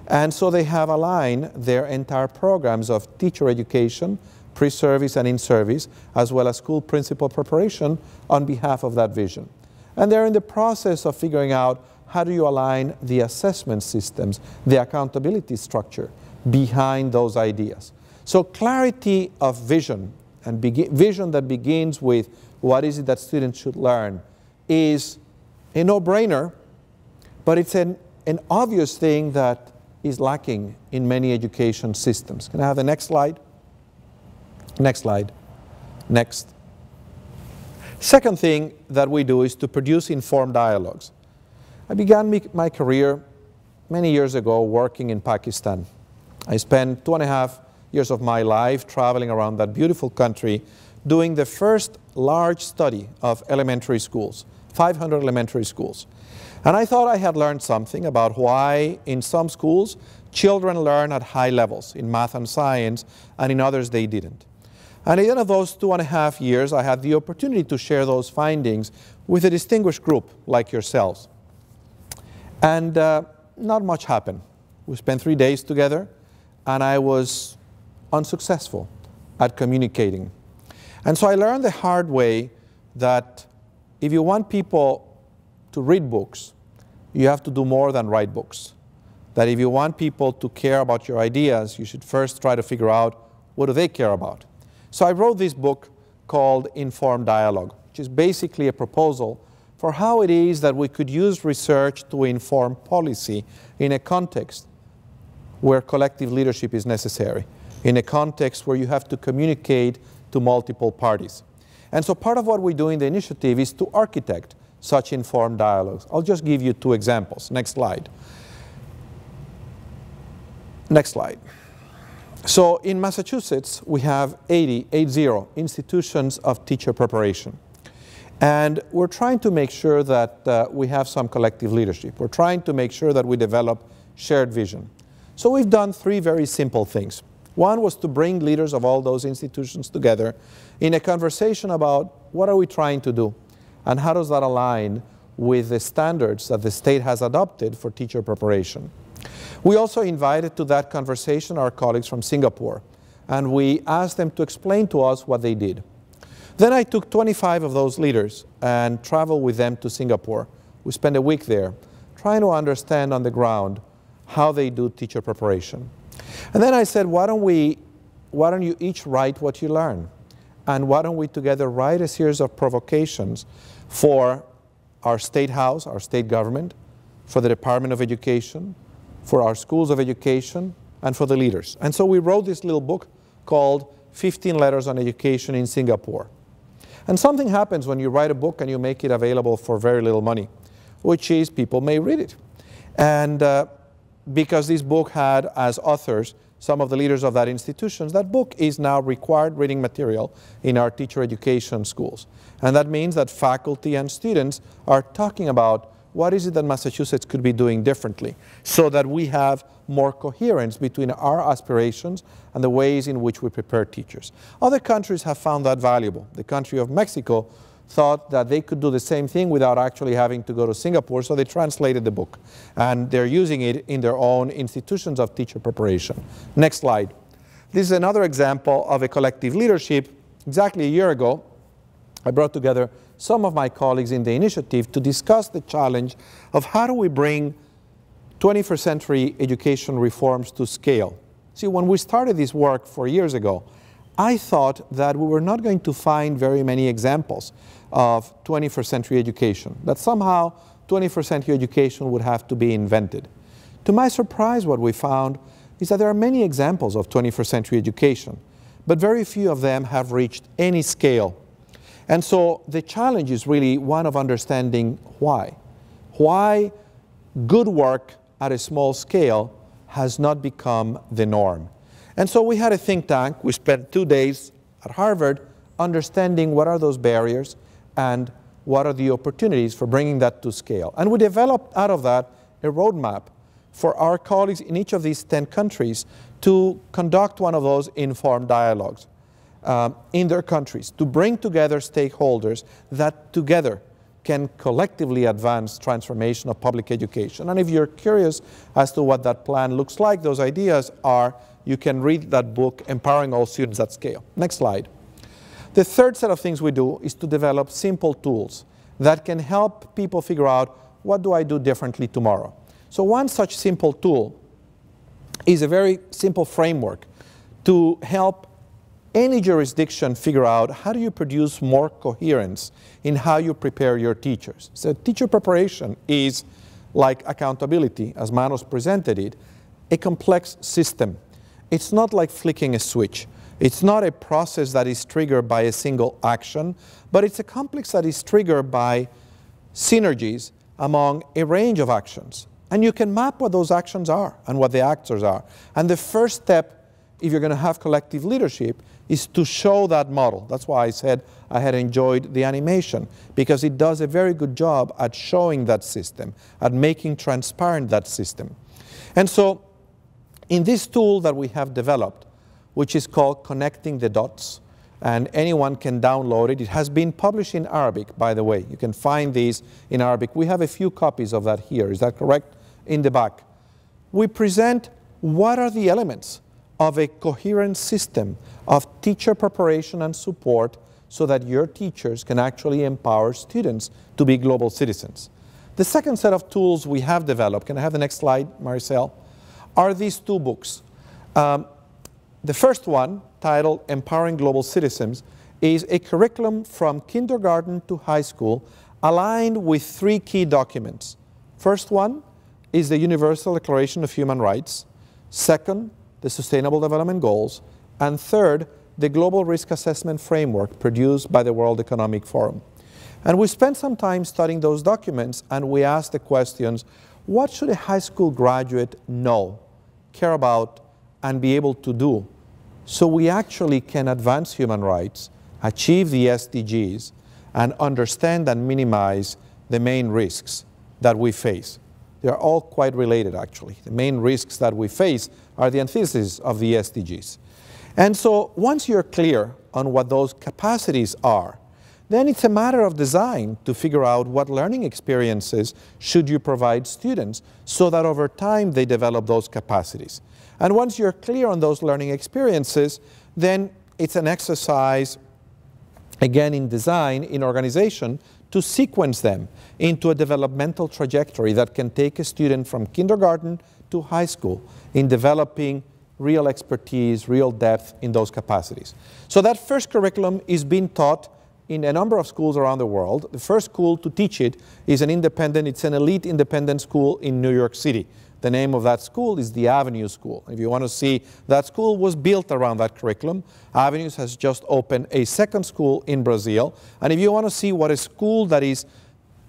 And so they have aligned their entire programs of teacher education, pre-service and in-service, as well as school principal preparation on behalf of that vision. And they're in the process of figuring out how do you align the assessment systems, the accountability structure behind those ideas. So clarity of vision, and vision that begins with what is it that students should learn, is a no-brainer, but it's an obvious thing that is lacking in many education systems. Can I have the next slide? Next slide. Next. Second thing that we do is to produce informed dialogues. I began my career many years ago working in Pakistan. I spent 2.5 years of my life traveling around that beautiful country doing the first large study of elementary schools, 500 elementary schools. And I thought I had learned something about why in some schools children learn at high levels in math and science, and in others they didn't. And at the end of those 2.5 years, I had the opportunity to share those findings with a distinguished group like yourselves. And not much happened. We spent 3 days together, and I was unsuccessful at communicating. And so I learned the hard way that if you want people to read books, you have to do more than write books. That if you want people to care about your ideas, you should first try to figure out what do they care about. So I wrote this book called Informed Dialogue, which is basically a proposal for how it is that we could use research to inform policy in a context where collective leadership is necessary, in a context where you have to communicate to multiple parties. And so part of what we do in the initiative is to architect such informed dialogues. I'll just give you 2 examples. Next slide. Next slide. So in Massachusetts, we have 80 institutions of teacher preparation. And we're trying to make sure that we have some collective leadership. We're trying to make sure that we develop shared vision. So we've done 3 very simple things. One was to bring leaders of all those institutions together in a conversation about what are we trying to do and how does that align with the standards that the state has adopted for teacher preparation. We also invited to that conversation our colleagues from Singapore, and we asked them to explain to us what they did. Then I took 25 of those leaders and traveled with them to Singapore. We spent a week there trying to understand on the ground how they do teacher preparation. And then I said, why don't you each write what you learn? And why don't we together write a series of provocations for our state house, our state government, for the Department of Education, for our schools of education, and for the leaders. And so we wrote this little book called 15 Letters on Education in Singapore. And something happens when you write a book and you make it available for very little money, which is people may read it. And because this book had as authors some of the leaders of that institutions, that book is now required reading material in our teacher education schools. And that means that faculty and students are talking about what is it that Massachusetts could be doing differently so that we have more coherence between our aspirations and the ways in which we prepare teachers. Other countries have found that valuable. The country of Mexico thought that they could do the same thing without actually having to go to Singapore, so they translated the book. And they're using it in their own institutions of teacher preparation. Next slide. This is another example of a collective leadership. Exactly a year ago, I brought together some of my colleagues in the initiative to discuss the challenge of how do we bring 21st century education reforms to scale. See, when we started this work 4 years ago, I thought that we were not going to find very many examples of 21st century education, that somehow 21st century education would have to be invented. To my surprise, what we found is that there are many examples of 21st century education, but very few of them have reached any scale. And so the challenge is really one of understanding why. Why good work at a small scale has not become the norm. And so we had a think tank. We spent 2 days at Harvard understanding what are those barriers and what are the opportunities for bringing that to scale. And we developed out of that a roadmap for our colleagues in each of these 10 countries to conduct one of those informed dialogues in their countries, to bring together stakeholders that together can collectively advance transformation of public education. And if you're curious as to what that plan looks like, those ideas are, you can read that book, Empowering All Students at Scale. Next slide. The third set of things we do is to develop simple tools that can help people figure out, what do I do differently tomorrow? So one such simple tool is a very simple framework to help any jurisdiction figure out how do you produce more coherence in how you prepare your teachers. So teacher preparation is, like accountability, as Manos presented it, a complex system. It's not like flicking a switch. It's not a process that is triggered by a single action, but it's a complex that is triggered by synergies among a range of actions. And you can map what those actions are and what the actors are. And the first step, if you're going to have collective leadership, is to show that model. That's why I said I had enjoyed the animation, because it does a very good job at showing that system, at making transparent that system. And so in this tool that we have developed, which is called Connecting the Dots, and anyone can download it. It has been published in Arabic, by the way. You can find these in Arabic. We have a few copies of that here. Is that correct? In the back. We present what are the elements of a coherent system of teacher preparation and support so that your teachers can actually empower students to be global citizens. The second set of tools we have developed, can I have the next slide, Maricel, are these 2 books. The first one, titled Empowering Global Citizens, is a curriculum from kindergarten to high school aligned with 3 key documents. First one is the Universal Declaration of Human Rights. Second, the Sustainable Development Goals. And third, the Global Risk Assessment Framework produced by the World Economic Forum. And we spent some time studying those documents, and we asked the questions, what should a high school graduate know, care about, and be able to do so we actually can advance human rights, achieve the SDGs, and understand and minimize the main risks that we face. They are all quite related, actually. The main risks that we face are the antithesis of the SDGs. And so once you're clear on what those capacities are, then it's a matter of design to figure out what learning experiences should you provide students so that over time they develop those capacities. And once you're clear on those learning experiences, then it's an exercise, again in design, in organization, to sequence them into a developmental trajectory that can take a student from kindergarten to high school in developing real expertise, real depth in those capacities. So that first curriculum is being taught in a number of schools around the world. The first school to teach it is it's an elite independent school in New York City. The name of that school is the Avenue School. If you want to see, that school was built around that curriculum. Avenues has just opened a second school in Brazil. And if you want to see what a school that is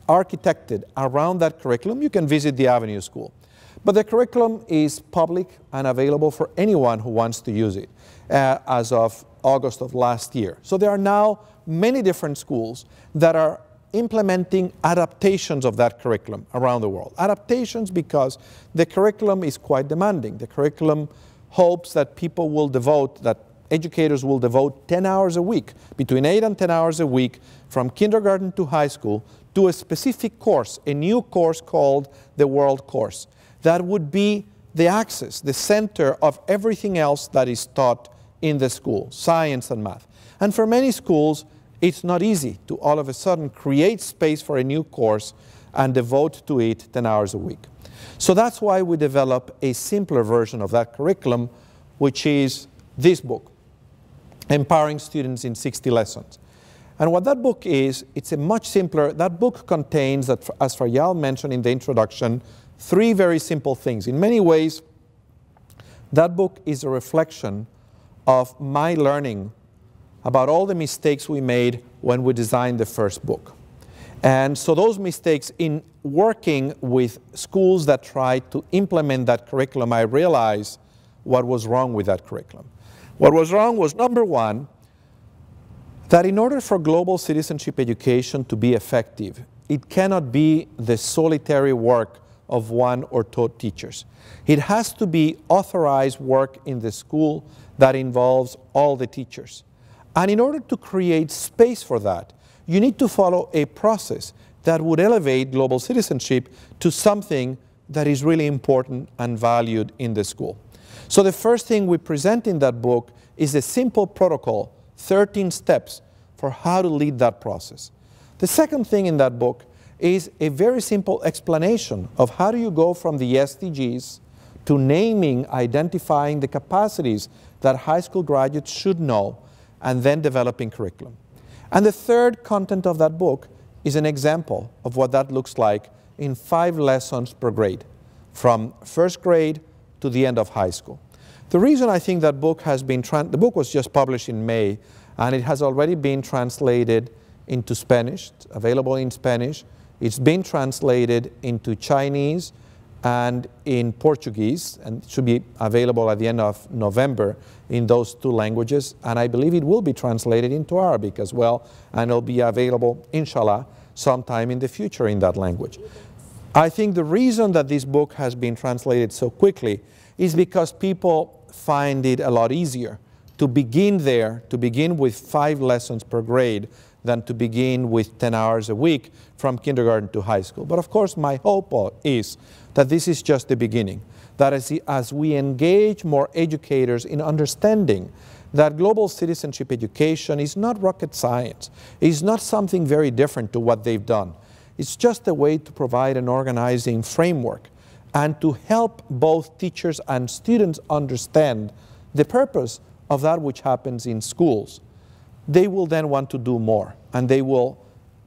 architected around that curriculum, you can visit the Avenue School. But the curriculum is public and available for anyone who wants to use it as of August of last year. So there are now many different schools that are implementing adaptations of that curriculum around the world. Adaptations because the curriculum is quite demanding. The curriculum hopes that people will devote, that educators will devote 10 hours a week, between 8 and 10 hours a week, from kindergarten to high school, to a specific course, a new course called the World Course. That would be the axis, the center of everything else that is taught in the school, science and math. And for many schools, it's not easy to all of a sudden create space for a new course and devote to it 10 hours a week. So that's why we develop a simpler version of that curriculum, which is this book, Empowering Students in 60 Lessons. And what that book is, it's a much simpler, that book contains, as Faryal mentioned in the introduction, 3 very simple things. In many ways, that book is a reflection of my learning about all the mistakes we made when we designed the first book. And so those mistakes, in working with schools that tried to implement that curriculum, I realized what was wrong with that curriculum. What was wrong was, number one, that in order for global citizenship education to be effective, it cannot be the solitary work of 1 or 2 teachers. It has to be authorized work in the school that involves all the teachers. And in order to create space for that, you need to follow a process that would elevate global citizenship to something that is really important and valued in the school. So the first thing we present in that book is a simple protocol, 13 steps for how to lead that process. The second thing in that book is a very simple explanation of how do you go from the SDGs to naming, identifying the capacities that high school graduates should know, and then developing curriculum. And the third content of that book is an example of what that looks like in 5 lessons per grade, from first grade to the end of high school. The reason I think that book has been, the book was just published in May, and it has already been translated into Spanish, available in Spanish. It's been translated into Chinese and in Portuguese, and it should be available at the end of November in those 2 languages. And I believe it will be translated into Arabic as well, and it'll be available, inshallah, sometime in the future in that language. I think the reason that this book has been translated so quickly is because people find it a lot easier to begin there, to begin with 5 lessons per grade, than to begin with 10 hours a week from kindergarten to high school. But of course, my hope is that this is just the beginning, that as we engage more educators in understanding that global citizenship education is not rocket science, is not something very different to what they've done. It's just a way to provide an organizing framework and to help both teachers and students understand the purpose of that which happens in schools. They will then want to do more, and they will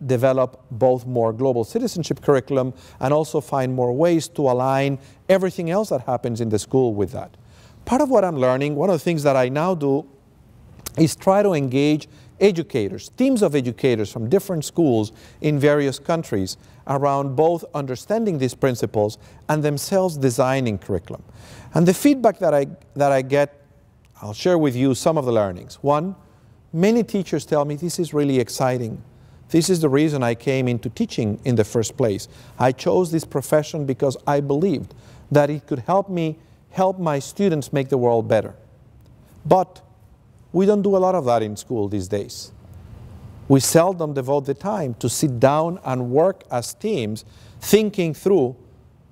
develop both more global citizenship curriculum and also find more ways to align everything else that happens in the school with that. part of what I'm learning, one of the things that I now do is try to engage educators, teams of educators from different schools in various countries around both understanding these principles and themselves designing curriculum. And the feedback that I get, I'll share with you some of the learnings. One, many teachers tell me this is really exciting. This is the reason I came into teaching in the first place. I chose this profession because I believed that it could help me help my students make the world better. But we don't do a lot of that in school these days. We seldom devote the time to sit down and work as teams, thinking through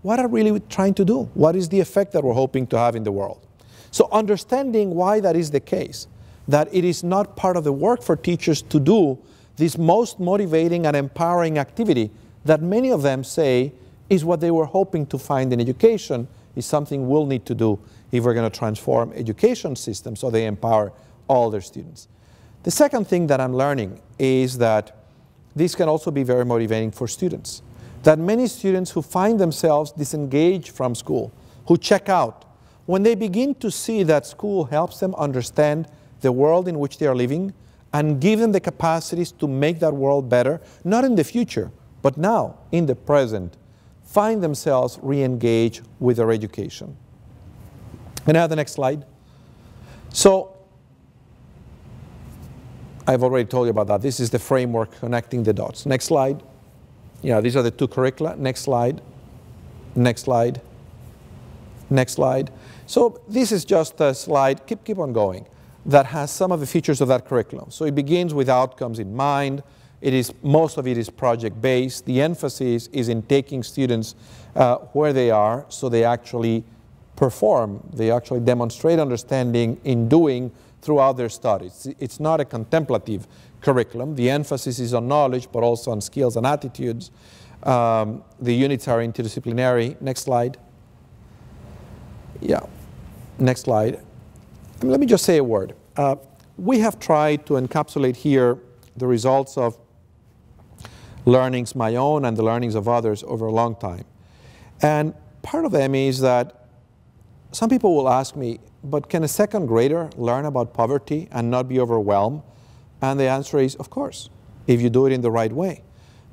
what are we really trying to do? What is the effect that we're hoping to have in the world? So understanding why that is the case, that it is not part of the work for teachers to do this most motivating and empowering activity that many of them say is what they were hoping to find in education, is something we'll need to do if we're going to transform education systems so they empower all their students. The second thing that I'm learning is that this can also be very motivating for students. That many students who find themselves disengaged from school, who check out, when they begin to see that school helps them understand the world in which they are living and give them the capacities to make that world better, not in the future, but now, in the present, find themselves re-engaged with their education. And now the next slide. So, I've already told you about that. This is the framework connecting the dots. Next slide. Yeah, these are the two curricula. Next slide. Next slide. Next slide. So this is just a slide, keep on going, that has some of the features of that curriculum. So it begins with outcomes in mind. Most of it is project-based. The emphasis is in taking students where they are so they actually perform. They actually demonstrate understanding in doing throughout their studies. It's not a contemplative curriculum. The emphasis is on knowledge, but also on skills and attitudes. The units are interdisciplinary. Next slide. Yeah, next slide. Let me just say a word. We have tried to encapsulate here the results of learnings, my own and the learnings of others, over a long time. And part of them is that some people will ask me, but can a second grader learn about poverty and not be overwhelmed? And the answer is, of course, if you do it in the right way.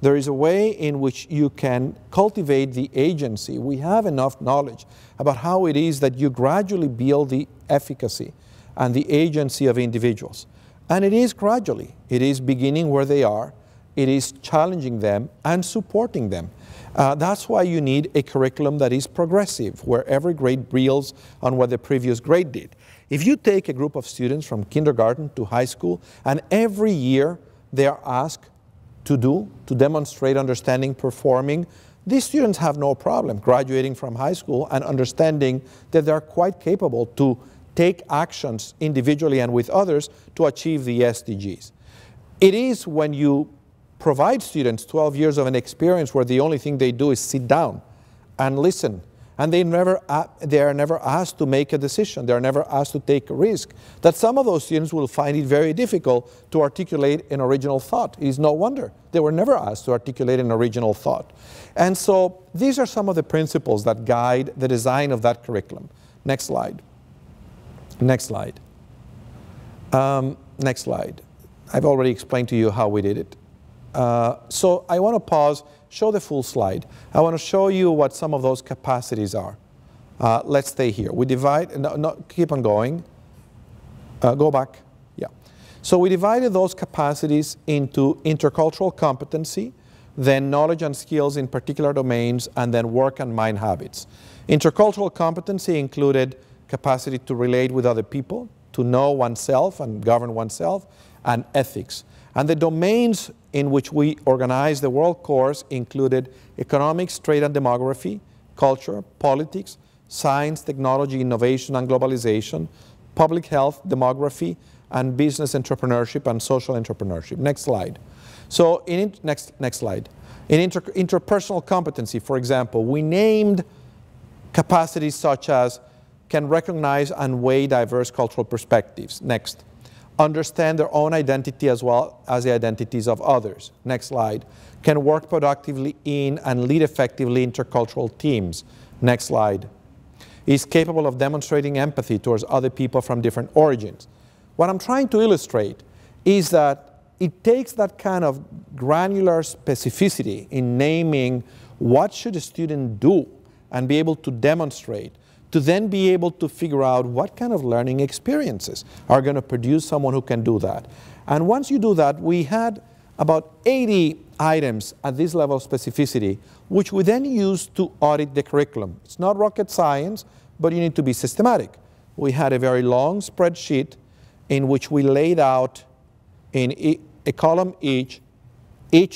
There is a way in which you can cultivate the agency. We have enough knowledge about how it is that you gradually build the efficacy and the agency of individuals. And it is gradually. It is beginning where they are. It is challenging them and supporting them. That's why you need a curriculum that is progressive, where every grade builds on what the previous grade did. If you take a group of students from kindergarten to high school, and every year they are asked to demonstrate understanding, performing, these students have no problem graduating from high school and understanding that they are quite capable to take actions individually and with others to achieve the SDGs. It is when you provide students 12 years of an experience where the only thing they do is sit down and listen, and they are never asked to make a decision, they are never asked to take a risk, that some of those students will find it very difficult to articulate an original thought. It is no wonder. They were never asked to articulate an original thought. And so these are some of the principles that guide the design of that curriculum. Next slide. Next slide. Next slide. I've already explained to you how we did it. So I want to pause, show the full slide. I want to show you what some of those capacities are. Let's stay here. We divide, keep on going. Go back. Yeah. So we divided those capacities into intercultural competency, then knowledge and skills in particular domains, and then work and mind habits. Intercultural competency included capacity to relate with other people, to know oneself and govern oneself, and ethics. And the domains in which we organized the world course included economics, trade and demography, culture, politics, science, technology, innovation and globalization, public health, demography, and business entrepreneurship and social entrepreneurship. Next slide. So, next slide. In interpersonal competency, for example, we named capacities such as can recognize and weigh diverse cultural perspectives. Next. Understand their own identity as well as the identities of others. Next slide. Can work productively in and lead effectively intercultural teams. Next slide. is capable of demonstrating empathy towards other people from different origins. What I'm trying to illustrate is that it takes that kind of granular specificity in naming what should a student do and be able to demonstrate, to then be able to figure out what kind of learning experiences are going to produce someone who can do that. And once you do that, we had about 80 items at this level of specificity, which we then use to audit the curriculum. It's not rocket science, but you need to be systematic. We had a very long spreadsheet in which we laid out in a column each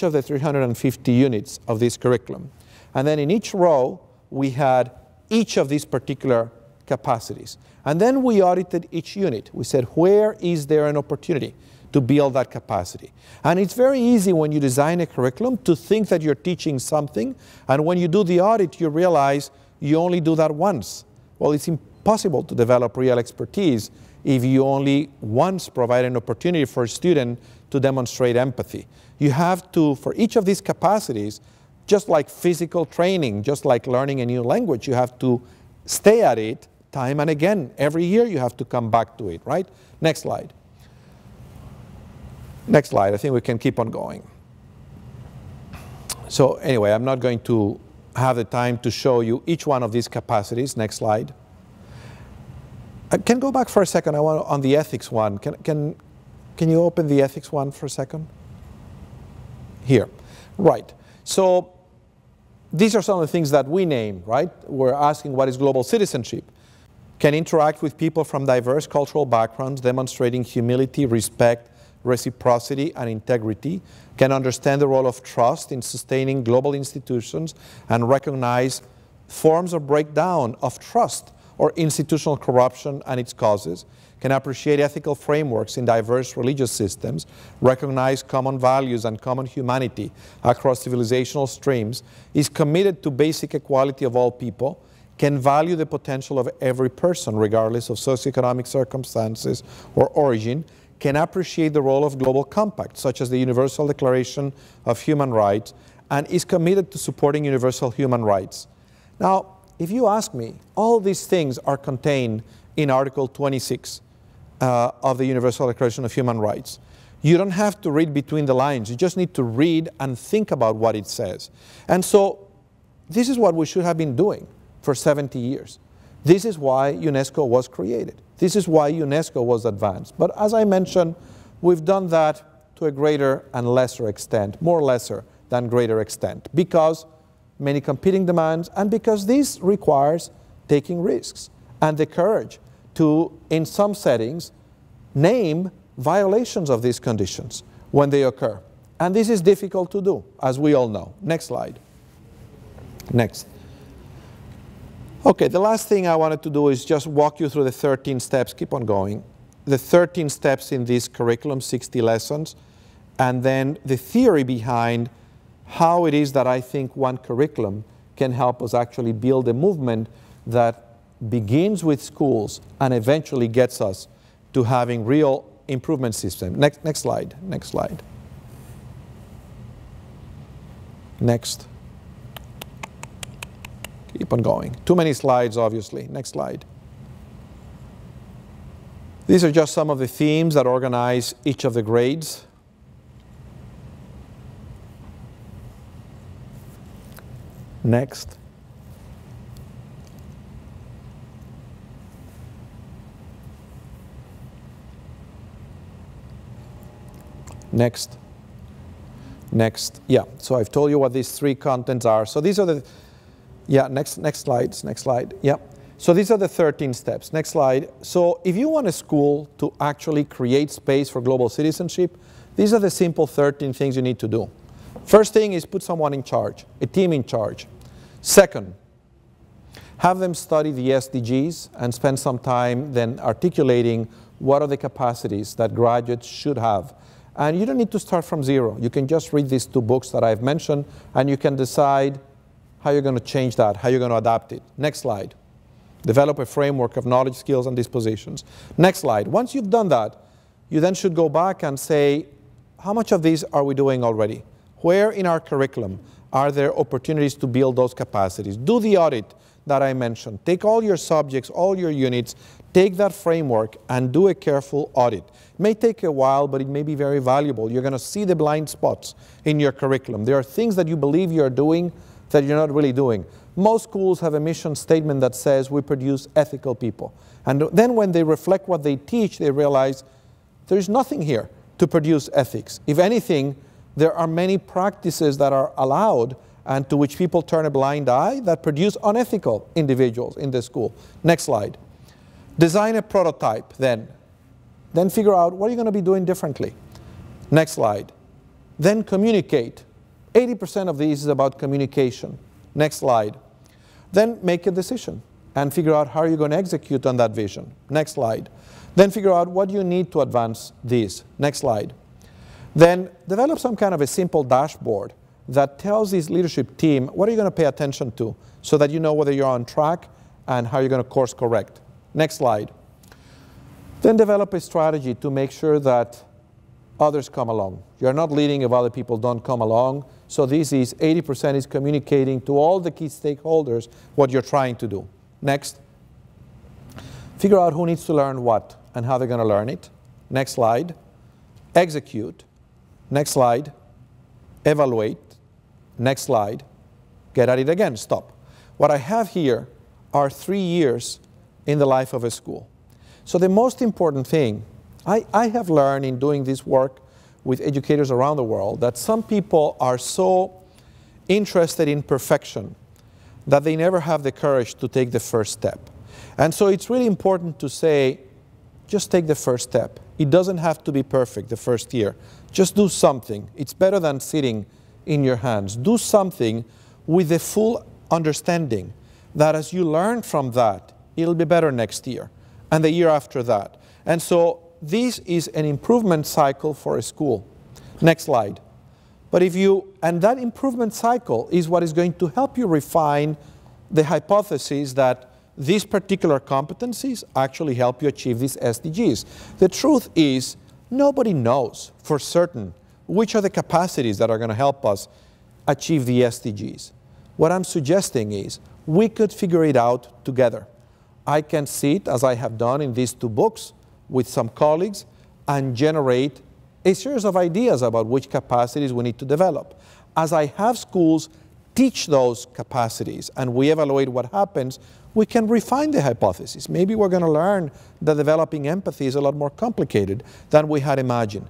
of the 350 units of this curriculum. And then in each row, we had each of these particular capacities. And then we audited each unit. We said, where is there an opportunity to build that capacity? And it's very easy when you design a curriculum to think that you're teaching something, and when you do the audit, you realize you only do that once. Well, it's impossible to develop real expertise if you only once provide an opportunity for a student to demonstrate empathy. You have to, for each of these capacities, just like physical training, just like learning a new language, you have to stay at it time and again. Every year you have to come back to it, right? Next slide. Next slide. I think we can keep on going. So anyway, I'm not going to have the time to show you each one of these capacities. Next slide. I can go back for a second. I want on the ethics one. Can you open the ethics one for a second? Here. Right. So these are some of the things that we name, right? We're asking what is global citizenship. Can interact with people from diverse cultural backgrounds, demonstrating humility, respect, reciprocity, and integrity. Can understand the role of trust in sustaining global institutions and recognize forms of breakdown of trust or institutional corruption and its causes. Can appreciate ethical frameworks in diverse religious systems, recognize common values and common humanity across civilizational streams, is committed to basic equality of all people, can value the potential of every person regardless of socioeconomic circumstances or origin, can appreciate the role of global compacts such as the Universal Declaration of Human Rights, and is committed to supporting universal human rights. Now, if you ask me, all these things are contained in Article 26 of the Universal Declaration of Human Rights. You don't have to read between the lines. You just need to read and think about what it says. And so this is what we should have been doing for 70 years. This is why UNESCO was created. This is why UNESCO was advanced. But as I mentioned, we've done that to a greater and lesser extent, more lesser than greater extent, because many competing demands, and because this requires taking risks and the courage to, in some settings, name violations of these conditions when they occur. And this is difficult to do, as we all know. Next slide. Next. Okay, the last thing I wanted to do is just walk you through the 13 steps. Keep on going. The 13 steps in this curriculum, 60 lessons, and then the theory behind how it is that I think one curriculum can help us actually build a movement that begins with schools and eventually gets us to having real improvement systems. Next slide. Next slide. Next. Keep on going. Too many slides, obviously. Next slide. These are just some of the themes that organize each of the grades. Next. Next. Next. Yeah, so I've told you what these three contents are. So these are the, yeah, next slide, next slide. Yeah. So these are the 13 steps. Next slide. So if you want a school to actually create space for global citizenship, these are the simple 13 things you need to do. First thing is put someone in charge, a team in charge. Second, have them study the SDGs and spend some time then articulating what are the capacities that graduates should have. And you don't need to start from zero. You can just read these two books that I've mentioned, and you can decide how you're going to change that, how you're going to adapt it. Next slide. Develop a framework of knowledge, skills, and dispositions. Next slide. Once you've done that, you then should go back and say, how much of these are we doing already? Where in our curriculum are there opportunities to build those capacities? Do the audit that I mentioned. Take all your subjects, all your units, take that framework and do a careful audit. It may take a while, but it may be very valuable. You're going to see the blind spots in your curriculum. There are things that you believe you're doing that you're not really doing. Most schools have a mission statement that says we produce ethical people. And then when they reflect what they teach, they realize there's nothing here to produce ethics. If anything, there are many practices that are allowed and to which people turn a blind eye that produce unethical individuals in the school. Next slide. Design a prototype then. Then figure out what you're going to be doing differently. Next slide. Then communicate. 80% of these is about communication. Next slide. Then make a decision and figure out how you're going to execute on that vision. Next slide. Then figure out what you need to advance these. Next slide. Then develop some kind of a simple dashboard that tells this leadership team what are you going to pay attention to so that you know whether you're on track and how you're going to course correct. Next slide. Then develop a strategy to make sure that others come along. You're not leading if other people don't come along. So this is 80% is communicating to all the key stakeholders what you're trying to do. Next. Figure out who needs to learn what and how they're going to learn it. Next slide. Execute. Next slide. Evaluate. Next slide. Get at it again. Stop. What I have here are 3 years in the life of a school. So the most important thing, I have learned in doing this work with educators around the world that some people are so interested in perfection that they never have the courage to take the first step. And so it's really important to say, just take the first step. It doesn't have to be perfect the first year. Just do something. It's better than sitting in your hands. Do something with the full understanding that as you learn from that, it'll be better next year and the year after that. And so this is an improvement cycle for a school. Next slide. But and that improvement cycle is what is going to help you refine the hypothesis that these particular competencies actually help you achieve these SDGs. The truth is, nobody knows for certain which are the capacities that are going to help us achieve the SDGs. What I'm suggesting is we could figure it out together. I can sit, as I have done in these 2 books, with some colleagues and generate a series of ideas about which capacities we need to develop. As I have schools teach those capacities and we evaluate what happens, we can refine the hypothesis. Maybe we're going to learn that developing empathy is a lot more complicated than we had imagined.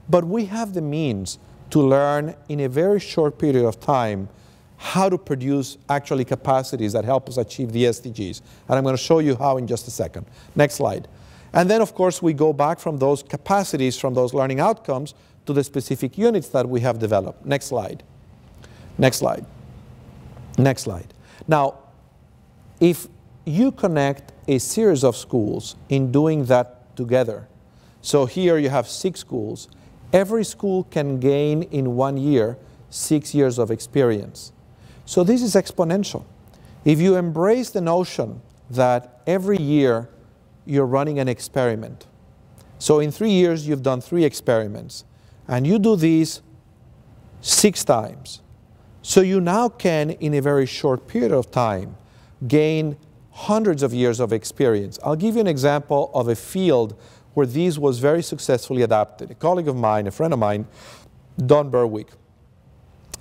But we have the means to learn in a very short period of time how to produce actually capacities that help us achieve the SDGs. And I'm going to show you how in just a second. Next slide. And then, of course, we go back from those capacities, from those learning outcomes, to the specific units that we have developed. Next slide. Next slide. Next slide. Now, if you connect a series of schools in doing that together, so here you have 6 schools, every school can gain in 1 year 6 years of experience. So this is exponential. If you embrace the notion that every year you're running an experiment, so in 3 years you've done 3 experiments, and you do these 6 times, so you now can, in a very short period of time, gain hundreds of years of experience. I'll give you an example of a field where this was very successfully adapted. A colleague of mine, a friend of mine, Don Berwick,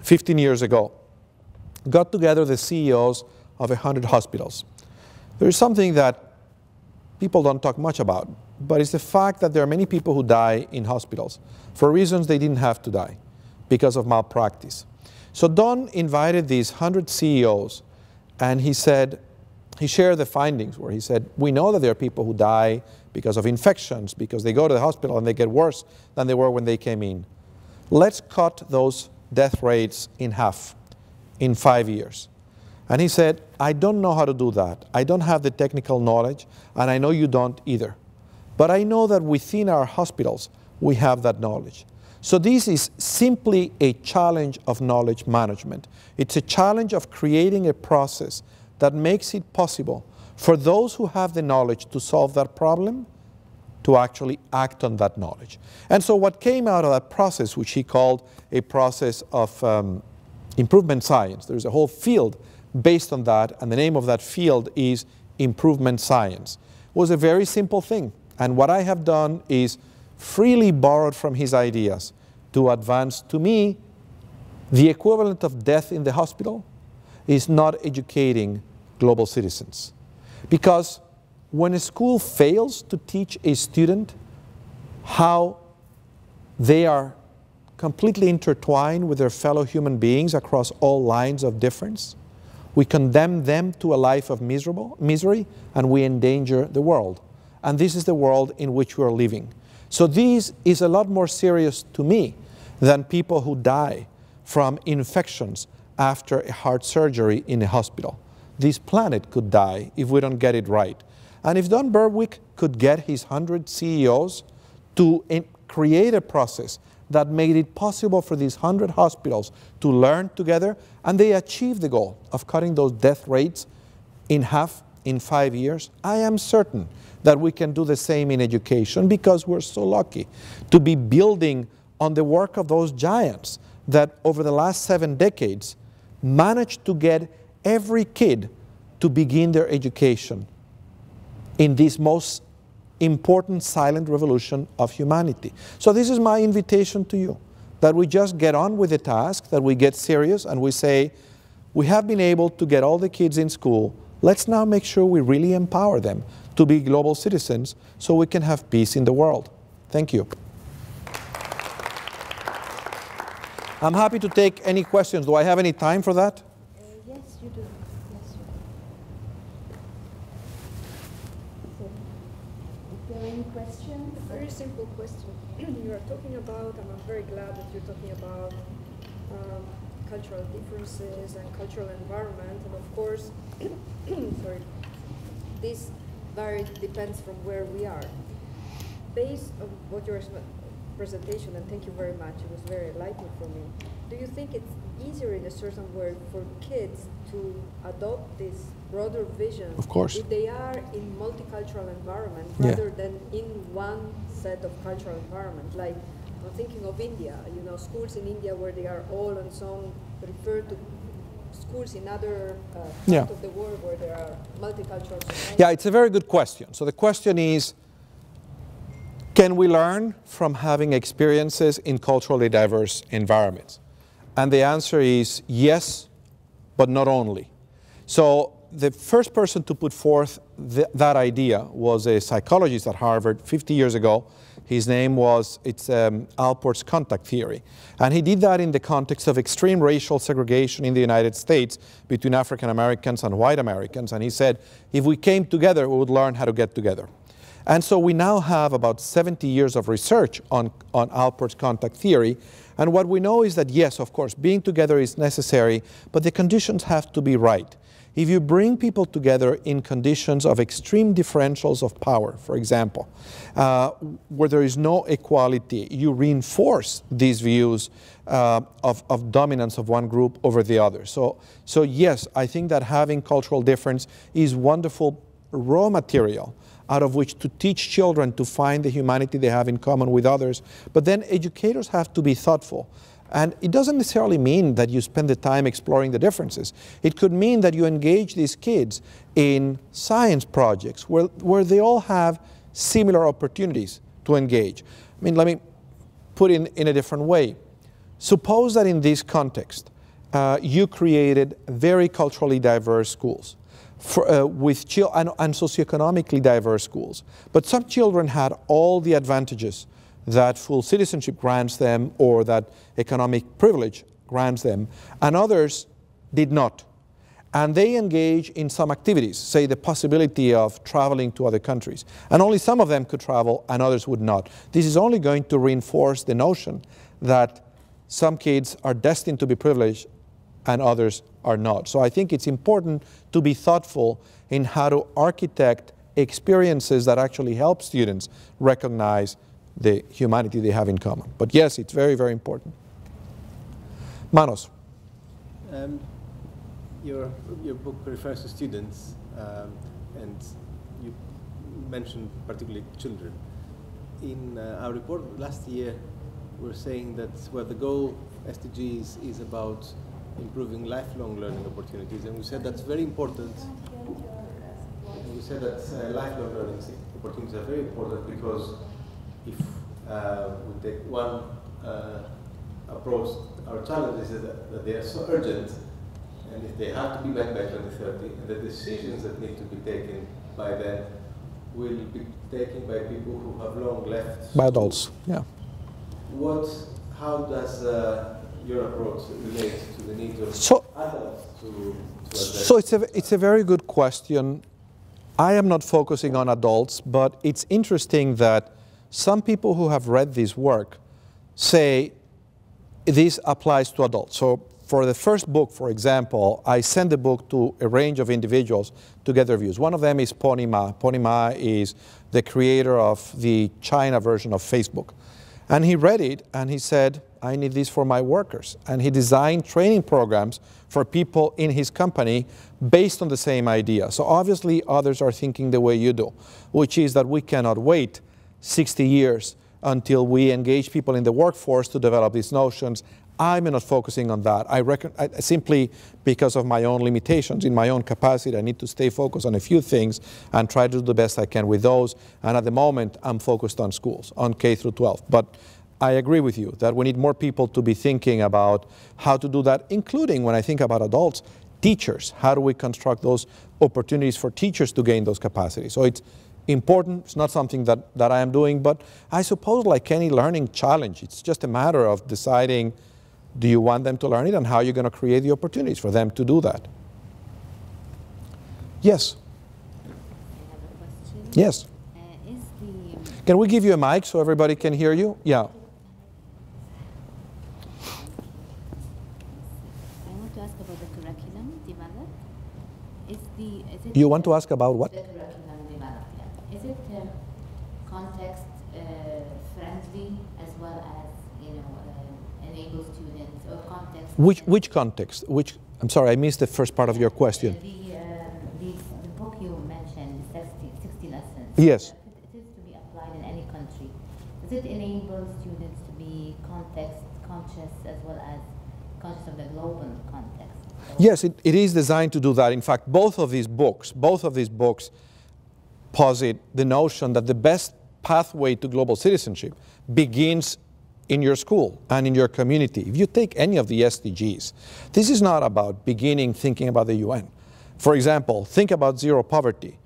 15 years ago, got together the CEOs of 100 hospitals. There is something that people don't talk much about, but it's the fact that there are many people who die in hospitals for reasons they didn't have to die because of malpractice. So Don invited these 100 CEOs, and he said, he shared the findings where he said, we know that there are people who die because of infections, because they go to the hospital and they get worse than they were when they came in. Let's cut those death rates in half in 5 years. And he said, I don't know how to do that. I don't have the technical knowledge, and I know you don't either. But I know that within our hospitals, we have that knowledge. So this is simply a challenge of knowledge management. It's a challenge of creating a process that makes it possible for those who have the knowledge to solve that problem to actually act on that knowledge. And so what came out of that process, which he called a process of improvement science, there's a whole field based on that, and the name of that field is improvement science. It was a very simple thing, and what I have done is freely borrowed from his ideas to advance. To me, the equivalent of death in the hospital is not educating global citizens. Because when a school fails to teach a student how they are completely intertwined with their fellow human beings across all lines of difference, we condemn them to a life of misery, and we endanger the world. And this is the world in which we are living. So this is a lot more serious to me than people who die from infections after a heart surgery in a hospital. This planet could die if we don't get it right. And if Don Berwick could get his 100 CEOs to create a process that made it possible for these 100 hospitals to learn together, and they achieved the goal of cutting those death rates in half in 5 years, I am certain that we can do the same in education, because we're so lucky to be building on the work of those giants that over the last 7 decades managed to get every kid to begin their education in this most important silent revolution of humanity. So this is my invitation to you, that we just get on with the task, that we get serious, and we say, we have been able to get all the kids in school. Let's now make sure we really empower them to be global citizens so we can have peace in the world. Thank you. I'm happy to take any questions. Do I have any time for that? Yes, you do. Yes, you do. So, is there any questions? A very simple question. You are talking about, and I'm very glad that you're talking about cultural differences and cultural environment, and of course, sorry, this very depends from where we are. Based on what your presentation, and thank you very much, it was very enlightening for me. Do you think it's easier in a certain way for kids to adopt this broader vision of course, if they are in multicultural environment rather than in one set of cultural environment? Like, I'm thinking of India, you know, schools in India where they are all and some refer to schools in other parts of the world where there are multicultural societies. Yeah, it's a very good question. So the question is, can we learn from having experiences in culturally diverse environments? And the answer is yes, but not only. So the first person to put forth that idea was a psychologist at Harvard 50 years ago. His name was, Alport's contact theory. And he did that in the context of extreme racial segregation in the United States between African Americans and white Americans. And he said, if we came together, we would learn how to get together. And so we now have about 70 years of research on Alport's contact theory. And what we know is that, yes, of course, being together is necessary, but the conditions have to be right. If you bring people together in conditions of extreme differentials of power, for example, where there is no equality, you reinforce these views of dominance of one group over the other. So yes, I think that having cultural difference is wonderful raw material out of which to teach children to find the humanity they have in common with others. But then educators have to be thoughtful. And it doesn't necessarily mean that you spend the time exploring the differences. It could mean that you engage these kids in science projects where they all have similar opportunities to engage. I mean, let me put it in a different way. Suppose that in this context, you created very culturally diverse schools. With and socioeconomically diverse schools. But some children had all the advantages that full citizenship grants them or that economic privilege grants them, and others did not. And they engage in some activities, say the possibility of traveling to other countries. And only some of them could travel and others would not. This is only going to reinforce the notion that some kids are destined to be privileged and others are not. So I think it's important to be thoughtful in how to architect experiences that actually help students recognize the humanity they have in common. But yes, it's very, very important. Manos. Your book refers to students, and you mentioned particularly children. In our report last year, we're saying that the goal SDGs is about improving lifelong learning opportunities, and we said that's very important. And we said that lifelong learning opportunities are very important because if we take one approach, our challenge is that they are so urgent, and if they have to be back by 2030, and the decisions that need to be taken by then will be taken by people who have long left. By adults, yeah. How does your approach relate to the needs of adults to address? So it's a very good question. I am not focusing on adults, but it's interesting that some people who have read this work say this applies to adults. So for the first book, for example, I sent the book to a range of individuals to get their views. One of them is Pony Ma. Pony Ma is the creator of the China version of Facebook. And he read it and he said, I need this for my workers. And he designed training programs for people in his company based on the same idea. So obviously others are thinking the way you do, which is that we cannot wait 60 years until we engage people in the workforce to develop these notions. I'm not focusing on that. I simply because of my own limitations in my own capacity, I need to stay focused on a few things and try to do the best I can with those. And at the moment, I'm focused on schools, on K through 12. But I agree with you that we need more people to be thinking about how to do that, including when I think about adults, teachers. How do we construct those opportunities for teachers to gain those capacities? So it's important. It's not something that I am doing, but I suppose like any learning challenge, it's just a matter of deciding, do you want them to learn it and how you're going to create the opportunities for them to do that? Yes. I have a question. Yes. Can we give you a mic so everybody can hear you? Yeah. I want to ask about the curriculum developed. Is it You want to ask about what? The curriculum developed, yeah. Is it context friendly as well as, enable students or context? Which context? I'm sorry, I missed the first part of your question. The book you mentioned, 60 lessons. Yes. It is to be applied in any country. Does it enable students to be context conscious as well as conscious of the global context? Yes, it is designed to do that. In fact, both of these books posit the notion that the best pathway to global citizenship begins in your school and in your community. If you take any of the SDGs, this is not about beginning thinking about the UN. For example, think about zero poverty.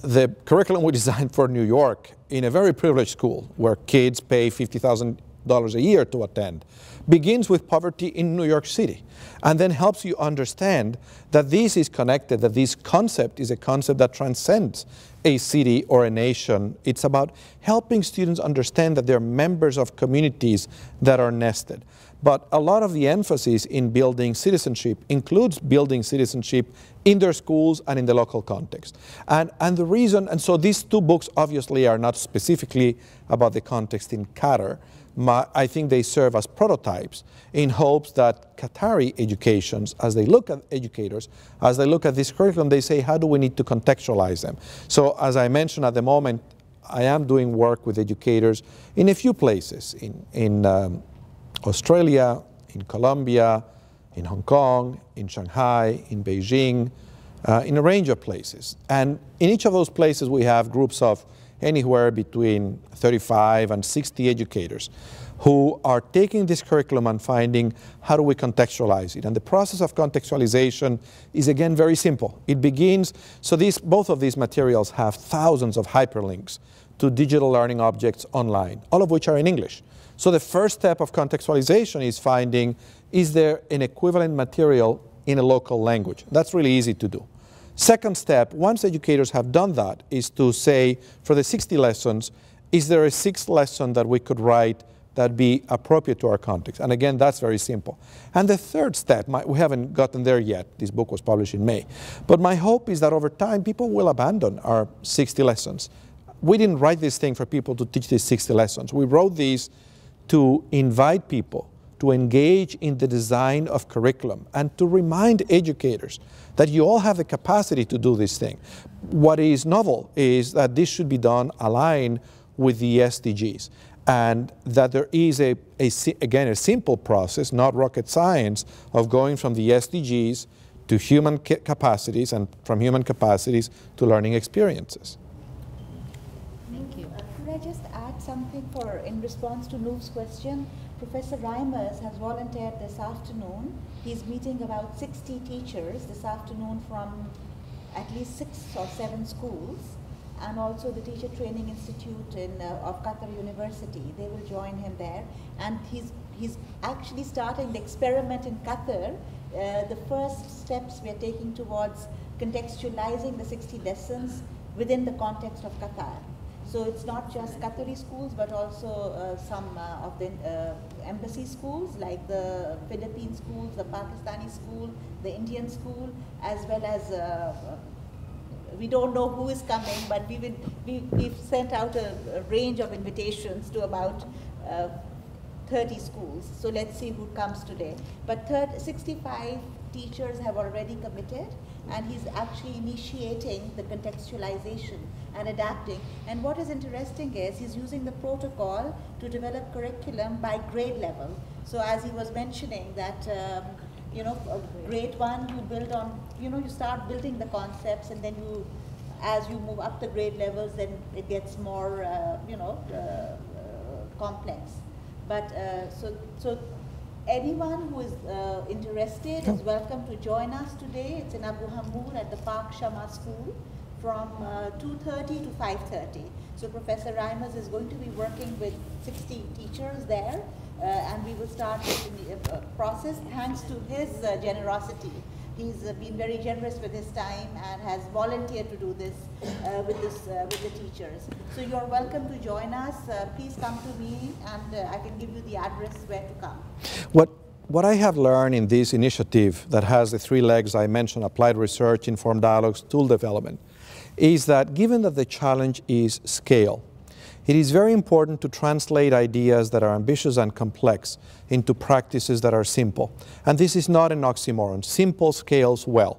The curriculum we designed for New York in a very privileged school where kids pay $50,000 a year to attend begins with poverty in New York City and then helps you understand that this is connected, that this concept is a concept that transcends a city or a nation. It's about helping students understand that they're members of communities that are nested. But a lot of the emphasis in building citizenship includes building citizenship in their schools and in the local context. And the reason, and so these two books obviously are not specifically about the context in Qatar. I think they serve as prototypes in hopes that Qatari educations, as they look at educators, as they look at this curriculum, they say, how do we need to contextualize them? So as I mentioned at the moment, I am doing work with educators in a few places, in Australia, in Colombia, in Hong Kong, in Shanghai, in Beijing, in a range of places. And in each of those places we have groups of anywhere between 35 and 60 educators who are taking this curriculum and finding how do we contextualize it. And the process of contextualization is again very simple. It begins, so both of these materials have thousands of hyperlinks to digital learning objects online, all of which are in English. So the first step of contextualization is finding, is there an equivalent material in a local language? That's really easy to do. Second step, once educators have done that, is to say, for the 60 lessons, is there a sixth lesson that we could write that be appropriate to our context? And again, that's very simple. And the third step, we haven't gotten there yet. This book was published in May. But my hope is that over time, people will abandon our 60 lessons. We didn't write this thing for people to teach these 60 lessons. We wrote these to invite people to engage in the design of curriculum and to remind educators that you all have the capacity to do this thing. What is novel is that this should be done aligned with the SDGs. and that there is again, a simple process, not rocket science, of going from the SDGs to human capacities and from human capacities to learning experiences. Thank you. Could I just add something in response to Noor's question? Professor Reimers has volunteered this afternoon. He's meeting about 60 teachers this afternoon from at least 6 or 7 schools, and also the Teacher Training Institute of Qatar University. They will join him there. And he's actually starting the experiment in Qatar. The first steps we are taking towards contextualizing the 60 lessons within the context of Qatar. So it's not just Qatari schools, but also some of the embassy schools, like the Philippine schools, the Pakistani school, the Indian school, as well as we don't know who is coming, but we've sent out a range of invitations to about 30 schools. So let's see who comes today. But 65 teachers have already committed, and he's actually initiating the contextualization and adapting. And what is interesting is he's using the protocol to develop curriculum by grade level. So as he was mentioning that, grade 1, you build on, you start building the concepts, and then as you move up the grade levels, then it gets more, complex. But so anyone who is interested is welcome to join us today. It's in Abu Hamur at the Park Shama School from 2:30 to 5:30. So Professor Reimers is going to be working with 60 teachers there, and we will start this process thanks to his generosity. He's been very generous with his time and has volunteered to do this with the teachers. So you're welcome to join us. Please come to me, and I can give you the address where to come. What I have learned in this initiative that has the 3 legs I mentioned, applied research, informed dialogues, tool development, is that given that the challenge is scale, it is very important to translate ideas that are ambitious and complex into practices that are simple. And this is not an oxymoron. Simple scales well.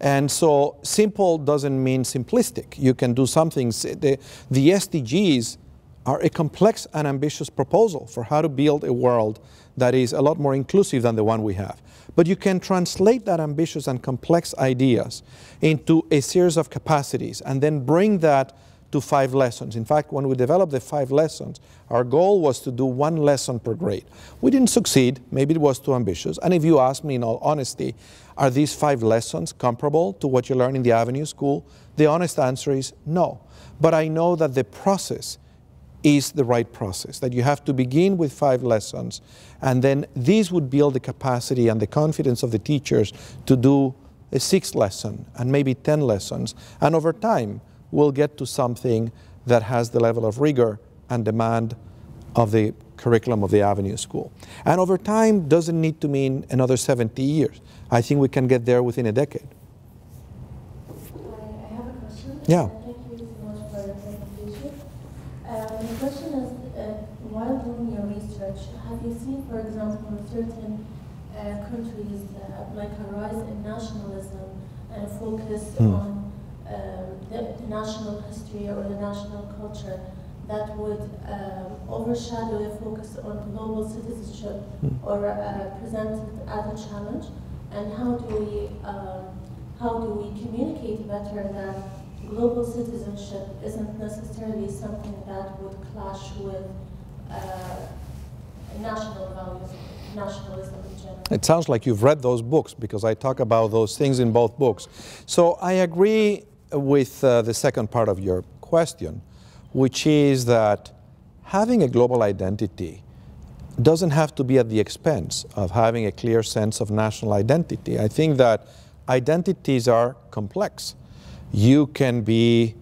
And so simple doesn't mean simplistic. You can do something. The SDGs are a complex and ambitious proposal for how to build a world that is a lot more inclusive than the one we have. But you can translate that ambitious and complex ideas into a series of capacities and then bring that to 5 lessons. In fact, when we developed the 5 lessons, our goal was to do 1 lesson per grade. We didn't succeed. Maybe it was too ambitious. And if you ask me in all honesty, are these 5 lessons comparable to what you learn in the Avenue School? The honest answer is no. But I know that the process is the right process, that you have to begin with 5 lessons, and then these would build the capacity and the confidence of the teachers to do a 6th lesson and maybe 10 lessons. And over time, we'll get to something that has the level of rigor and demand of the curriculum of the Avenue School. And over time doesn't need to mean another 70 years. I think we can get there within a decade. I have a question. Yeah. Thank you so much for your presentation. The question is, while doing your research, have you seen, for example, certain countries like a rise in nationalism and focus on the national history or the national culture that would overshadow the focus on global citizenship or present it as a challenge? And how do we communicate better that global citizenship isn't necessarily something that would clash with national values, nationalism in general? It sounds like you've read those books, because I talk about those things in both books. So I agree with the second part of your question, which is that having a global identity doesn't have to be at the expense of having a clear sense of national identity. I think that identities are complex. You can be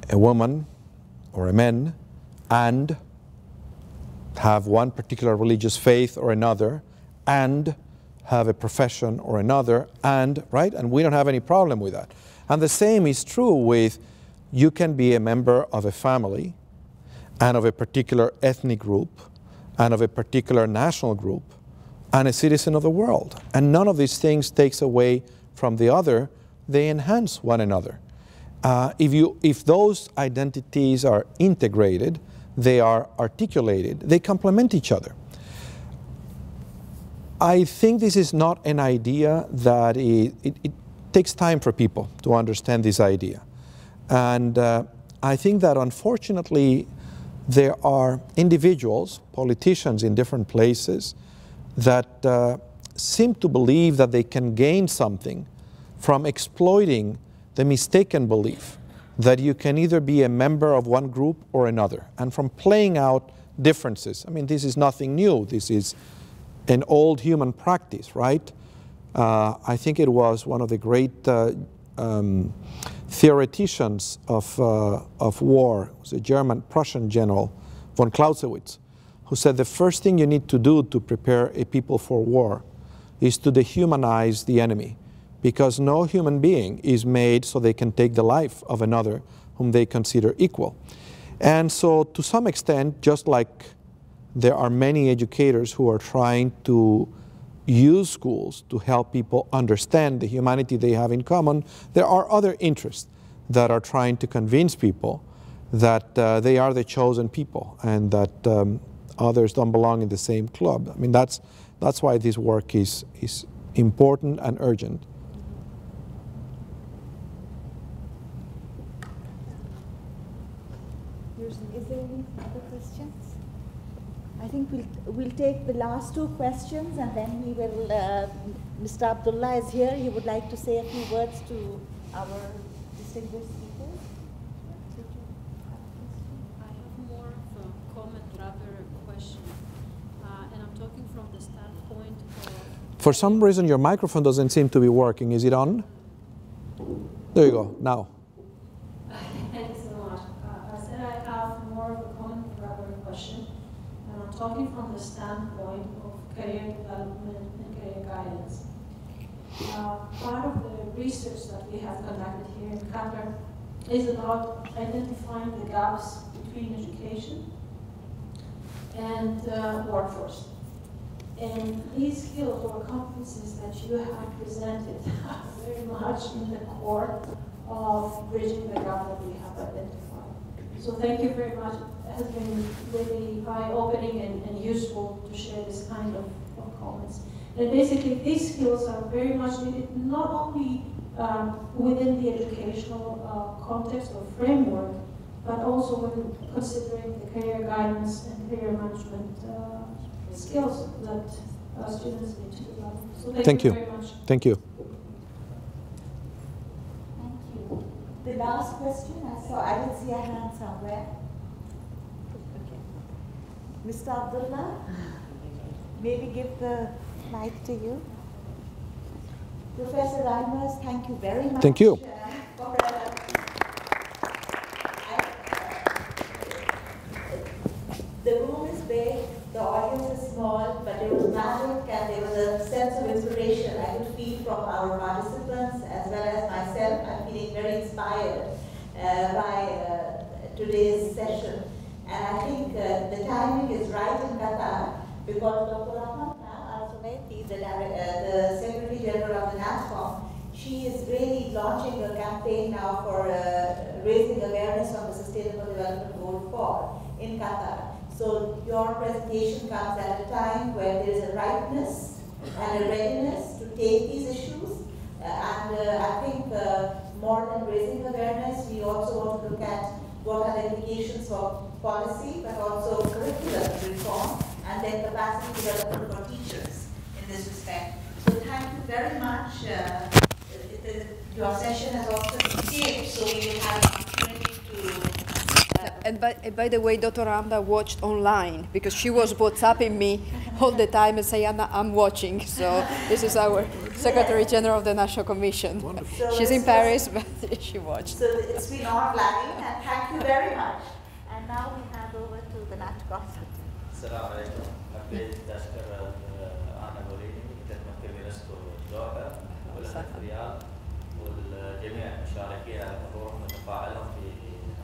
a woman or a man and have one particular religious faith or another, and have a profession or another, and, right? And we don't have any problem with that. And the same is true with, you can be a member of a family and of a particular ethnic group and of a particular national group and a citizen of the world. And none of these things takes away from the other. They enhance one another. If those identities are integrated, they are articulated, they complement each other. I think this is not an idea that it takes time for people to understand this idea. And I think that unfortunately there are individuals, politicians in different places, that seem to believe that they can gain something from exploiting the mistaken belief that you can either be a member of one group or another, and from playing out differences. I mean, this is nothing new. This is an old human practice, right? I think it was one of the great theoreticians of war, it was a German Prussian general, von Clausewitz, who said the first thing you need to do to prepare a people for war is to dehumanize the enemy, because no human being is made so they can take the life of another whom they consider equal. And so to some extent, just like there are many educators who are trying to use schools to help people understand the humanity they have in common, there are other interests that are trying to convince people that they are the chosen people and that others don't belong in the same club. I mean, that's why this work is important and urgent. Is there any other questions? I think we'll take the last two questions, and then we will, Mr. Abdullah is here. He would like to say a few words to our distinguished speakers. I have more of a comment rather a question, and I'm talking from the standpoint of... For some reason your microphone doesn't seem to be working. Is it on? There you go, now. Thank you so much. I said I have more of a comment rather a question. And I'm talking from the standpoint of career development and career guidance. Part of the research that we have conducted here in Qatar is about identifying the gaps between education and workforce. And these skills or competencies that you have presented are very much in the core of bridging the gap that we have identified. So thank you very much. It has been really eye-opening and useful to share this kind of comments. And basically, these skills are very much needed not only within the educational context or framework, but also when considering the career guidance and career management skills that students need to develop. So thank you very much. Thank you. Thank you. The last question, I did see a hand somewhere. Okay. Mr. Abdullah, maybe give the mic to you. Professor Reimers, thank you very much. Thank you. The room is big, the audience is small, but there was magic and there was a sense of inspiration I could feel from our participants as well as myself. I'm feeling very inspired by today's session. And I think the timing is right in Qatar because Dr. Ahmad Al-Sunaiti, the Secretary General of the NASCOM, she is really launching a campaign now for raising awareness on the Sustainable Development Goal 4 in Qatar. So your presentation comes at a time where there is a ripeness and a readiness to take these issues. I think more than raising awareness, we also want to look at what are the implications for policy, but also curriculum reform and then capacity development for teachers in this respect. So thank you very much. Your session has also been taped, so we will have an opportunity to... And by the way, Dr. Amda watched online because she was WhatsApping me all the time and saying, Anna, I'm watching. So this is our Secretary General of the National Commission. So she's in Paris, but she watched. So it's been online, and thank you very much. And now we hand over to the NATCOM. السلام عليكم. حبيت أشكر أنا وليدي تتمثل يونسكو دوحة والأخ رياض والجميع المشاركين على حضورهم وتفاعلهم في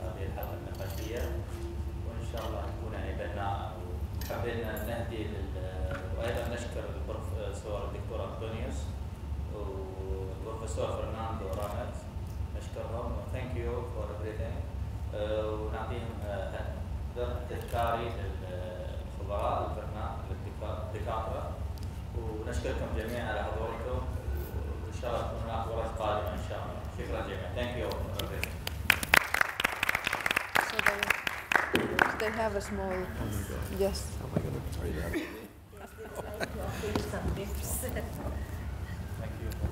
هذه الحلقة النقاشية، وإن شاء الله نكون يعني بناء. حبينا نهدي وأيضا نشكر البروفيسور الدكتور أنطونيوس والبروفيسور فرناندو رامز، نشكرهم. Thank you for everything. ونعطيهم تشكاري الخبراء الدكاترة ونشكركم جميعا على حضوركم وإن شاء الله تكون هناك ورش قادمة إن شاء الله. شكرا جميعا. Thank you. So they have a small, yes. How am I going to try that? Thank you.